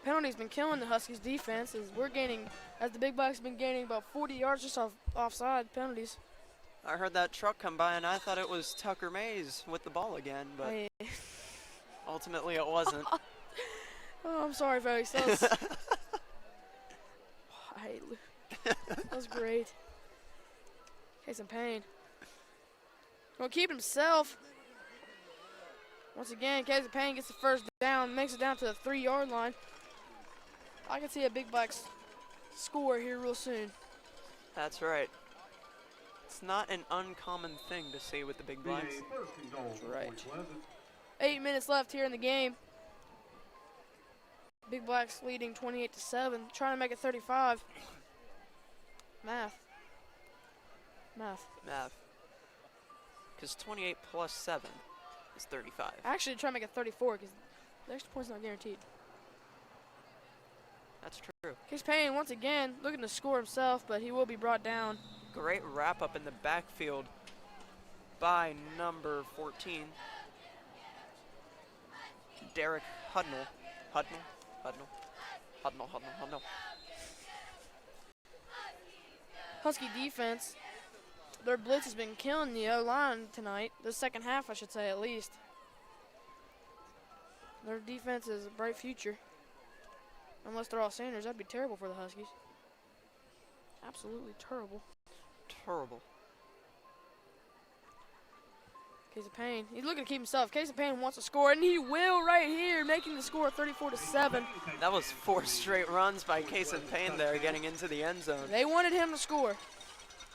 Penalty's been killing the Huskies defense as the Big Blacks have been gaining about 40 yards just offside penalties. I heard that truck come by and I thought it was Tucker Mays with the ball again, but ultimately it wasn't. Oh, I'm sorry, folks. I hate Luke. That was great. Casey Payne. Gonna keep himself. Once again, Casey Payne gets the first down, makes it down to the 3-yard line. I can see a Big Blacks score here real soon. That's right. It's not an uncommon thing to see with the Big Blacks. That's right. 8 minutes left here in the game. Big Blacks leading 28-7, trying to make it 35. Math. Because 28 plus 7 is 35. Actually, try to make it 34 because the extra point's not guaranteed. That's true. Casey Payne, once again, looking to score himself, but he will be brought down. Great wrap up in the backfield by number 14, Derek Hudnall. Husky defense, their blitz has been killing the O-line tonight. The second half, I should say, at least. Their defense is a bright future. Unless they're all seniors, that'd be terrible for the Huskies. Absolutely terrible. Terrible. Casey Payne, he's looking to keep himself. Casey Payne wants to score, and he will right here, making the score 34-7. That was 4 straight runs by Casey Payne there, getting into the end zone. They wanted him to score.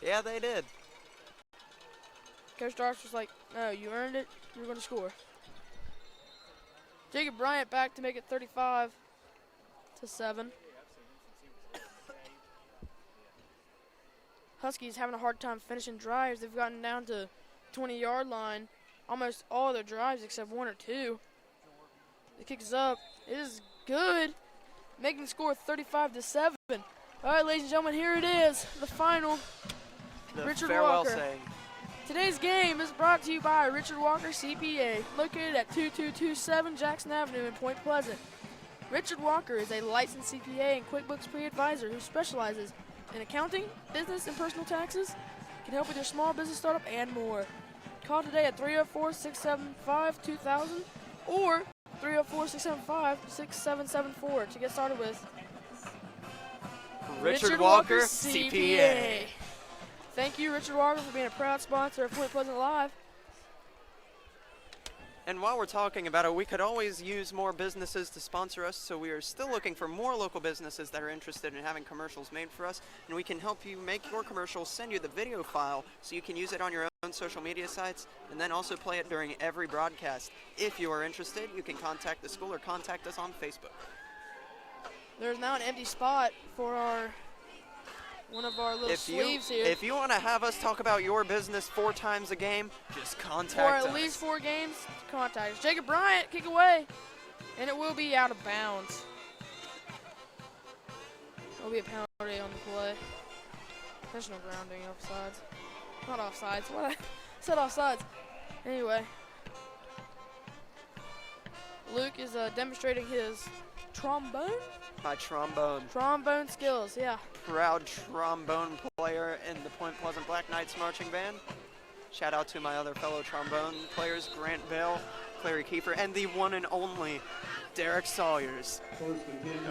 Yeah, they did. Coach Darks was like, no, you earned it. You're going to score. Jacob Bryant back to make it 35-7. Huskies having a hard time finishing drives. They've gotten down to 20-yard line almost all their drives except one or two. The kick is up. It is good, making the score 35-7. All right, ladies and gentlemen, here it is, the final. The Richard farewell Walker. saying. Today's game is brought to you by Richard Walker CPA, located at 2227 Jackson Avenue in Point Pleasant. Richard Walker is a licensed CPA and QuickBooks Pre-Advisor who specializes in accounting, business, and personal taxes, can help with your small business startup, and more. Call today at 304-675-2000 or 304-675-6774 to get started with Richard Walker CPA. Thank you, Richard Walker, for being a proud sponsor of Point Pleasant Live. And while we're talking about it, we could always use more businesses to sponsor us, so we are still looking for more local businesses that are interested in having commercials made for us, and we can help you make your commercials, send you the video file so you can use it on your own social media sites, and then also play it during every broadcast. If you are interested, you can contact the school or contact us on Facebook. There's now an empty spot for one of our little sleeves here. If you want to have us talk about your business 4 times a game, just contact us. For at least 4 games, contact us. Jacob Bryant, kick away. And it will be out of bounds. There will be a penalty on the play. Intentional grounding, offsides. Not offsides. What? I said offsides. Anyway. Luke is demonstrating his trombone? My trombone skills, yeah. Proud trombone player in the Point Pleasant Black Knights Marching Band. Shout out to my other fellow trombone players, Grant Bell, Clary Kiefer, and the one and only Derek Sawyers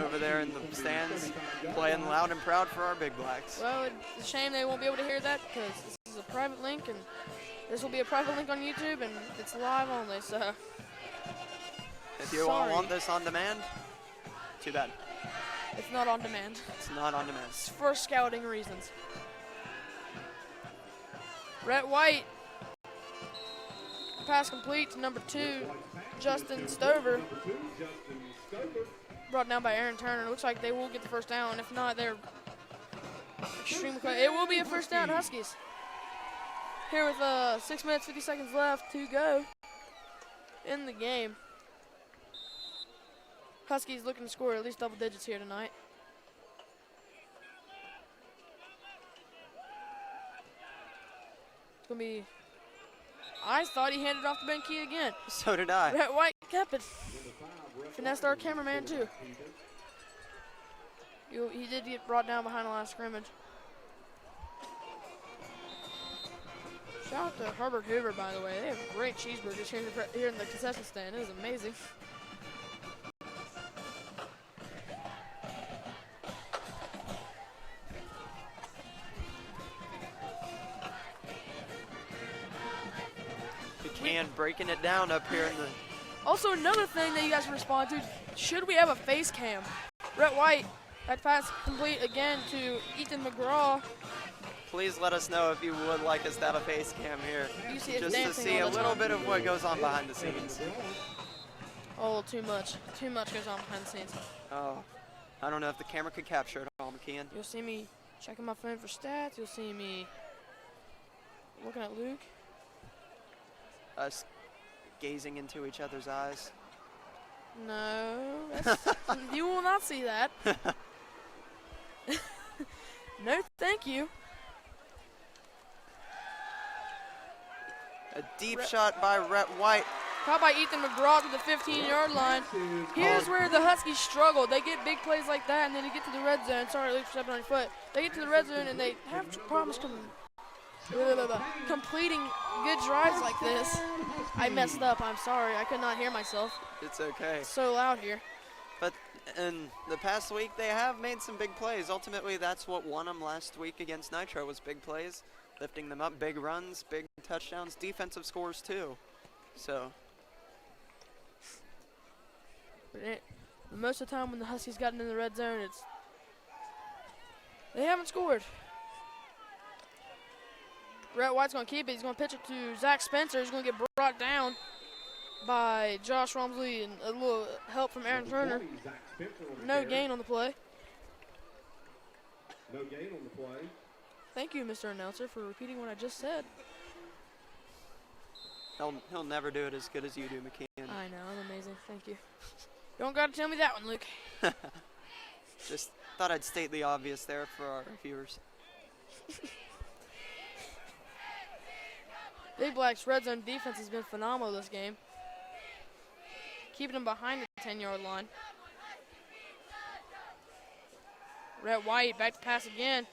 over there in the stands, playing loud and proud for our Big Blacks. Well, it's a shame they won't be able to hear that because this is a private link, and this will be a private link on YouTube, and it's live only, so. If you all want this on demand, too bad. It's not on demand. It's not on demand. It's for scouting reasons. Rhett White. Pass complete to number 2, Justin Stover. Brought down by Aaron Turner. Looks like they will get the first down. If not, they're extremely close. It will be a first down, Huskies. Here with 6 minutes, 50 seconds left to go in the game. Huskies looking to score at least double digits here tonight. It's going to be... I thought he handed off to Ben Key again. So did I. Rhett White kept it. Finessed our cameraman, too. He did get brought down behind the last scrimmage. Shout out to Herbert Hoover, by the way. They have great cheeseburgers here in the concession stand. It is amazing. And breaking it down up here in the... Also, another thing that you guys can respond to, should we have a face cam? Rhett White, that pass complete again to Ethan McGraw. Please let us know if you would like us to have a face cam here. You see just to see a little bit of what goes on behind the scenes. Oh, too much. Too much goes on behind the scenes. Oh, I don't know if the camera could capture it all, McKeon. You'll see me checking my phone for stats. You'll see me looking at Luke. Us gazing into each other's eyes. No, you will not see that. No, thank you. A deep shot by Rhett White. Caught by Ethan McGraw to the 15-yard line. Here's where the Huskies struggle. They get big plays like that, and then they get to the red zone. Sorry, Luke, for stepping on your foot. They get to the red zone, and they have problems completing good drives like this. I messed up. I'm sorry. I could not hear myself. It's okay. It's so loud here. But in the past week, they have made some big plays. Ultimately, that's what won them last week against Nitro was big plays, lifting them up, big runs, big touchdowns, defensive scores too. So. Most of the time when the Huskies gotten in the red zone, they haven't scored. Rhett White's going to keep it. He's going to pitch it to Zach Spencer. He's going to get brought down by Josh Rumsley and a little help from Aaron Turner. No gain on the play. No gain on the play. Thank you, Mr. Announcer, for repeating what I just said. He'll never do it as good as you do, McKeon. I know, I'm amazing. Thank you. Don't gotta tell me that one, Luke. Just thought I'd state the obvious there for our viewers. Big Black's red zone defense has been phenomenal this game, keeping them behind the 10-yard line. Rhett White back to pass again.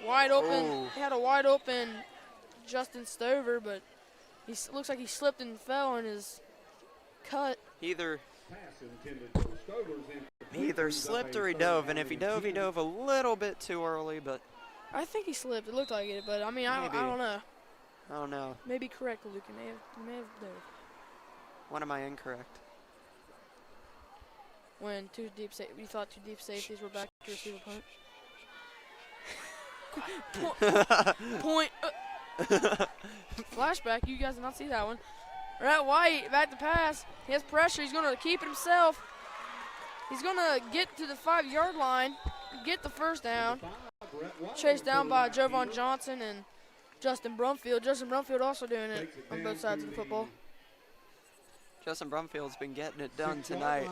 Wide open. Oh. He had a wide open Justin Stover, but looks like he slipped and fell on his cut. He either slipped or he dove, and if he dove a little bit too early, but I think he slipped. It looked like it, but I mean, I don't know. I don't know. Maybe correct, Luke. You may have dove. When am I incorrect? When we thought two deep safeties were back to receive a punch. Point. Flashback. You guys did not see that one. Rhett White back to pass. He has pressure. He's going to keep it himself. He's going to get to the 5-yard line, get the first down. Chased down by Jovan Johnson and Justin Brumfield. Justin Brumfield also doing it on both sides of the football. Justin Brumfield's been getting it done tonight.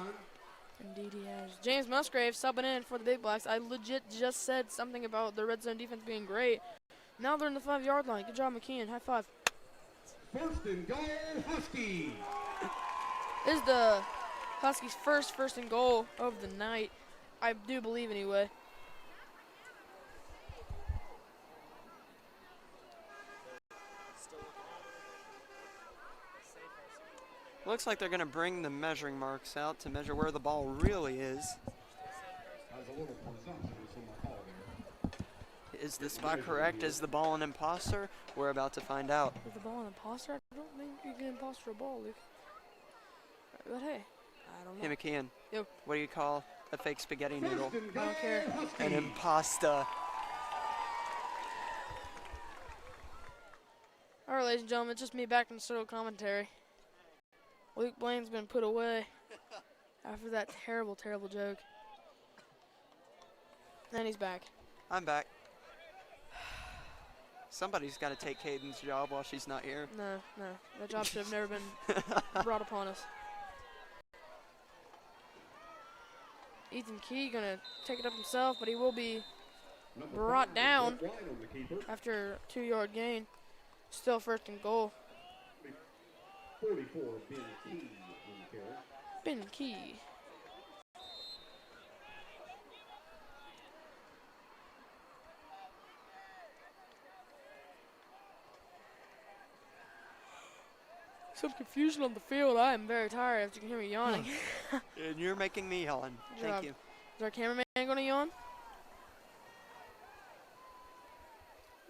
Indeed he has. James Musgrave subbing in for the Big Blacks. I legit just said something about the red zone defense being great. Now they're in the 5-yard line. Good job, McKeon. High five. First and goal, Huskies. This is the Huskies' first and goal of the night. I do believe anyway. Looks like they're going to bring the measuring marks out to measure where the ball really is. Is the spot correct? Is the ball an imposter? We're about to find out. Is the ball an imposter? I don't think you can imposter a ball, Luke. But hey, I don't know. Hey, McKeon. Yo. What do you call a fake spaghetti noodle? I don't care. An impasta. All right, ladies and gentlemen, it's just me back in the studio commentary. Luke Blaine's been put away after that terrible, terrible joke. And he's back. I'm back. Somebody's got to take Caden's job while she's not here. No. That job should have never been brought upon us. Ethan Key going to take it up himself, but he will be brought down after a 2-yard gain. Still first and goal. 44, Ben Key on the carry. Ben Key. Some confusion on the field. I am very tired, as you can hear me yawning. And you're making me yawn. Thank you. Is our cameraman going to yawn?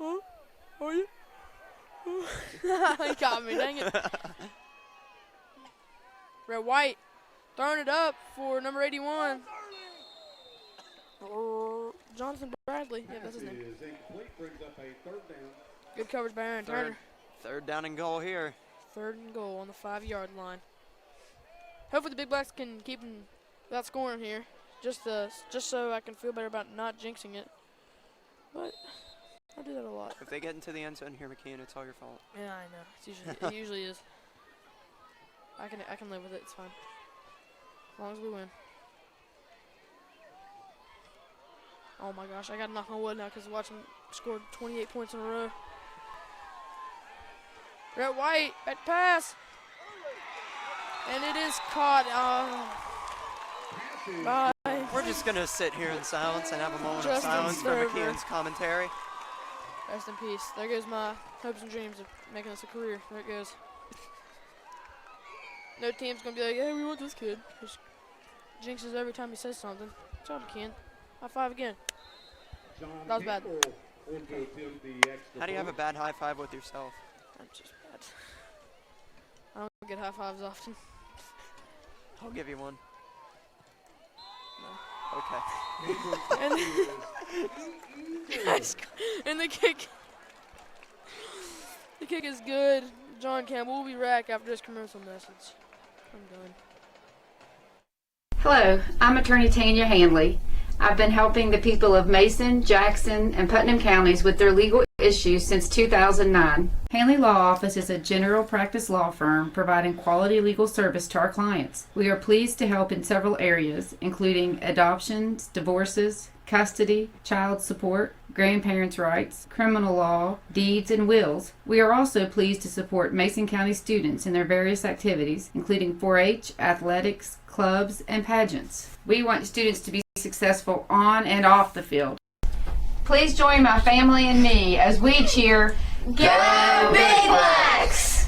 Huh? Are you? He got me, dang it. Red White throwing it up for number 81. Jonathan Bradley. Yeah, that's his name. Brings up a 3rd down. Good coverage by Aaron Turner. Third down and goal here. 3rd and goal on the 5-yard line. Hopefully the Big Blacks can keep them without scoring here. Just so I can feel better about not jinxing it. But I do that a lot. If they get into the end zone here, McKeon, it's all your fault. Yeah, I know. It usually is. I can live with it. It's fine. As long as we win. Oh my gosh, I got to knock on wood now because watch them scored 28 points in a row. Rhett White, back pass. And it is caught. Bye. We're just going to sit here in silence and have a moment Justin of silence Stover. for McKeon's commentary. Rest in peace. There goes my hopes and dreams of making us a career. There it goes. No team's going to be like, hey, we want this kid. Just jinxes every time he says something. Good job, Ken. High five again. That was bad. How do you have a bad high five with yourself? I'm just bad. I don't get high fives often. I'll give you one. No. Okay. And the kick. The kick is good. John Campbell will be back after this commercial message. I'm done. Hello, I'm attorney Tanya Hanley. I've been helping the people of Mason, Jackson, and Putnam counties with their legal issues since 2009. Hanley Law Office is a general practice law firm providing quality legal service to our clients. We are pleased to help in several areas, including adoptions, divorces, custody, child support, grandparents' rights, criminal law, deeds, and wills. We are also pleased to support Mason County students in their various activities, including 4-H, athletics, clubs, and pageants. We want students to be successful on and off the field. Please join my family and me as we cheer, Go Big Blacks!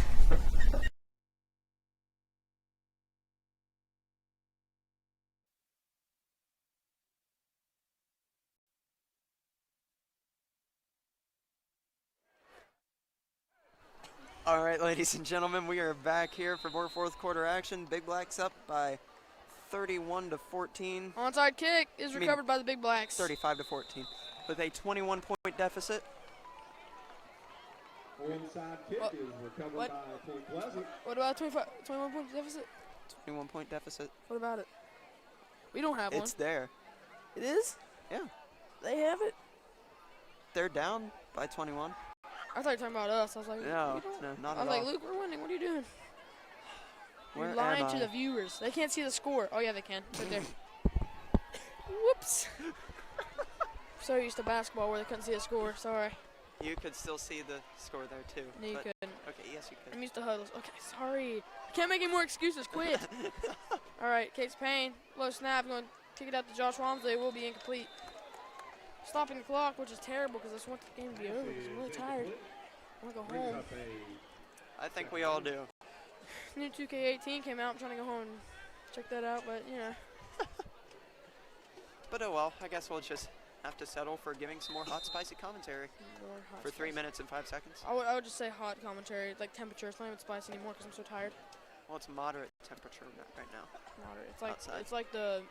All right, ladies and gentlemen, we are back here for more fourth quarter action. Big Blacks up by 31-14. Onside kick is recovered by the Big Blacks. 35-14 with a 21-point deficit. Onside kick is recovered by Point Pleasant. What about 21-point deficit? 21-point deficit. What about it? We don't have one. It's there. It is? Yeah. They have it? They're down by 21. I thought you were talking about us. I was like, No, not I was at like, all. Luke, we're winning. What are you doing? Where You're lying am to I? the viewers. They can't see the score. Oh, yeah, they can. Right there. Whoops. So used to basketball where they couldn't see a score. Sorry. You could still see the score there, too. No, you but- couldn't. Okay, yes, you could. I'm used to huddles. Okay, sorry. Can't make any more excuses. Quit. All right, Kate's Payne. Low snap. Going to kick it out to Josh Walmsley. It will be incomplete. Stopping the clock, which is terrible because I just want the game to be over because I'm really tired. I want to go home. I think we all do. New 2K18 came out. I'm trying to go home and check that out, but, you know. But oh well, I guess we'll just have to settle for giving some more hot, spicy commentary More hot for 3 spicy. minutes and 5 seconds. I would just say hot commentary, like temperature. It's not even spicy anymore because I'm so tired. Well, it's moderate temperature right now. Moderate. It's like outside. it's like the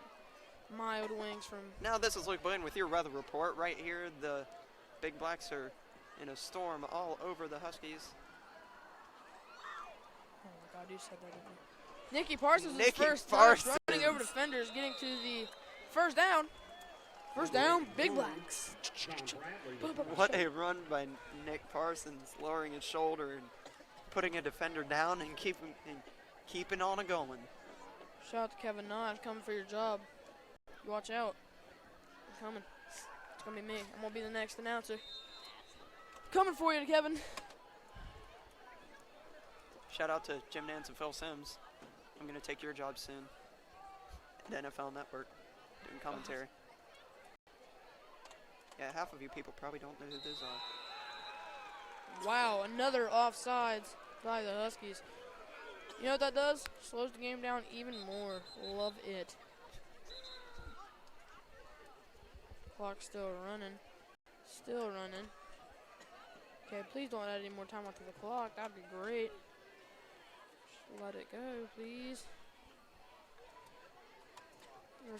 mild wings from. Now this is Luke Blaine with your weather report. Right here, the Big Blacks are in a storm all over the Huskies. Oh my God, you said that, didn't you? Nicky Parsons' Nicky first Parsons. touch, running over defenders, getting to the first down. First down, Big Blacks. What a run by Nick Parsons, lowering his shoulder and putting a defender down and keeping on it going. Shout out to Kevin Nodge, coming for your job. You watch out. I'm coming. It's gonna be me. I'm gonna be the next announcer. Coming for you, Kevin. Shout out to Jim Nance and Phil Sims. I'm going to take your job soon at NFL Network, doing commentary. Yeah, half of you people probably don't know who those are. Wow, another offsides by the Huskies. You know what that does? Slows the game down even more. Love it. Clock's still running. Still running. Okay, please don't add any more time onto the clock. That'd be great. Just let it go, please.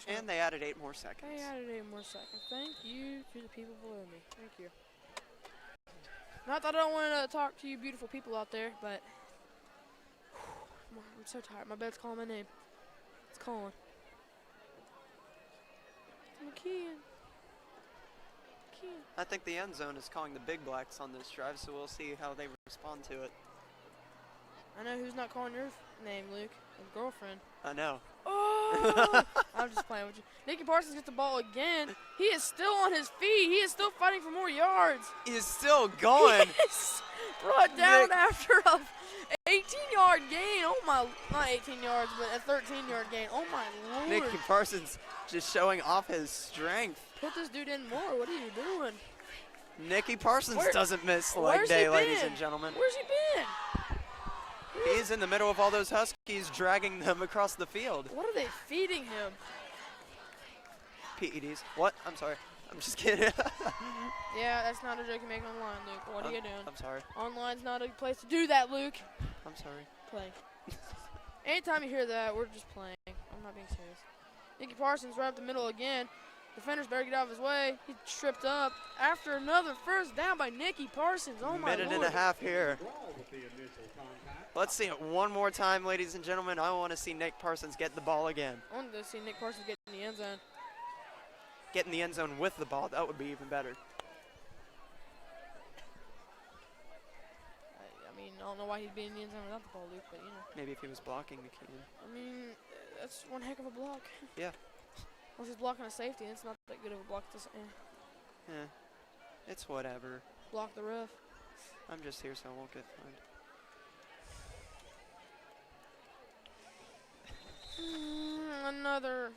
And they added 8 more seconds. They added 8 more seconds. Thank you to the people below me. Thank you. Not that I don't want to talk to you beautiful people out there, but I'm so tired. My bed's calling my name. It's calling. McKeon. I think the end zone is calling the Big Blacks on this drive, so we'll see how they respond to it. I know who's not calling your name, Luke. Your girlfriend. I know. Oh! I'm just playing with you. Nicky Parsons gets the ball again. He is still on his feet. He is still fighting for more yards. He is still going. He is brought down after a 18-yard gain. Oh my, not 18 yards, but a 13-yard gain. Oh my Lord. Nicky Parsons just showing off his strength. Put this dude in more. What are you doing? Nicky Parsons doesn't miss leg where's day, he ladies been? and gentlemen. Where's he been? He's in the middle of all those Huskies, dragging them across the field. What are they feeding him? PEDs. What? I'm sorry. I'm just kidding. Yeah, that's not a joke you make online, Luke. What are you doing? I'm sorry. Online's not a place to do that, Luke. I'm sorry. Play. Anytime you hear that, we're just playing. I'm not being serious. Nicky Parsons right up the middle again. Defenders better get out of his way. He tripped up after another first down by Nicky Parsons. Oh my Minute Lord. and a half here. Let's see it one more time, ladies and gentlemen. I want to see Nick Parsons get the ball again. I wanted to see Nick Parsons get in the end zone. get in the end zone with the ball, that would be even better. I mean, I don't know why he'd be in the end zone without the ball, Luke, but you know. Maybe if he was blocking the can. I mean, that's one heck of a block. Yeah. Unless he's blocking a safety, it's not that good of a block. Yeah. It's whatever. Block the ref. I'm just here so I won't get fined. Another.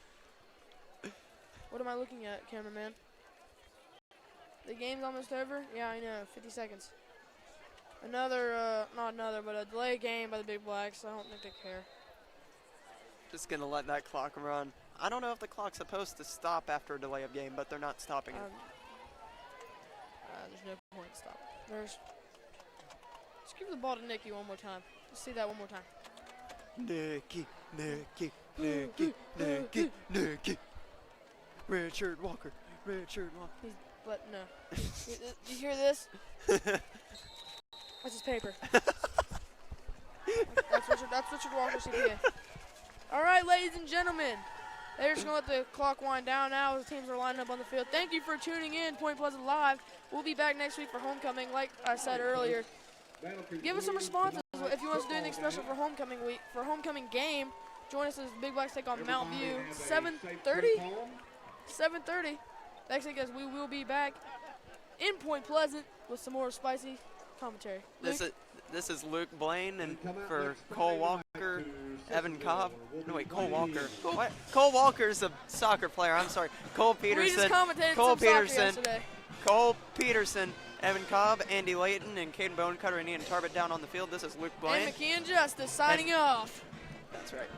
What am I looking at, cameraman? The game's almost over? Yeah, I know. 50 seconds. Another, not another, but a delay game by the Big Blacks. I don't think they care. Just going to let that clock run. I don't know if the clock's supposed to stop after a delay of game, but they're not stopping it. There's no point. Stop. Let's give the ball to Nicky one more time. Let's see that one more time. Nicky. Red shirt Walker. But no. You hear this? That's his paper. That's Richard Walker, CPA. All right, ladies and gentlemen. They're just going to let the clock wind down now as the teams are lining up on the field. Thank you for tuning in, Point Pleasant Live. We'll be back next week for homecoming, like I said earlier. Give us some responses if you want us to do anything special for homecoming week, for homecoming game. Join us as the Big Blacks take on Mount View. 7:30? 7:30. Actually, guys, we will be back in Point Pleasant with some more spicy commentary. This is Luke Blaine, and for Cole Walker, Evan Cobb. No, wait, Cole Walker. What? Cole Walker's a soccer player. I'm sorry. Cole Peterson. We just commentated some soccer yesterday. Cole Peterson, Evan Cobb, Andy Layton, and Caden Bonecutter and Ian Tarbett down on the field. This is Luke Blaine. And McKeon Justice signing off. That's right.